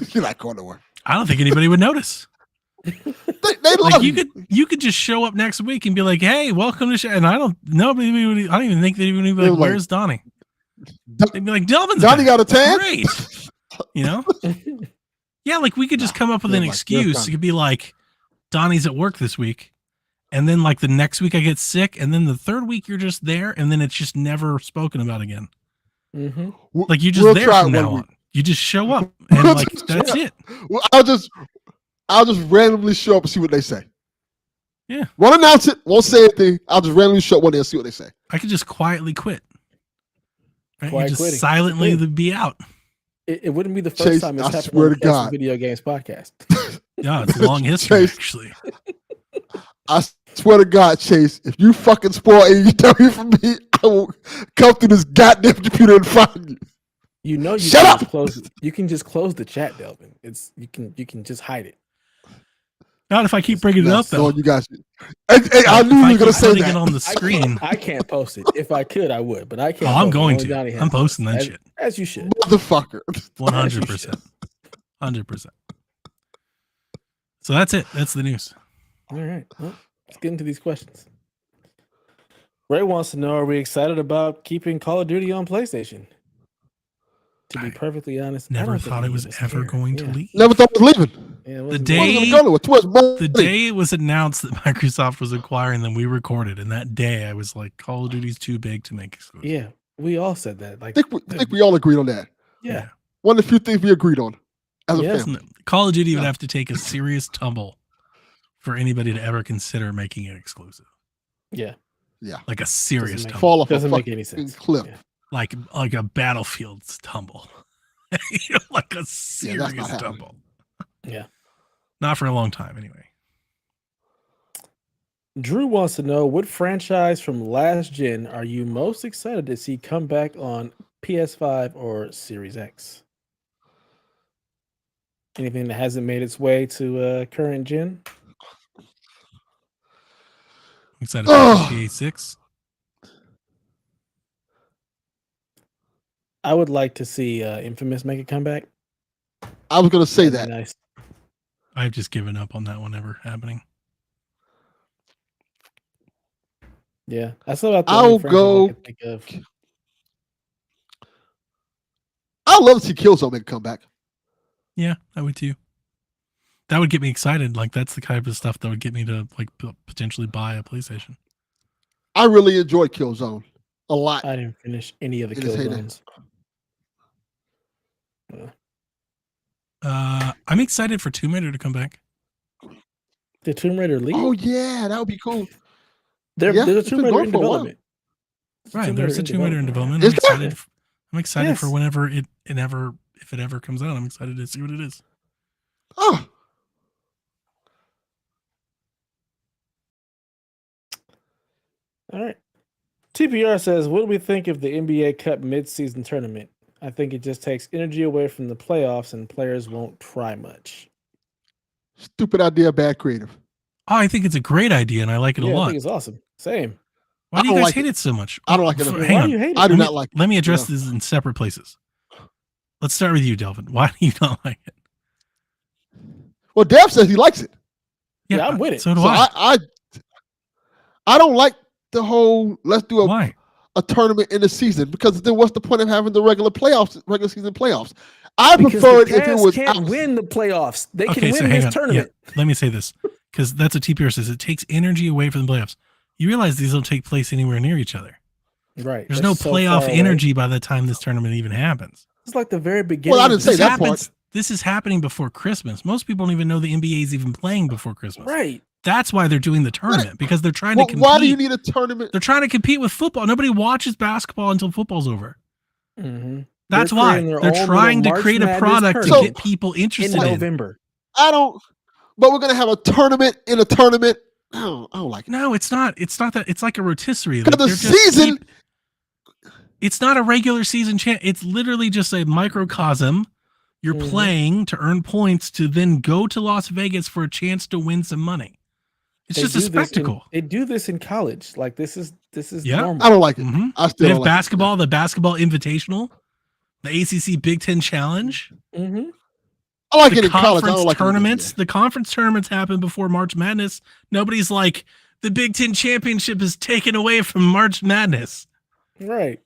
You're not going nowhere. I don't think anybody would notice. They love Like you could just show up next week and be like, "Hey, welcome to Shaq," and I don't even think they'd even be They were like, like, "Where's Donnie?" Don- They'd be like, "Delvin's Donnie back. got a tan? Great." You know? Yeah, like we could just come up with they're an like, "Where's excuse. Donnie?" It could be like, "Donnie's at work this week," and then like the next week I get sick, and then the third week you're just there, and then it's just never spoken about again. Mm-hmm. Like you're just We'll there try from it now one on. week. You just show up and like that's it. Well, I'll just I'll just randomly show up and see what they say. Yeah. Won't announce it. Won't say anything. I'll just randomly show up one day and see what they say. I could just quietly quit. Right? Quiet You just quitting. silently be out. It wouldn't be the first Chase, time it's I happened swear on to the Cast God. Video Games podcast. Yeah, it's a long history, Chase. actually. I swear to God, Chase, if you fucking spoil AEW for me, I will come through this goddamn computer and find you. You know, Shut up! You can just close the chat, Delvin. You can just hide it. Not if I keep bringing it up, though. You guys. Hey, I knew you were gonna say putting that. it on the screen. I can't post it. If I could, I would, but I can't. Oh, I'm post it. going Only to. Johnny has I'm posting it. that shit. As you should. Motherfucker. 100%. 100%. So that's it. That's the news. All right. Well, let's get into these questions. Ray wants to know: are we excited about keeping Call of Duty on PlayStation? To be perfectly honest, I Never don't think thought it any was of us ever care. going to leave. Never thought it was leaving. Yeah, it The wasn't day- going. The day it was announced that Microsoft was acquiring them, we recorded, and that day I was like, Call of Duty's too big to make exclusive. Yeah, we all said that. Like, I think we all agreed on that. yeah. One of the few things we agreed on as a Yes. family. Call of Duty would Yeah. have to take a serious tumble for anybody to ever consider making it exclusive. Yeah. Like a serious Doesn't make- tumble. Fall off a Doesn't make fucking any sense. cliff. Yeah. Like a Battlefield's tumble. You know, like a not serious happening. tumble. Yeah. Not for a long time, anyway. Drew wants to know what franchise from last gen are you most excited to see come back on PS5 or Series X? Anything that hasn't made its way to current gen? I'm excited for Ugh. GTA 6. I would like to see Infamous make a comeback. I was gonna say That'd that. be nice. I've just given up on that one ever happening. Yeah, that's about the I'll only franchise go- I can think of. I love to see Killzone make a comeback. Yeah, I would too. That would get me excited. Like that's the kind of stuff that would get me to like potentially buy a PlayStation. I really enjoyed Killzone a lot. I didn't finish any of the It is heyday. Killzones. I'm excited for Tomb Raider to come back. The Tomb Raider League? Oh yeah, that would be cool. There's yeah, a it's Tomb been Raider going in for a while. development. Right, there's a Tomb Raider in development. Is I'm there? excited. I'm excited for Yes. whenever if it ever comes out. I'm excited to see what it is. Oh, All right. TPR says, what do we think of the NBA Cup mid-season tournament? I think it just takes energy away from the playoffs and players won't try much. stupid idea, bad creative. Oh, I think it's a great idea, and I like it Yeah, a I lot. think it's awesome. Same. Why do I you don't guys like hate it. it so much? I don't like it. Hang Why on. do you hate it? I do Let me- not like it. Let me address Yeah. this in separate places. Let's start with you, Delvin. Why do you not like it? Well, Dev says he likes it. Yeah, I'm with it. So do So I. I don't like the whole let's do Why? a tournament in the season because then what's the point of having the regular season playoffs? I Because prefer it the if it Cavs was can't out. win the playoffs. They Okay, can so win hang this on. tournament. Yeah, let me say this because that's what TPR says. It takes energy away from the playoffs. You realize these don't take place anywhere near each other. Right. There's They're no so playoff far away. energy by the time this tournament even happens. It's like the very beginning. Well, I of didn't the say that season. part. This is happening before Christmas. Most people don't even know the NBA is even playing before Christmas. Right. That's why they're doing the tournament because they're trying to Well, compete. why do you need a tournament? They're trying to compete with football. Nobody watches basketball until football's over. Mm-hmm. That's They're why creating their they're own trying little to March create a Madness product to tournament get people in interested in. November. But we're gonna have a tournament in a tournament. I don't like it. No, it's not. It's not that. It's like a rotisserie. Because the they're just season, it's not a regular season It's literally just a microcosm. You're Mhm. playing to earn points to then go to Las Vegas for a chance to win some money. It's They just a do this in- spectacle. They do this in college. Like this is Yeah. normal. I don't like it. hmm I They still have don't like it. basketball, the basketball invitational, the ACC Big Ten Challenge, Mm-hmm. I like it the in college. I conference don't like tournaments. it. The conference tournaments happen before March Madness. Nobody's like, the Big Ten championship is taken away from March Madness. Right.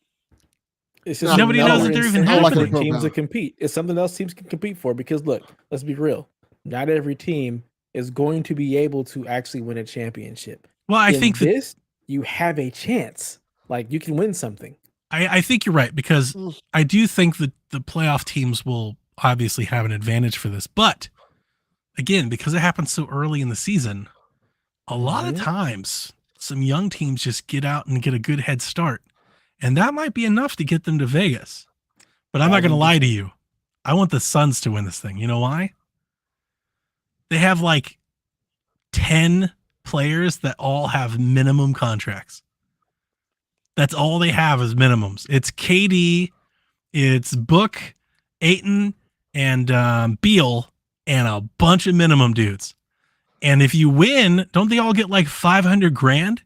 It's No, Nobody knows that another they're even incentive for happening. teams to compete. It's something else teams can compete for because look, let's be real. Not every team is going to be able to actually win a championship. Well, I In think that this, you have a chance. Like you can win something. I think you're right because Mm. I do think that the playoff teams will obviously have an advantage for this, but again, because it happens so early in the season, a lot of Mhm. times some young teams just get out and get a good head start. And that might be enough to get them to Vegas. But I'm not going to lie to 1000%. you. I want the Suns to win this thing. You know why? They have like 10 players that all have minimum contracts. That's all they have is minimums. It's KD, it's Book, Ayton, and Beal, and a bunch of minimum dudes. And if you win, don't they all get like 500 grand?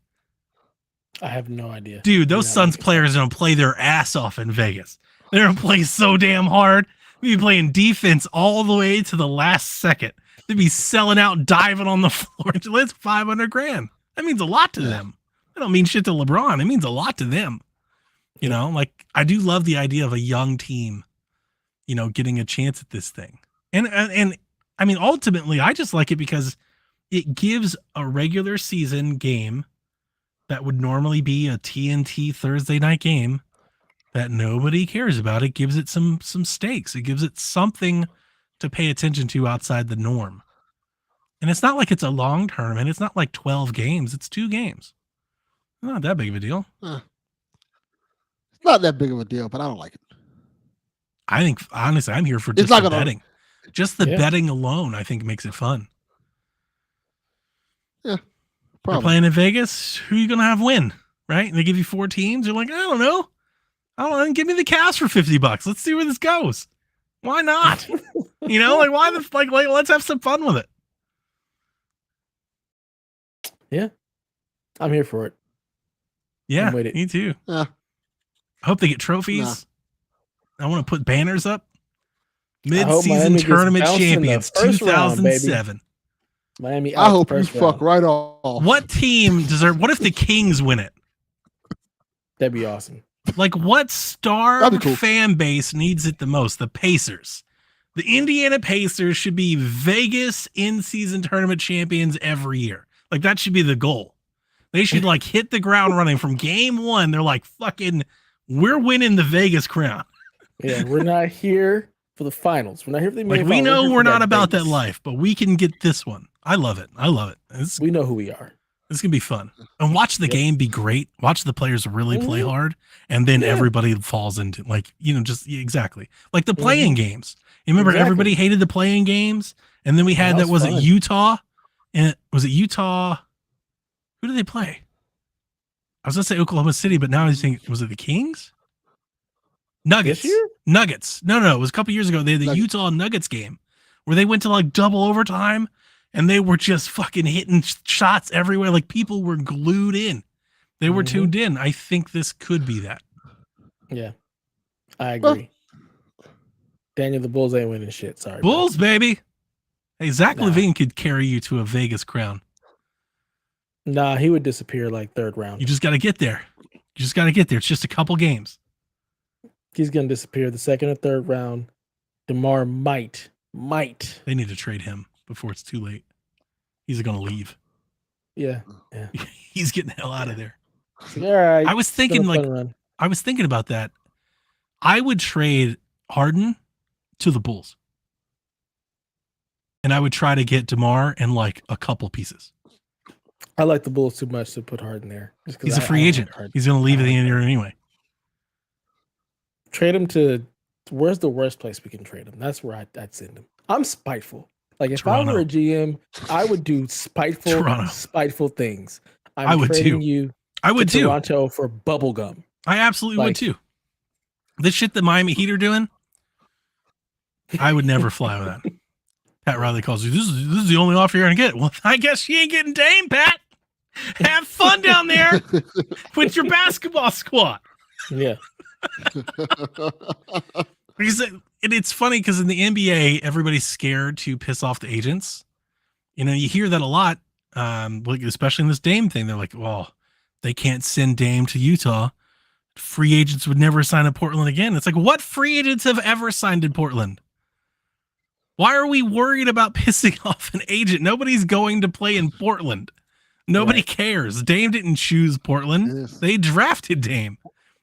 I have no idea. Dude, those Not Suns making players are going to play their ass off in Vegas. They're going to play so damn hard. They'll be playing defense all the way to the last second. They'd be selling out, diving on the floor. It's 500 grand. That means a lot to them. I don't mean shit to LeBron. It means a lot to them. You know, like I do love the idea of a young team, you know, getting a chance at this thing. And I mean, ultimately, I just like it because it gives a regular season game that would normally be a TNT Thursday night game that nobody cares about. It gives it some stakes. It gives it something to pay attention to outside the norm. And it's not like it's a long tournament. It's not like 12 games. It's 2 games. Not that big of a deal. It's not that big of a deal, but I don't like it. I think, honestly, I'm here for It's just not the gonna- betting. Just the Yeah. betting alone, I think, makes it fun. They're Probably. playing in Vegas. Who are you going to have win? Right? And they give you 4 teams. You're like, I don't know. Give me the Cavs for $50. Let's see where this goes. Why not? You know, like why let's have some fun with it. I'm here for it. Yeah, I'm with it. me too. Yeah. I hope they get trophies. I want to put banners up. I hope Mid-season Miami gets tournament bounced in the champions, first round, baby. 2007. Miami. I out hope the you first fuck round. right off. What team deserve? What if the Kings win it? That'd be awesome. Like, what starved That'd be cool. fan base needs it the most? The Pacers. The Indiana Pacers should be Vegas in-season tournament champions every year. Like, that should be the goal. They should, like, hit the ground running from game 1. They're like, fucking, we're winning the Vegas crown. Yeah, we're not here for the finals. We're not here for the Like, we finals. know here we're for not about that Vegas. life, but we can get this one. I love it. I love it. It's We know who we are. It's gonna be fun. And watch the Yep. game be great. Watch the players really play Mhm. hard, and then Yeah. everybody falls into like just exactly like the playing games. You remember Exactly. everybody hated the playing games, and then we had That that was was it fun. Utah, and was it Utah? Who did they play? I was gonna say Oklahoma City, but now I think was it the Kings? Nuggets. This year? Nuggets. No, it was a couple years ago. They had the Nuggets. Utah Nuggets game where they went to like double overtime and they were just fucking hitting shots everywhere. Like people were glued in. They were tuned in. I think this could be that. Yeah, I agree. Daniel, the Bulls ain't winning shit. Sorry, bro. Bulls, baby. Hey, Zach Nah. Levine could carry you to a Vegas crown. Nah, he would disappear like third round. You just got to get there. You just got to get there. It's just a couple games. He's gonna disappear the second or third round. DeMar might. They need to trade him before it's too late. He's going to leave. Yeah. He's getting the hell out of there. All right. I was it's been a thinking like fun run. I was thinking about that. I would trade Harden to the Bulls. And I would try to get DeMar and like a couple pieces. I like the Bulls too much to put Harden there. Just 'cause He's a I free don't like agent. Harden. He's going to leave at the I end of like the year anyway. Trade him to where's the worst place we can trade him? That's where I'd send him. I'm spiteful. Like if I Toronto. were a GM, I would do spiteful, Toronto. spiteful things. I'm I would trading too. you I would to too. Toronto for bubble gum. I absolutely would Like- too. This shit that Miami Heat are doing, I would never fly with that. Pat Riley calls you. This is the only offer you're gonna get. Well, I guess she ain't getting Dame, Pat. Have fun down there with your basketball squad. Yeah. Because it's funny because in the NBA, everybody's scared to piss off the agents. You know, you hear that a lot, like especially in this Dame thing. They're like, well, they can't send Dame to Utah. Free agents would never sign in Portland again. It's like, what free agents have ever signed in Portland? Why are we worried about pissing off an agent? Nobody's going to play in Portland. Nobody Right. cares. Dame didn't choose Portland. Yes. They drafted Dame.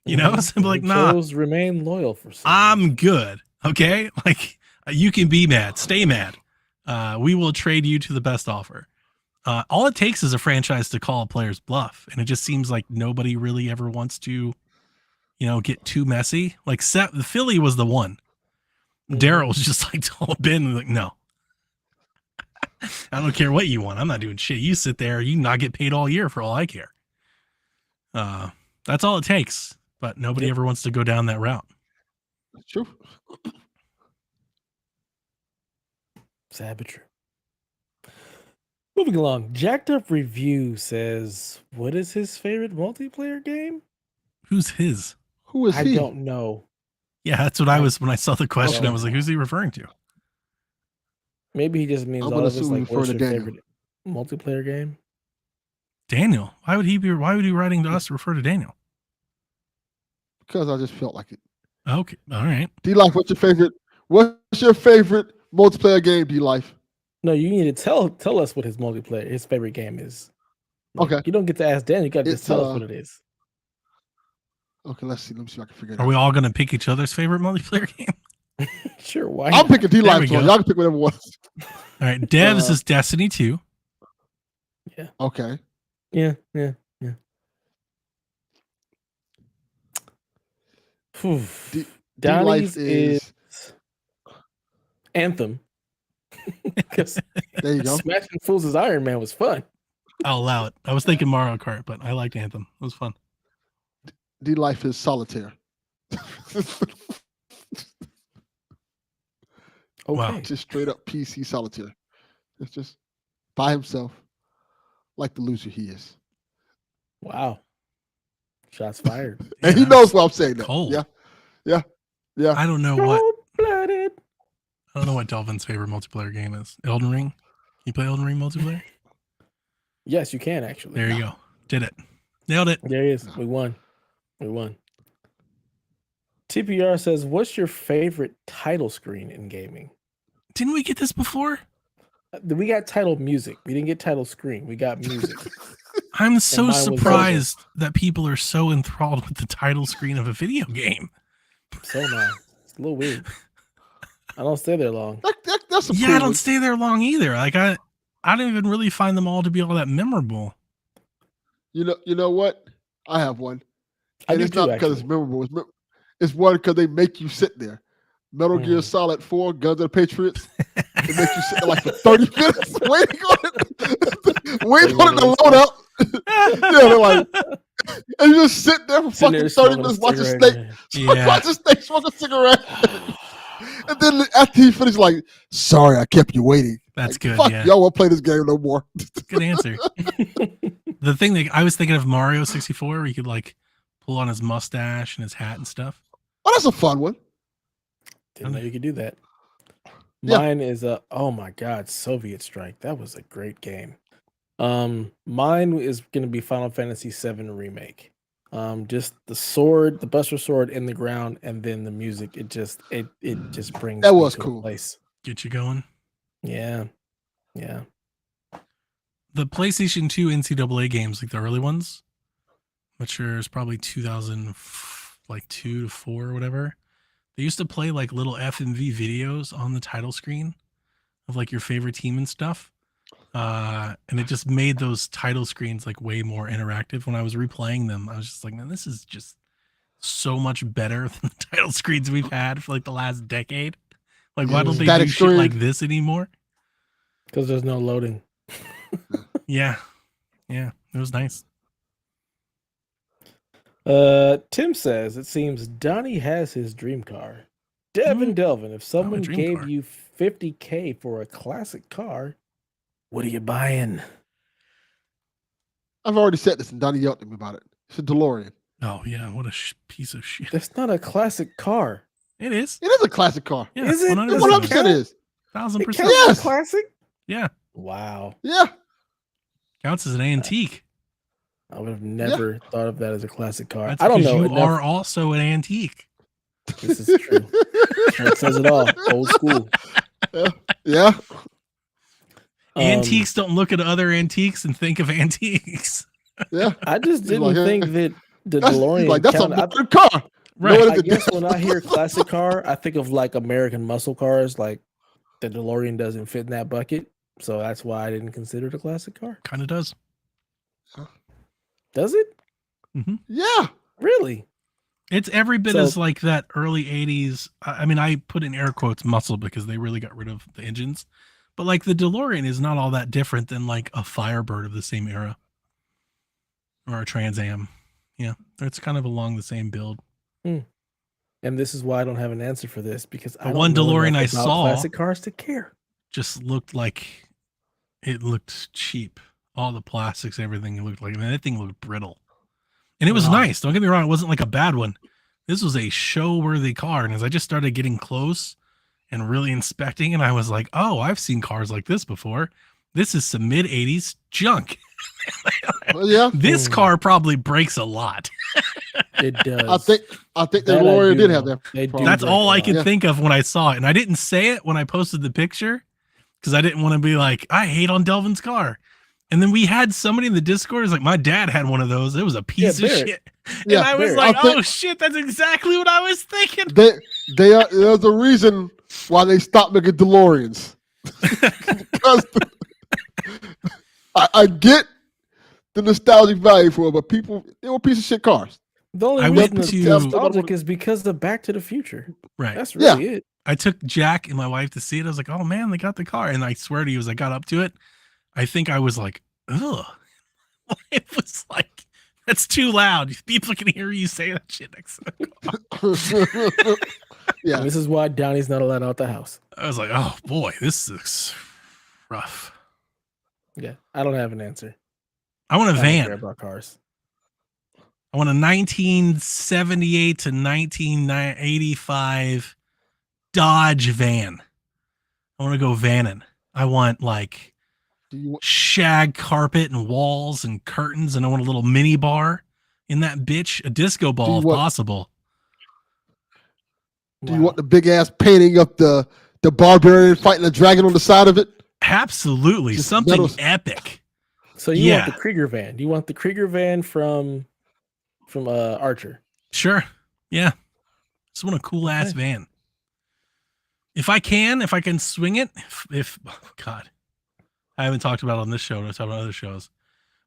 You know, so I'm like, He nah. chose remain loyal for some reason. I'm good. Okay. Like you can be mad, stay mad. We will trade you to the best offer. All it takes is a franchise to call a player's bluff, and it just seems like nobody really ever wants to, get too messy. Like the Philly was the one. Daryl was just like told Ben, like, no, I don't care what you want. I'm not doing shit. You sit there, you not get paid all year for all I care. That's all it takes. But nobody ever wants to go down that route. That's true. Sad but true. Moving along, Jacked Up Review says, what is his favorite multiplayer game? Who's his? Who is he? I don't know. Yeah, that's what I was when I saw the question. I was like, who's he referring to? Maybe he just means I'm all gonna of his assume like, he's what's referring your to favorite multiplayer game? Daniel. Why would he be writing to us to refer to Daniel? Because I just felt like it. Okay. All right. D-Life, what's your favorite multiplayer game, D-Life? No, you need to tell us what his favorite game is. Like, Okay. You don't get to ask Dan, you got to just It's, tell us what it is. Okay, let me see if I can figure it Are out. we all going to pick each other's favorite multiplayer game? Sure, why I'm not? picking D-Life, we so go. y'all can pick whatever one. All right. Devs is Destiny 2. Okay. Yeah. Whew. D-Life Donnie's is Anthem. Because There you go. smashing fools as Iron Man was fun. I'll allow it. I was thinking Mario Kart, but I liked Anthem. It was fun. D-Life is Solitaire. Okay. Wow. Just straight up PC Solitaire. It's just by himself, like the loser he is. Wow. Shots fired. And he Yeah, knows what I'm saying. Though. cold. Yeah. I don't know what Cold-blooded. I don't know what Delvin's favorite multiplayer game is. Elden Ring? You play Elden Ring multiplayer? Yes, you can actually. There you go. Did it. Nailed it. There he is. We won. TPR says, what's your favorite title screen in gaming? Didn't we get this before? We got title music. We didn't get title screen. We got music. I'm so mine was surprised that people are so enthralled with the title screen of a video game. So now it's a little weird. I don't stay there long. That's a Yeah, I don't stay there long either. Like I don't even really find them all to be all that memorable. You know what? I have one. I And do it's not too, because it's actually. memorable. It's one because they make you sit there. Metal Gear Solid 4, Guns of the Patriots. They make you sit there like for 30 minutes waiting on it. Waiting on it to load up. Yeah, they're like, and you just sit there for fucking 30 minutes watching Snake smoke a cigarette. And then after he finished, like, sorry, I kept you waiting. That's like, good. Fuck, Yeah. y'all won't play this game no more. Good answer. The thing that I was thinking of Mario 64, where you could like pull on his mustache and his hat and stuff. Oh, that's a fun one. Didn't know you could do that. Yeah. Mine is oh my god, Soviet Strike. That was a great game. Mine is gonna be Final Fantasy VII Remake. Just the sword, the Buster Sword in the ground, and then the music. It just brings That me was to a cool. place. Get you going. Yeah. The PlayStation 2 NCAA games, like the early ones, which is probably 2002 to 4 or whatever. They used to play like little FMV videos on the title screen of like your favorite team and stuff. And it just made those title screens like way more interactive. When I was replaying them, I was just like, man, this is just so much better than the title screens we've had for like the last decade. Like, why don't they do shit like this anymore? Because there's no loading. Yeah. It was nice. Tim says it seems Donnie has his dream car. Devin Delvin, if someone gave you $50K for a classic car, what are you buying? I've already said this and Donnie yelled at me about it. It's a DeLorean. Oh yeah, what a piece of shit. That's not a classic car. It is. It is a classic car. Yeah, Is it? 100% is. 1000%. Yes. Classic? Yeah. Wow. Yeah. Counts as an antique. I would have never thought of that as a classic car. That's I don't because know. you are also an antique. This is true. That says it all. Old school. Yeah. Antiques don't look at other antiques and think of antiques. Yeah. I just didn't think that the DeLorean that's counted. a good car. Right. I guess when I hear classic car, I think of like American muscle cars, like The DeLorean doesn't fit in that bucket, so that's why I didn't consider it a classic car. Kind of does. Does it? Yeah. Really? It's every bit So- as like that early 80s. I mean, I put in air quotes muscle because they really got rid of the engines. But like the DeLorean is not all that different than like a Firebird of the same era. Or a Trans Am. Yeah. It's kind of along the same build. And this is why I don't have an answer for this, because I don't one know DeLorean enough I about saw- classic cars to care. Just looked like it looked cheap. All the plastics, everything looked like, that thing looked brittle. And it was Wow. nice. Don't get me wrong. It wasn't like a bad one. This was a show-worthy car. And as I just started getting close and really inspecting, and I was like, oh, I've seen cars like this before. This is some mid-80s junk. Well, yeah. This car probably breaks a lot. It does. I think the That I DeLorean do did know. have that. They do problem. That's break all a I lot. could Yeah. think of when I saw it. And I didn't say it when I posted the picture because I didn't want to be like, I hate on Delvin's car. And then we had somebody in the Discord is like, my dad had one of those. It was a piece of Barrett. shit. Yeah, and I was Barrett. like, I think- oh shit, that's exactly what I was thinking. There's a reason why they stopped making DeLoreans. Because I get the nostalgic value for it, but people, they were piece of shit cars. The only I reason went it's to- nostalgic is because of Back to the Future. Right. That's Yeah. really it. I took Jack and my wife to see it. I was like, oh man, they got the car. And I swear to you, as I got up to it, I think I was like, ugh. It was like, that's too loud. People can hear you say that shit next to the car. Yeah. And this is why Downey's not allowed out the house. I was like, oh boy, this is rough. Yeah, I don't have an answer. I want a I don't care van. about cars. I want a 1978 to 1985 Dodge van. I want to go vanning. I want like Do you want- shag carpet and walls and curtains, and I want a little mini bar in that bitch, a disco ball if want- possible. Do you want the big ass painting of the barbarian fighting a dragon on the side of it? Absolutely. Just Something metals. epic. So you want Yeah. the Krieger van? You want the Krieger van from Archer? Sure. Yeah. Just want a cool ass Okay. van. If I can swing it, if oh God, I haven't talked about it on this show, but I talked about other shows.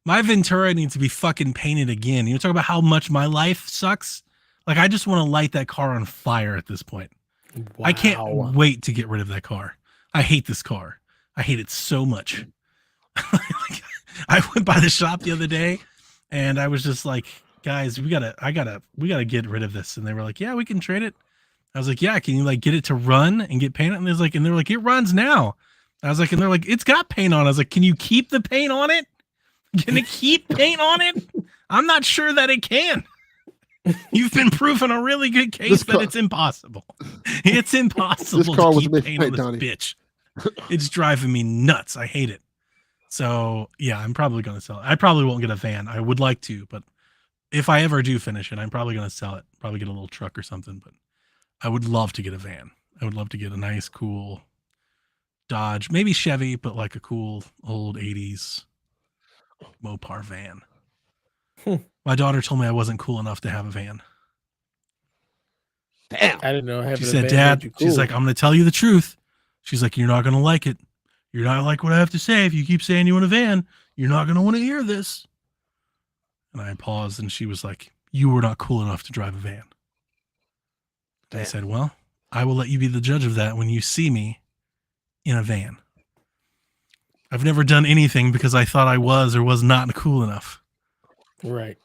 My Ventura needs to be fucking painted again. You talk about how much my life sucks. Like I just want to light that car on fire at this point. I can't Wow. wait to get rid of that car. I hate this car. I hate it so much. I went by the shop the other day and I was just like, guys, we gotta get rid of this. And they were like, yeah, we can trade it. I was like, yeah, can you like get it to run and get paint on it? And they're like, it runs now. I was like, and they're like, it's got paint on it. I was like, can you keep the paint on it? Can it keep paint on it? I'm not sure that it can. You've been proven a really good case This that car- it's impossible. It's impossible This car to was keep made for paint on paint, this Donnie. bitch. It's driving me nuts. I hate it. So yeah, I'm probably gonna sell it. I probably won't get a van. I would like to, but if I ever do finish it, I'm probably gonna sell it. Probably get a little truck or something. But I would love to get a van. I would love to get a nice, cool Dodge, maybe Chevy, but like a cool old 80s Mopar van. My daughter told me I wasn't cool enough to have a van. Damn. I didn't know. Having She a said, van Dad, made you she's cool. like, I'm going to tell you the truth. She's like, you're not going to like it. You're not like what I have to say. If you keep saying you want a van, you're not going to want to hear this. And I paused and she was like, you were not cool enough to drive a van. And I said, well, I will let you be the judge of that when you see me in a van. I've never done anything because I thought I was or was not cool enough. Right.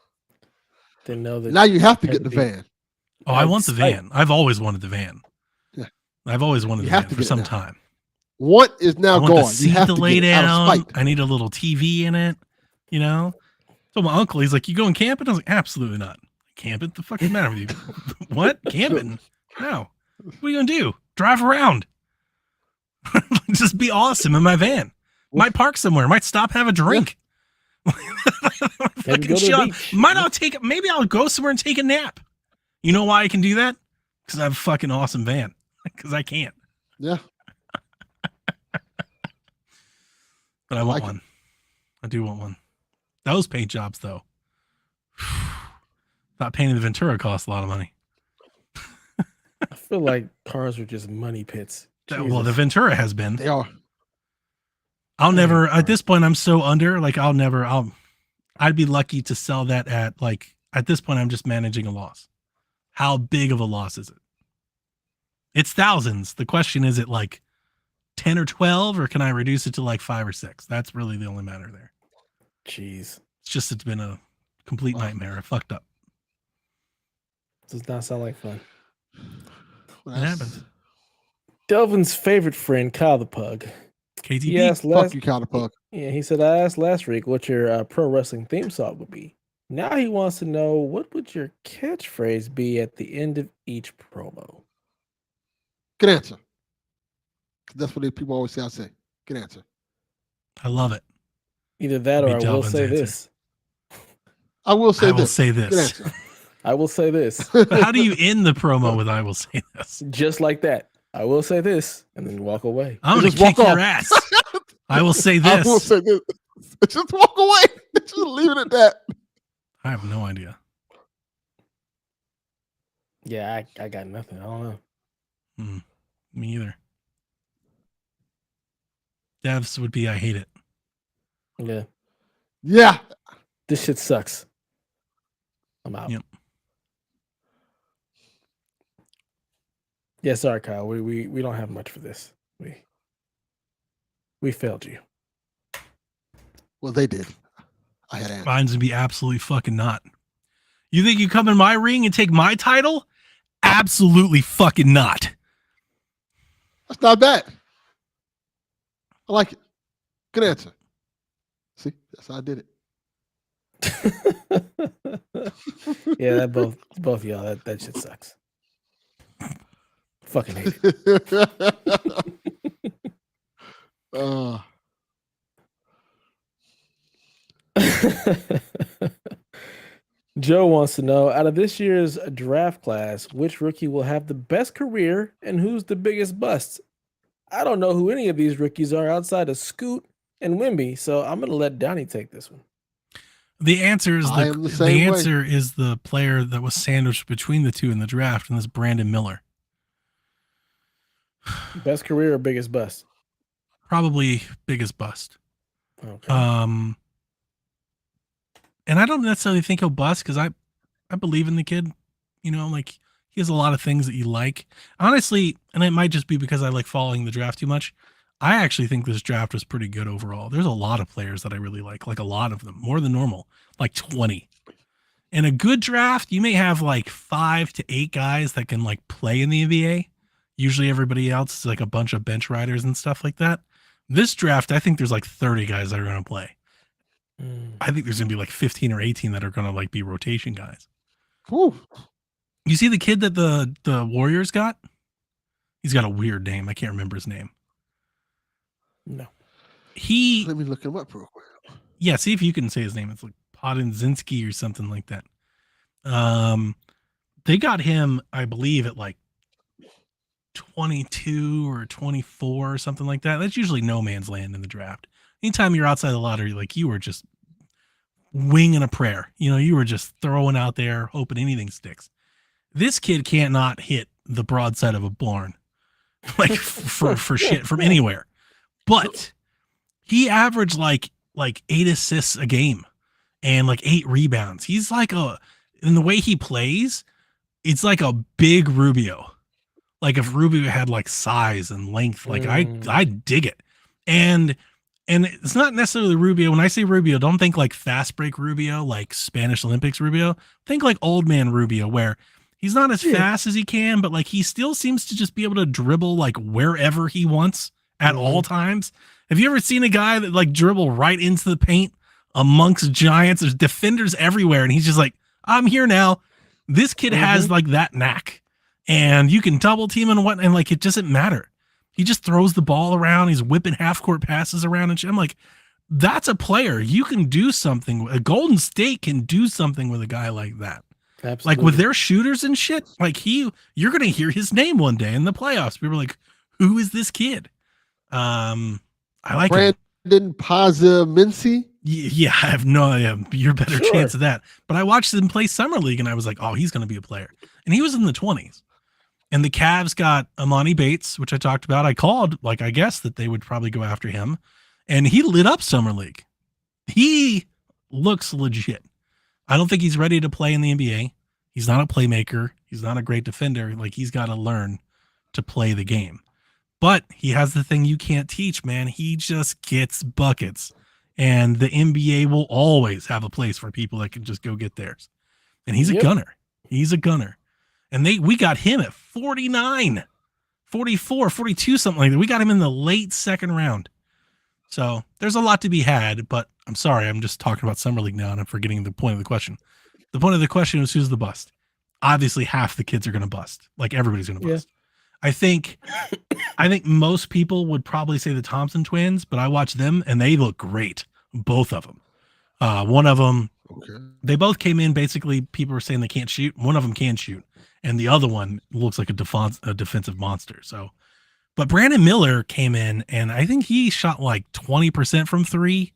Didn't know that. Now you have to Had get to the be- van. Oh, I want the Right. van. I've always wanted the van. Yeah. I've always wanted You the have van to for get it some now. time. What is I now want gone? the You seat have to to lay get it out of down. spite. I need a little TV in it, you know? So my uncle, he's like, you going camping? I was like, absolutely not. Camping? The fuck's the matter with you? What? Camping? No. What are you going to do? Drive around. Just be awesome in my van. Might park somewhere. Might stop, have a drink. Fucking go to the chill. beach. Maybe I'll go somewhere and take a nap. You know why I can do that? Because I have a fucking awesome van. Because I can't. Yeah. But I want like it. one. I do want one. Those paint jobs, though. Thought painting the Ventura costs a lot of money. I feel like cars are just money pits. Well, the Ventura has been. They are. I'll never, at this point, I'm so under, like, I'd be lucky to sell that at this point, I'm just managing a loss. How big of a loss is it? It's thousands. The question is it like 10 or 12, or can I reduce it to like 5 or 6? That's really the only matter there. Jeez. It's been a complete nightmare. I fucked up. Does not sound like fun. It happens. Delvin's favorite friend, Kyle the Pug. KTP. Fuck you, Kyle the Pug. Yeah, he said, I asked last week what your pro wrestling theme song would be. Now he wants to know, what would your catchphrase be at the end of each promo? Good answer. That's what people always say. I say, good answer. I love it. Either that or I will say this. I will say this. I will say this. Good answer. I will say this. But how do you end the promo with I will say this? Just like that. I will say this, and then walk away. I'm going to kick your ass. I will say this. I will say this. Just walk away. Just leave it at that. I have no idea. Yeah, I got nothing. I don't know. Me either. Devs would be I hate it. Yeah. Yeah. This shit sucks. I'm out. Yep. Yeah, sorry, Kyle. We don't have much for this. We failed you. Well, they did. I had answers. Mine's gonna be absolutely fucking not. You think you come in my ring and take my title? Absolutely fucking not. That's not bad. I like it. Good answer. See, that's how I did it. Yeah, that both of y'all. That shit sucks. Fucking hate it. Joe wants to know, out of this year's draft class, which rookie will have the best career and who's the biggest bust? I don't know who any of these rookies are outside of Scoot and Wimby, so I'm going to let Donnie take this one. The answer is is the player that was sandwiched between the two in the draft, and that's Brandon Miller. Best career or biggest bust? Probably biggest bust. Okay. And I don't necessarily think he'll bust because I believe in the kid. You know, like he has a lot of things that you like. Honestly, and it might just be because I like following the draft too much. I actually think this draft was pretty good overall. There's a lot of players that I really like a lot of them, more than normal, like 20. In a good draft, you may have like 5 to 8 guys that can like play in the NBA. Usually everybody else is like a bunch of bench riders and stuff like that. This draft, I think there's like 30 guys that are going to play. I think there's going to be like 15 or 18 that are going to like be rotation guys. Whew. You see the kid that the Warriors got? He's got a weird name. I can't remember his name. No. Let me look him up real quick. Yeah, see if you can say his name. It's like Podzinski or something like that. They got him, I believe, at like 22 or 24 or something like that. That's usually no man's land in the draft. Anytime you're outside the lottery, like you were just winging a prayer. You know, you were just throwing out there, hoping anything sticks. This kid can't not hit the broadside of a barn, like for shit from anywhere. But he averaged like 8 assists a game and like 8 rebounds. He's like in the way he plays, it's like a big Rubio. Like if Rubio had like size and length, like I dig it. And it's not necessarily Rubio. When I say Rubio, don't think like fast break Rubio, like Spanish Olympics Rubio. Think like old man Rubio, where he's not as fast as he can, but like he still seems to just be able to dribble like wherever he wants at all times. Have you ever seen a guy that like dribble right into the paint amongst giants? There's defenders everywhere, and he's just like, I'm here now. This kid has like that knack, and you can double team and what, and like it doesn't matter. He just throws the ball around. He's whipping half court passes around and shit. I'm like, that's a player. You can do something. A Golden State can do something with a guy like that. Absolutely. Like with their shooters and shit. Like you're going to hear his name one day in the playoffs. People are like, who is this kid? I like Brandon Psvg. Yeah, I have no idea. You're a better chance of that. But I watched him play Summer League and I was like, oh, he's going to be a player. And he was in the 20s. And the Cavs got Amani Bates, which I talked about. I called, like, I guess that they would probably go after him. And he lit up Summer League. He looks legit. I don't think he's ready to play in the NBA. He's not a playmaker. He's not a great defender. Like, he's got to learn to play the game. But he has the thing you can't teach, man. He just gets buckets. And the NBA will always have a place for people that can just go get theirs. And he's a gunner. He's a gunner. And we got him at 49, 44, 42, something like that. We got him in the late second round. So there's a lot to be had, but I'm sorry, I'm just talking about Summer League now, and I'm forgetting the point of the question. The point of the question is, who's the bust? Obviously, half the kids are going to bust. Like, everybody's going to bust. I think most people would probably say the Thompson twins, but I watched them, and they look great, both of them. One of them, they both came in, basically, people were saying they can't shoot. One of them can shoot, and the other one looks like a defensive monster. So, but Brandon Miller came in, and I think he shot like 20% from three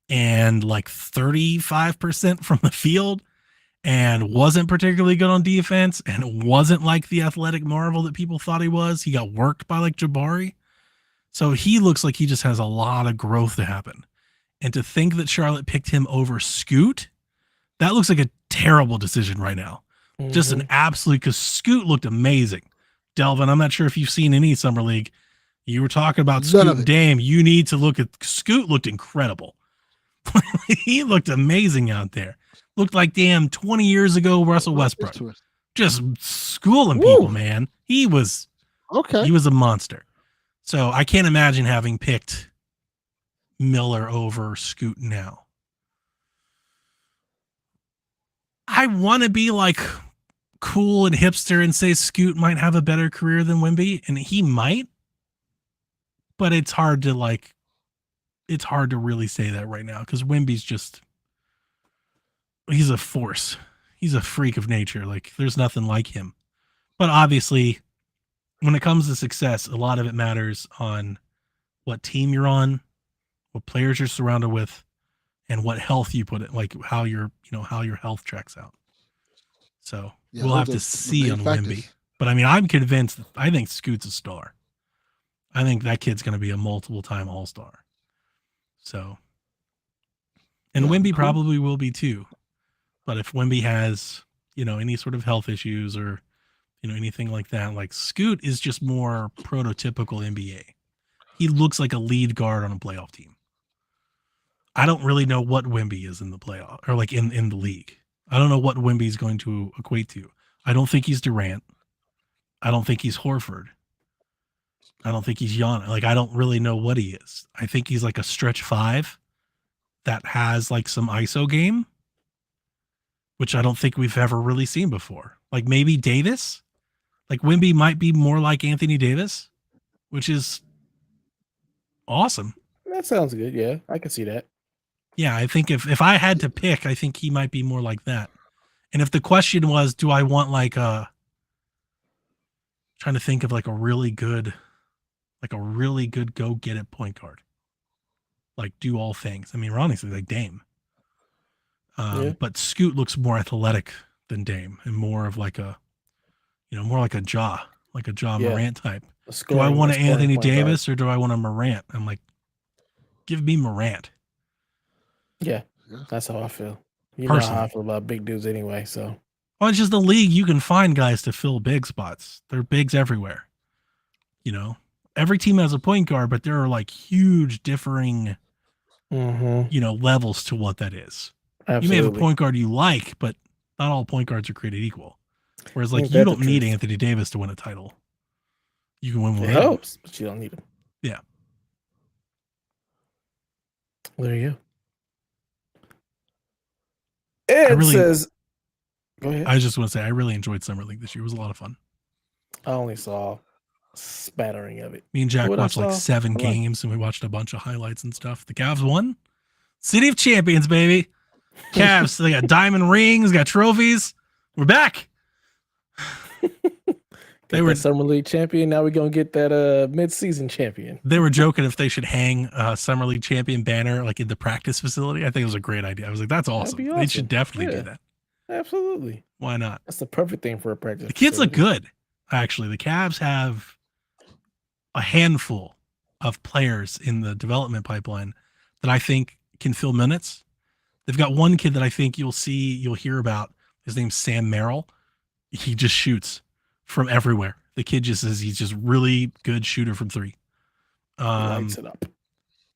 and like 35% from the field, and wasn't particularly good on defense, and wasn't like the athletic marvel that people thought he was. He got worked by like Jabari. So he looks like he just has a lot of growth to happen. And to think that Charlotte picked him over Scoot, that looks like a terrible decision right now. Mm-hmm. Just an absolute, because Scoot looked amazing. Delvin, I'm not sure if you've seen any Summer League. You were talking about Scoot and Dame. You need to look at Scoot. Looked incredible. He looked amazing out there. Looked like damn 20 years ago Russell Westbrook. Just schooling people, man. He was a monster. So I can't imagine having picked Miller over Scoot now. I want to be like cool and hipster and say Scoot might have a better career than Wemby, and he might, but it's hard to really say that right now, because Wemby's just, he's a force. He's a freak of nature. Like, there's nothing like him. But obviously, when it comes to success, a lot of it matters on what team you're on, what players you're surrounded with, and what health you put it, like how your health checks out. So we'll have to see on Wemby. But I mean, I'm convinced. I think Scoot's a star. I think that kid's going to be a multiple-time All-Star. So, and Wemby probably will be too. But if Wemby has, any sort of health issues or, anything like that, like Scoot is just more prototypical NBA. He looks like a lead guard on a playoff team. I don't really know what Wemby is in the playoff, or like in the league. I don't know what Wemby is going to equate to. I don't think he's Durant. I don't think he's Horford. I don't think he's Giannis. Like, I don't really know what he is. I think he's like a stretch five that has like some ISO game, which I don't think we've ever really seen before. Like maybe Davis. Like Wemby might be more like Anthony Davis, which is awesome. That sounds good. Yeah, I can see that. Yeah, I think if I had to pick, I think he might be more like that. And if the question was, do I want like trying to think of like a really good go get it point guard, like do all things. I mean, honestly, like Dame. But Scoot looks more athletic than Dame, and more of like a, more like a Ja Morant type. Do I want an Anthony Davis or do I want a Morant? I'm like, give me Morant. Yeah, that's how I feel. You know how I feel about big dudes anyway. So, well, it's just the league. You can find guys to fill big spots. There are bigs everywhere. Every team has a point guard, but there are like huge differing, levels to what that is. Absolutely. You may have a point guard you like, but not all point guards are created equal. Whereas, like, you don't need Anthony Davis to win a title. You can win one. It helps, but you don't need him. Yeah. There you go. Ed says, go ahead. I was just want to say, I really enjoyed Summer League this year. It was a lot of fun. I only saw a spattering of it. Me and Jack watched like 7 games, and we watched a bunch of highlights and stuff. The Cavs won. City of Champions, baby. Cavs, they got diamond rings, got trophies. We're back. They were Summer League champion. Now we're gonna get that mid-season champion. They were joking if they should hang a Summer League champion banner like in the practice facility. I think it was a great idea. I was like, that's awesome. They should definitely do that. Absolutely. Why not? That's the perfect thing for a practice. The kids look good. actually. The Cavs have a handful of players in the development pipeline that I think can fill minutes. They've got one kid that I think you'll hear about. His name's Sam Merrill. He just shoots from everywhere. The kid just says he's just really good shooter from three. Lights it up.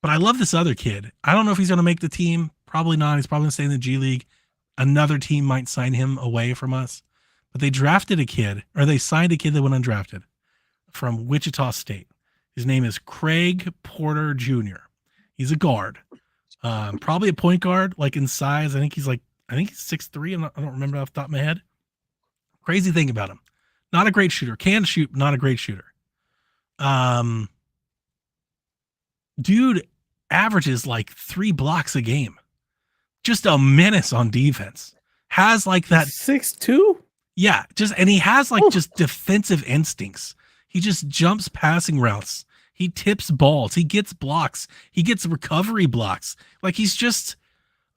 But I love this other kid. I don't know if he's going to make the team. Probably not. He's probably going to stay in the G League. Another team might sign him away from us. But they drafted a kid, or they signed a kid that went undrafted from Wichita State. His name is Craig Porter Jr. He's a guard. Probably a point guard, like in size. I think he's 6'3". I don't remember off the top of my head. Crazy thing about him. Not a great shooter. Can shoot, not a great shooter. Dude averages like 3 blocks a game. Just a menace on defense. Has like that 6'2"? Yeah, and he has like just defensive instincts. He just jumps passing routes. He tips balls. He gets blocks. He gets recovery blocks. Like he's just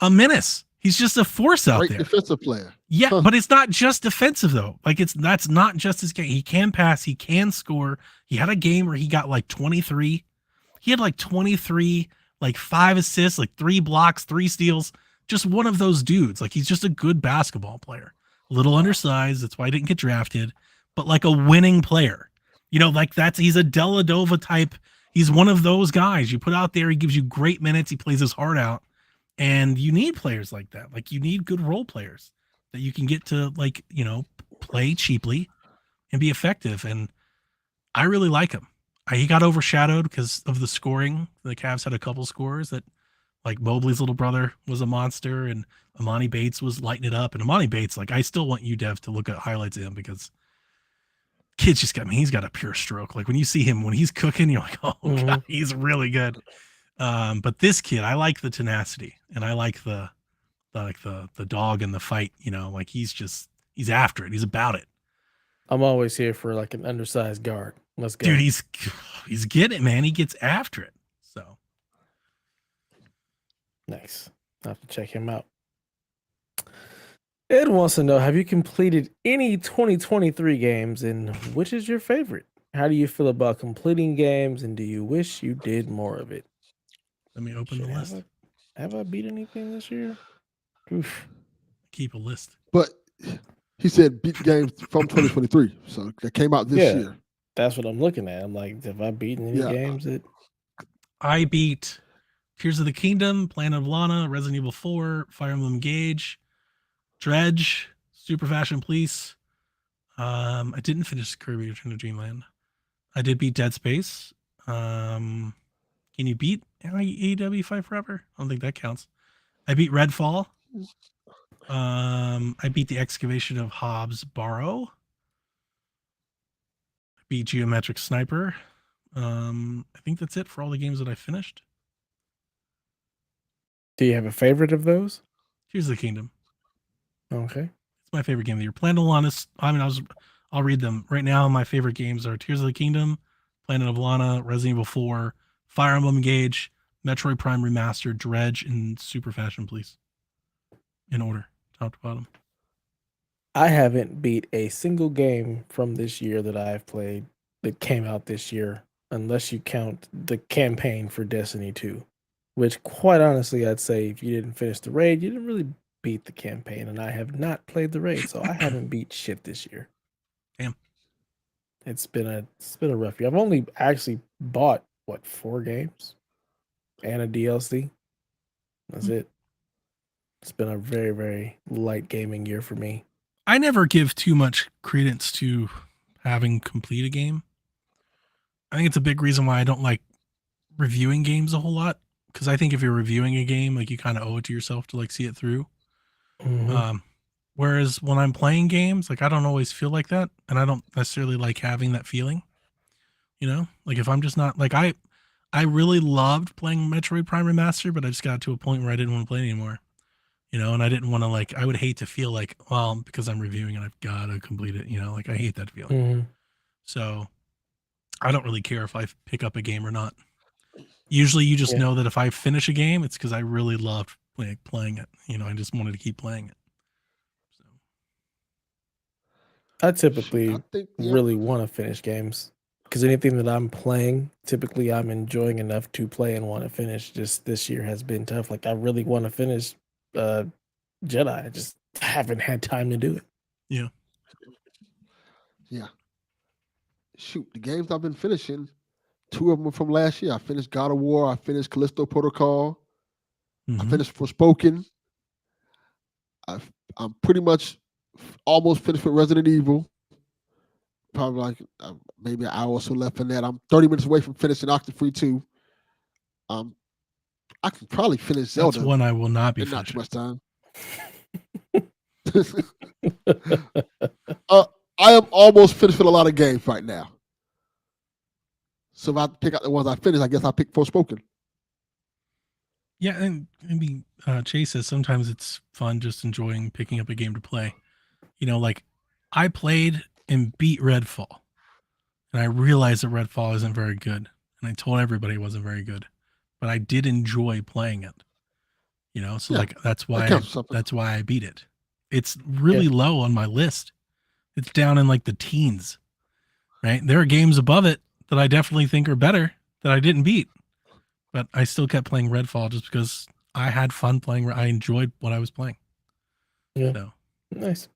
a menace. He's just a force out there. Great defensive player. Yeah, but it's not just defensive though. Like that's not just his game. He can pass. He can score. He had a game where he got like 23. He had like 23, like 5 assists, like 3 blocks, 3 steals. Just one of those dudes. Like he's just a good basketball player. A little undersized. That's why he didn't get drafted. But like a winning player. You know, like he's a Deladova type. He's one of those guys you put out there. He gives you great minutes. He plays his heart out. And you need players like that. Like you need good role players that you can get to like, you know, play cheaply and be effective. And I really like him. He got overshadowed because of the scoring. The Cavs had a couple scores that like Mobley's little brother was a monster and Amani Bates was lighting it up. And Amani Bates, like I still want you, Dev, to look at highlights of him because kid's just he's got a pure stroke. Like when you see him, when he's cooking, you're like, oh God, he's really good. But this kid, I like the tenacity and I like the dog in the fight, you know, like he's after it. He's about it. I'm always here for like an undersized guard. Let's go. Dude, he's getting it, man. He gets after it. So nice. I'll have to check him out. Ed wants to know, have you completed any 2023 games and which is your favorite? How do you feel about completing games and do you wish you did more of it? Let me open the list. Have I beat anything this year? Oof. Keep a list. But he said beat games from 2023. So that came out this year. That's what I'm looking at. I'm like, have I beaten any games that I beat Tears of the Kingdom, Planet of Lana, Resident Evil 4, Fire Emblem Engage, Dredge, Super Fashion Police. I didn't finish Kirby Return to Dreamland. I did beat Dead Space. Can you beat AEW Fight Forever? I don't think that counts. I beat Redfall. I beat the Excavation of Hobbs Barrow. I beat Geometric Sniper. I think that's it for all the games that I finished. Do you have a favorite of those? Tears of the Kingdom. Okay. It's my favorite game of the year. Planet of Lana. I'll read them right now. My favorite games are Tears of the Kingdom, Planet of Lana, Resident Evil 4, Fire Emblem Engage, Metroid Prime Remastered, Dredge, and Super Fashion Police. In order, top to bottom. I haven't beat a single game from this year that I've played that came out this year, unless you count the campaign for Destiny 2, which quite honestly, I'd say if you didn't finish the raid, you didn't really beat the campaign, and I have not played the raid, so I haven't beat shit this year. Damn. It's been a rough year. I've only actually bought 4 games and a DLC. That's it. It's been a very, very light gaming year for me. I never give too much credence to having complete a game. I think it's a big reason why I don't like reviewing games a whole lot. Because I think if you're reviewing a game, like you kind of owe it to yourself to like see it through. Mm-hmm. Whereas when I'm playing games, like I don't always feel like that, and I don't necessarily like having that feeling. You know, like if I'm just not like I really loved playing Metroid Prime Remastered, but I just got to a point where I didn't want to play it anymore. You know, and I didn't want to I would hate to feel like, well, because I'm reviewing and I've got to complete it. You know, like I hate that feeling. Mm-hmm. So I don't really care if I pick up a game or not. Usually you just know that if I finish a game, it's because I really loved playing it. You know, I just wanted to keep playing it. So I typically I think really want to finish games because anything that I'm playing, typically I'm enjoying enough to play and want to finish. Just this year has been tough. Like I really want to finish Jedi. I just haven't had time to do it. Yeah. Yeah. Shoot, the games I've been finishing, 2 of them were from last year. I finished God of War. I finished Callisto Protocol. I Mhm. finished Forspoken. I'm pretty much almost finished with Resident Evil. Probably like maybe an hour or so left in that. I'm 30 minutes away from finishing Octafree 2. I can probably finish Zelda That's one I will not be in not too finishing. much time. I am almost finished with a lot of games right now. So if I pick out the ones I finished, I guess I pick Forspoken. Yeah, and maybe Chase says sometimes it's fun just enjoying picking up a game to play. You know, like I played and beat Redfall, and I realized that Redfall isn't very good, and I told everybody it wasn't very good, but I did enjoy playing it. You know, so Yeah, like that's that why counts for something. that's why I beat it. It's really low on my list. It's down in like the teens, right? There are games above it that I definitely think are better that I didn't beat, but I still kept playing Redfall just because I had fun playing. I enjoyed what I was playing. Yeah. So Nice.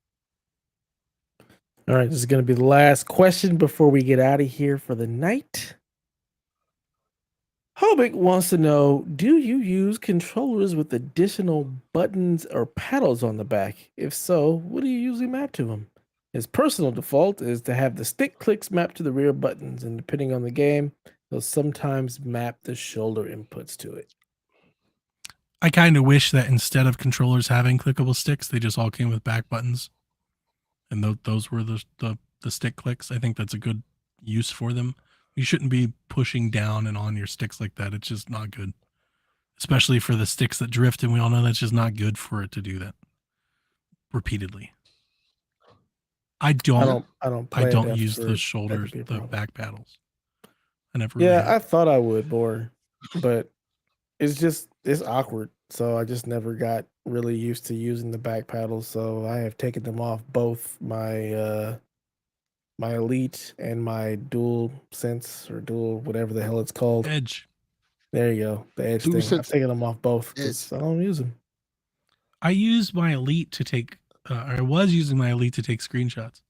All right, this is going to be the last question before we get out of here for the night. Hobik wants to know, do you use controllers with additional buttons or paddles on the back? If so, what do you usually map to them? His personal default is to have the stick clicks mapped to the rear buttons, and depending on the game, he'll sometimes map the shoulder inputs to it. I kind of wish that instead of controllers having clickable sticks, they just all came with back buttons, and those were the stick clicks. I think that's a good use for them. You shouldn't be pushing down and on your sticks like that. It's just not good, especially for the sticks that drift, and we all know that's just not good for it to do that repeatedly. I don't play enough use for the that to shoulders, be a the problem. back paddles. I never really Yeah, have. I thought I would more, but it's awkward. So I just never got really used to using the back paddles. So I have taken them off both my Elite and my Dual Sense or Dual whatever the hell it's called. Edge. There you go, the Edge thing. I've taken them off both because I don't use them. I use my Elite to take. I was using my Elite to take screenshots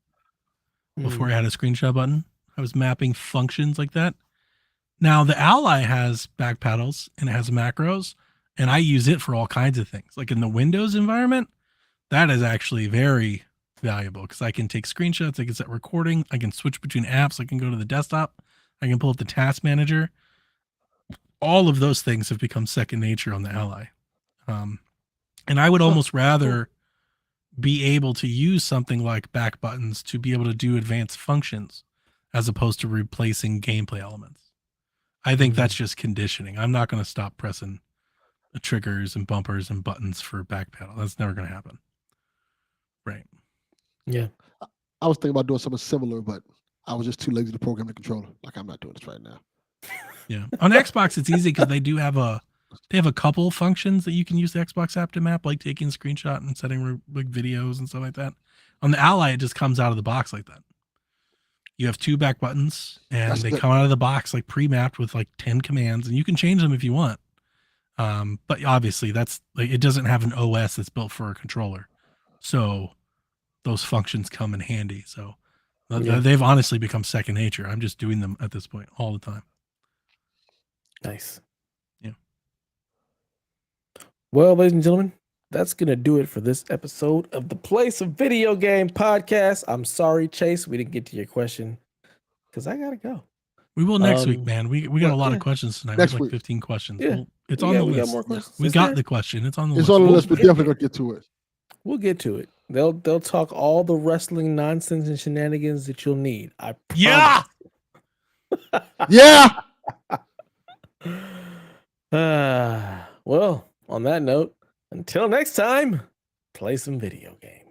before I had a screenshot button. I was mapping functions like that. Now the Ally has back paddles and it has macros, and I use it for all kinds of things. Like in the Windows environment, that is actually very valuable because I can take screenshots, I can set recording, I can switch between apps, I can go to the desktop, I can pull up the task manager. All of those things have become second nature on the Ally. And I would almost rather be able to use something like back buttons to be able to do advanced functions as opposed to replacing gameplay elements. I think that's just conditioning. I'm not going to stop pressing the triggers and bumpers and buttons for back pedal. That's never going to happen. Right. Yeah. I was thinking about doing something similar, but I was just too lazy to program the controller. Like I'm not doing this right now. Yeah. On Xbox, it's easy because they have a couple functions that you can use the Xbox app to map, like taking a screenshot and setting like videos and stuff like that. On the Ally, it just comes out of the box like that. You have 2 back buttons, and they come out of the box like pre-mapped with like 10 commands, and you can change them if you want. But obviously, that's like it doesn't have an OS that's built for a controller, so those functions come in handy. So they've honestly become second nature. I'm just doing them at this point all the time. Nice. Yeah. Well, ladies and gentlemen, that's going to do it for this episode of the Play Some Video Game podcast. I'm sorry, Chase, we didn't get to your question because I got to go. We will next week, man. We got a lot of questions tonight. We have like 15 questions. Yeah. It's on the list. We got more questions. We got the question. It's on the list. It's on the list. We're definitely going to get to it. We'll get to it. They'll talk all the wrestling nonsense and shenanigans that you'll need. I promise. Yeah. Well, on that note, until next time, play some video games.